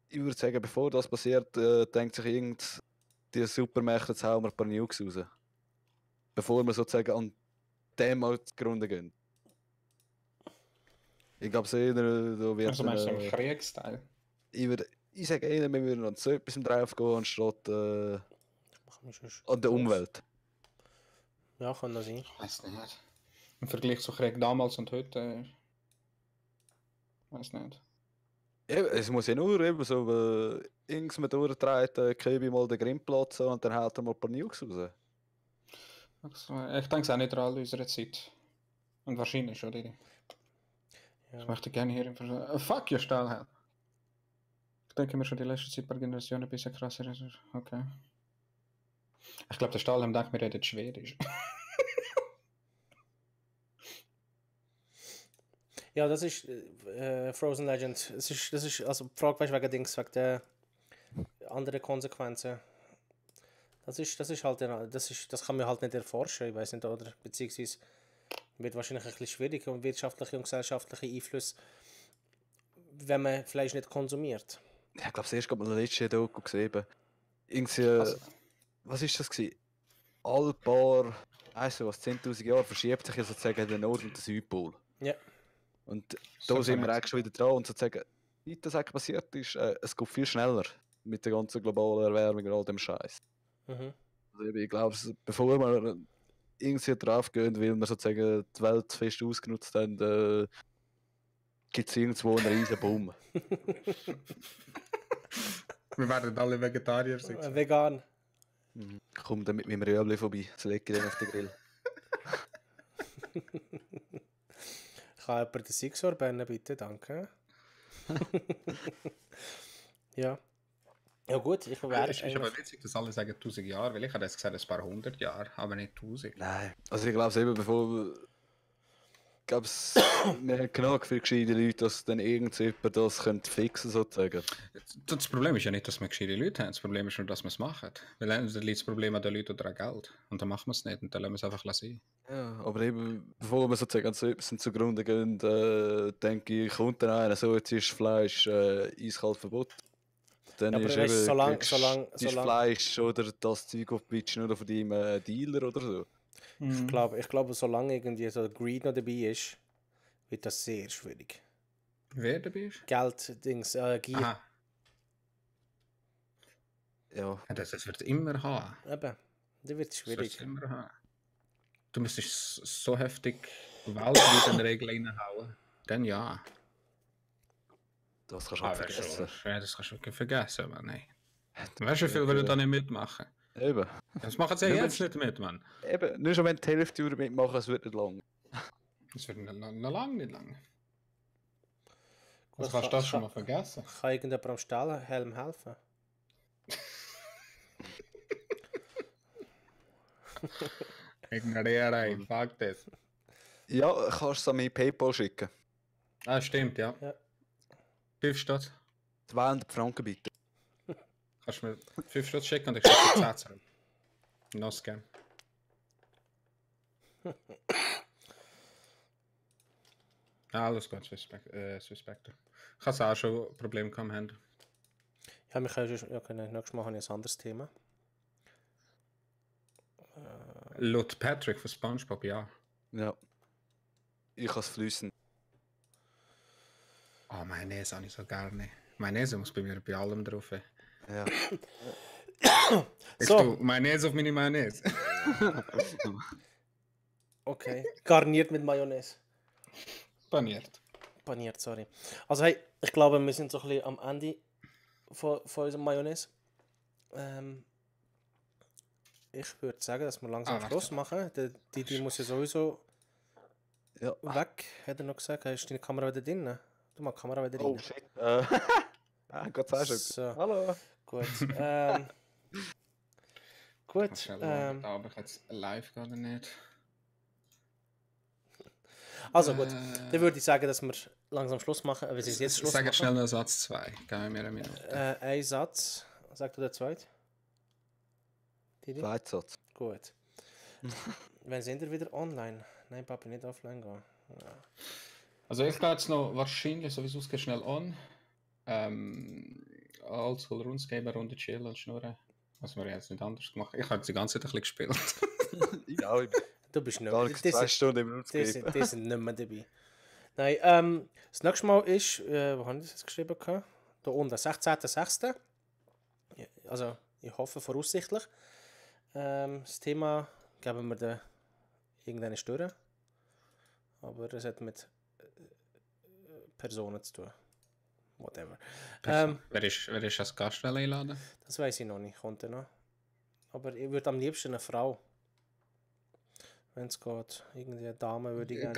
ich würde sagen, bevor das passiert, denkt sich die Supermächte, jetzt hauen wir ein paar Nukes raus. Bevor wir sozusagen an dem auch zugrunde gehen. Ich glaube, so einer, da wird Also meinst du im Kriegsteil? ich sage eher, wir würden an so etwas drauf gehen, anstatt Machen wir schon an der Umwelt. Ja, kann das sein. Ich weiß nicht. Im Vergleich zu Krieg damals und heute. Weiß nicht. Eben, es muss ja nur eben so irgendwas mit durchtreten, Köbi mal den Grindplatz und dann haut er mal ein paar Nukes raus. Also, ich denke es auch nicht an unserer Zeit. Und wahrscheinlich schon, Didi. Ja. Ich möchte gerne hier im Fuck, your Stahlhelm. Ich denke mir schon die letzte Zeit ein paar Generationen ein bisschen krasser ist. Okay. Ich glaube, der Stahlhelm denkt mir, redet Schwedisch. Ja, das ist Frozen Legend. Das ist also die Frage, weißt, wegen Dings, wegen der anderen Konsequenzen. Das ist halt, das kann man halt nicht erforschen, ich weiß nicht, oder? Beziehungsweise wird wahrscheinlich ein bisschen schwierig und wirtschaftliche und gesellschaftliche Einflüsse, wenn man Fleisch nicht konsumiert. Ja, ich glaube, zuerst hat man das letzte Doku gesehen. Irgendwie, Also, was ist das gewesen? Alle paar, weißt du was, 10.000 Jahre verschiebt sich ja sozusagen der Nord- und der Südpol. Ja. Und da so sind wir vernetzt. eigentlich schon wieder dran und sozusagen, wie das eigentlich passiert ist, es geht viel schneller mit der ganzen globalen Erwärmung und all dem Scheiß. Mhm. Also ich glaube, bevor wir irgendwie drauf gehen, weil wir sozusagen die Welt fest ausgenutzt haben, gibt es irgendwo einen riesen Boom. Wir werden alle Vegetarier sein. Vegan. Komm dann mit meinem Röbli vorbei, das lege ich dann auf den Grill. Kann jemand den Sixor bannen, bitte? Danke. Ja. Ja gut, ich wäre Es ist aber witzig, dass alle sagen 1000 Jahre, weil ich habe jetzt gesagt, ein paar hundert Jahre, aber nicht 1000. Nein, also ich glaube es eben, bevor... Ich glaube, wir haben genug viele gescheite Leute, dass dann irgendjemand das könnte fixen sozusagen. Das Problem ist ja nicht, dass wir gescheite Leute haben, das Problem ist nur, dass wir es machen. Weil dann liegt das Problem an den Leuten oder an Geld. Und dann machen wir es nicht und dann lassen wir es einfach sein. Ja, aber eben, bevor wir sozusagen an so etwas zugrunde gehen, denke ich, kommt dann einer, so jetzt ist Fleisch eiskalt verboten. Dann Ja, aber ist weißt, eben, solange- ist Fleisch oder das Zeug aufbitschen oder von deinem Dealer oder so. Ich glaube, solange irgendwie so Greed noch dabei ist, wird das sehr schwierig. Wer dabei ist? Geld, Dings, Gier. Aha. Ja, Ja, das wird immer haben. Eben, das wird Das schwierig. wird's immer haben. Du müsstest so heftig weltweit eine Regel reinhauen. Dann ja. das kannst du auch Aber vergessen. ja, das kannst du wirklich vergessen, aber nein. Weißt du, wie viel würden da nicht mitmachen? Eben. Das machen sie ja jetzt nicht mit, Mann. Eben, nur schon wenn die Hälfte mitmachen, es wird nicht lang. Das wird noch lange nicht lang. Gut, Also kannst du das schon mal vergessen. Kann irgendjemand am Stahlhelm helfen? Ignoriere, fuck das. Ja, kannst du es an mein PayPal schicken. Ah, stimmt, ja. Ja. 5 Stutz. 200 Franken bitte. Kannst du mir 5 Stutz schicken und ich schicke 10 zurück. No scam. Alles gut, Suspector. Ich habe auch schon Probleme gehabt haben. Ja, wir können nächstes Mal habe ich ein anderes Thema. Laut Patrick von SpongeBob, ja. Ja. Ich kann es fließen. Oh, Mayonnaise habe ich so gerne. Mayonnaise muss bei mir bei allem drauf. Ja. Willst So. du Mayonnaise auf meine Mayonnaise? Okay. Garniert mit Mayonnaise. Paniert. Paniert, sorry. Also hey, ich glaube, wir sind so ein bisschen am Ende von unserem Mayonnaise. Ich würde sagen, dass wir langsam warte. Schluss machen. Die muss ja sowieso Ja. weg, hat er noch gesagt. Ist deine Kamera wieder drin? Du machst die Kamera wieder Oh rein. shit. Gott sei Dank. So, Hallo. gut. Gut. Schnell schauen, ob ich jetzt live gehe oder nicht. Also gut, dann würde ich sagen, dass wir langsam Schluss machen. Wenn Sie jetzt Schluss Sag machen. jetzt schnell noch Satz 2. Geben wir mir eine Minute. Ein Satz. Sag du den zweiten? Didi? Zweitsatz. Gut. Wann sind wir wieder online? Nein, Papi, nicht offline gehen. Ja. Also ich gehe jetzt noch wahrscheinlich, so wie es ausgeht, schnell on. Oldschool RuneScape, Runde chillen und schnurren. Was wir jetzt nicht anders gemacht. Ich habe jetzt die ganze Zeit ein bisschen gespielt. Ja, ich bin Du bist nicht gar mehr. nicht 2 Stunden im Die Runescape. sind nicht mehr dabei. Nein, das nächste Mal ist, wo habe ich das jetzt geschrieben? Da unten, 16.06. Ja, also, ich hoffe voraussichtlich. Das Thema geben wir dann irgendeine Störe. Aber es hat mit Personen zu tun. Whatever. Wer ist als Gast einladen? Das weiß ich noch nicht, kommt er noch. Aber ich würde am liebsten eine Frau. Wenn es geht, irgendwie eine Dame würde ich gerne.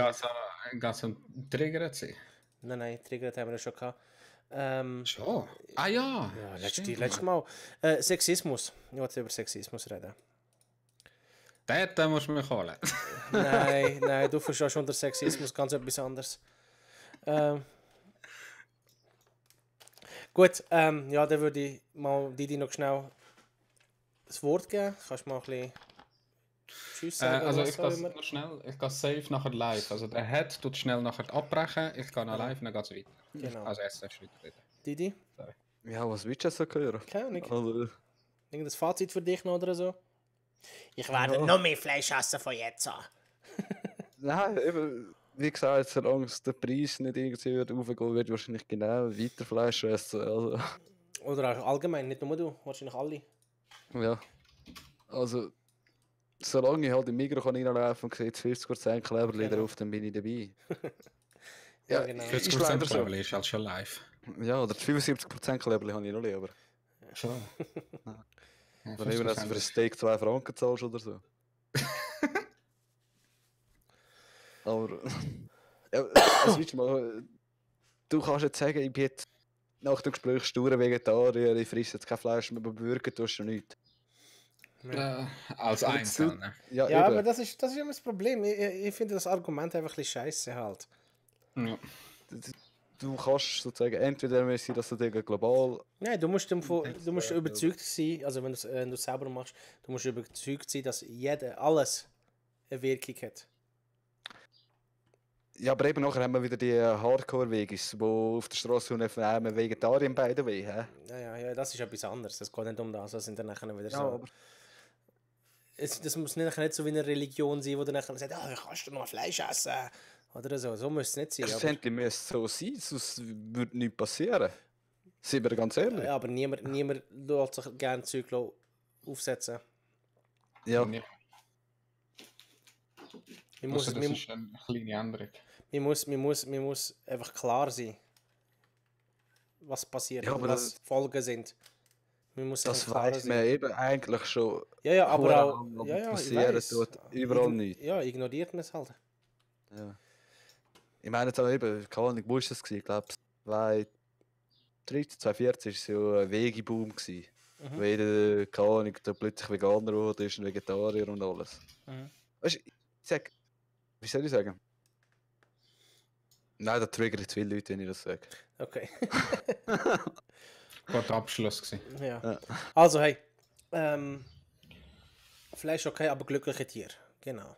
Geht es um Trigger sein? Nein, Trigger haben wir ja schon gehabt. Schon? Ah ja! Ja, stimmt. letztes Mal. Sexismus. Ich wollte über Sexismus reden. Den musst du mich holen. Nein, du verstehst unter Sexismus ganz etwas anderes. Gut, ja, dann würde ich mal Didi noch schnell das Wort geben. Kannst du mal ein bisschen Tschüss sagen? Also was ich auch gehe immer? noch schnell, ich gehe safe nachher live. Also der Head tut schnell nachher abbrechen, ich gehe noch live und dann geht es weiter. Genau. Also erst darfst du weiter reden. Didi, Ja, was willst du jetzt so hören? keine Ahnung. Also, Irgendein Fazit für dich noch oder so? Ich werde noch mehr Fleisch essen von jetzt an. nein, eben, wie gesagt, solange der Preis nicht irgendwie wird raufgehen, wird wahrscheinlich genau weiter Fleisch essen. Also, Oder auch allgemein, nicht nur du, wahrscheinlich alle. ja. Also, solange ich halt im Mikro reinlaufen und sehe jetzt 50% Kleberli Genau. drauf, dann bin ich dabei. Ja, genau. Ist 40% leider so. Level ist halt schon live. Ja, oder 75% Kleberli habe ich noch lieber. Schon. Wenn du für ein Steak 2 Franken zahlst oder so. Aber, ja, was willst du mal? Du kannst jetzt sagen, ich bin jetzt nach dem Gespräch stur Vegetarier, ich frisse jetzt kein Fleisch mehr, aber bürgen tust du nichts. Als Einzelner. Ja, eben. aber das ist immer das Problem. Ich finde das Argument einfach ein bisschen scheiße halt. Ja. Du kannst sozusagen entweder müssen, dass du dir global. Nein, du musst überzeugt sein, also wenn du es selber machst, du musst überzeugt sein, dass alles eine Wirkung hat. Ja, aber eben nachher haben wir wieder die Hardcore-Wegis, die auf der Straße und Vegetarier by the way. Ja, das ist etwas anderes. Es geht nicht um das. Das sind dann nachher wieder Ja, so. aber Das muss nicht so wie eine Religion sein, wo du nachher sagst, kannst du noch Fleisch essen? Oder so. So muss es nicht sein. schlussendlich müsste es so sein, sonst würde nichts passieren. Sind wir ganz ehrlich? Ja, aber niemand lässt sich gerne Zeug aufsetzen. Ja. Man Also das muss, ist eine kleine Änderung. man muss einfach klar sein, was passiert Ja, und aber was Folgen sind. Man muss Das einfach klar weiß sein. man eben eigentlich schon. Ja, aber auch. aber Ja, ich passieren weiss. tut überall nichts. Ja, ignoriert man es halt. Ja. Ich meine jetzt auch eben, keine Ahnung, wo war das? Ich glaube, 2014 war es ja ein Veggie-Boom. Wo jeder, keine Ahnung, da plötzlich Veganer wurde, ist ein Vegetarier und alles. Mhm. Weißt du, ich sag, wie soll ich sagen? Nein, da triggert viele Leute, wenn ich das sage. Okay. Guter Abschluss gewesen. Ja. Ja. Also, hey. Fleisch okay, aber glückliche Tiere. Genau.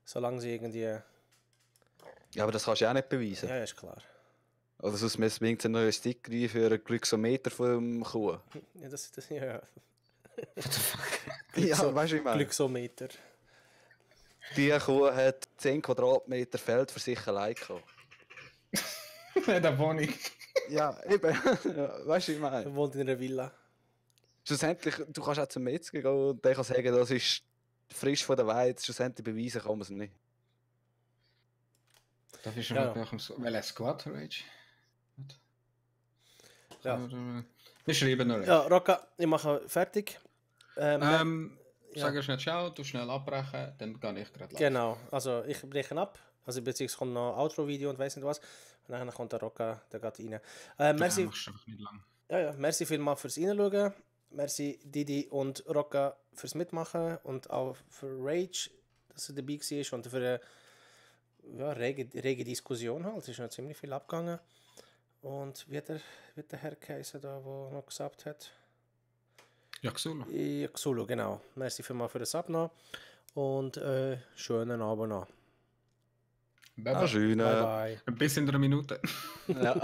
Solange sie irgendwie. Ja, aber das kannst du ja auch nicht beweisen. Ja, ist klar. Oder sonst müssen wir einen neuen Sticker rein für einen Glyksometer vom Kuh. Ja, ja. Ja, weißt du, wie ich meine? Glücksometer. Die Kuh hat 10 Quadratmeter Feld für sich allein gehabt. Da wohne ich. Ja, eben. Ja, weißt du, wie ich meine? Er wohnt in einer Villa. Schlussendlich, du kannst auch zum Metzger gehen und der kann sagen, das ist frisch von der Weide. Schlussendlich beweisen kann man es nicht. Darf ich schon Ja. mal welcher Squad Rage? Ja. Wir schreiben noch. Ja, Rocca, ich mache fertig. Ja. Sag schnell ciao, du schnell abbrechen, dann gehe ich gerade live. Genau, also ich breche ab. Also beziehungsweise kommt noch ein Outro-Video und weiss nicht was. Und dann kommt der Rocca, der geht rein. Merci, Du machst einfach nicht lang. ja, merci vielmals fürs Reinschauen. Merci Didi und Rocca fürs Mitmachen und auch für Rage, dass er dabei war und für eine rege Diskussion halt. Es ist noch ziemlich viel abgegangen. Und wie hat der Herr geheißen, da, der noch gesagt hat? Ja, Xulu. Ja, Xulu, genau. Merci vielmals für das Abnehmen und schönen Abend noch. Bye Ah, bye. schön. Bye bye. Bis in 3 Minuten. Ja.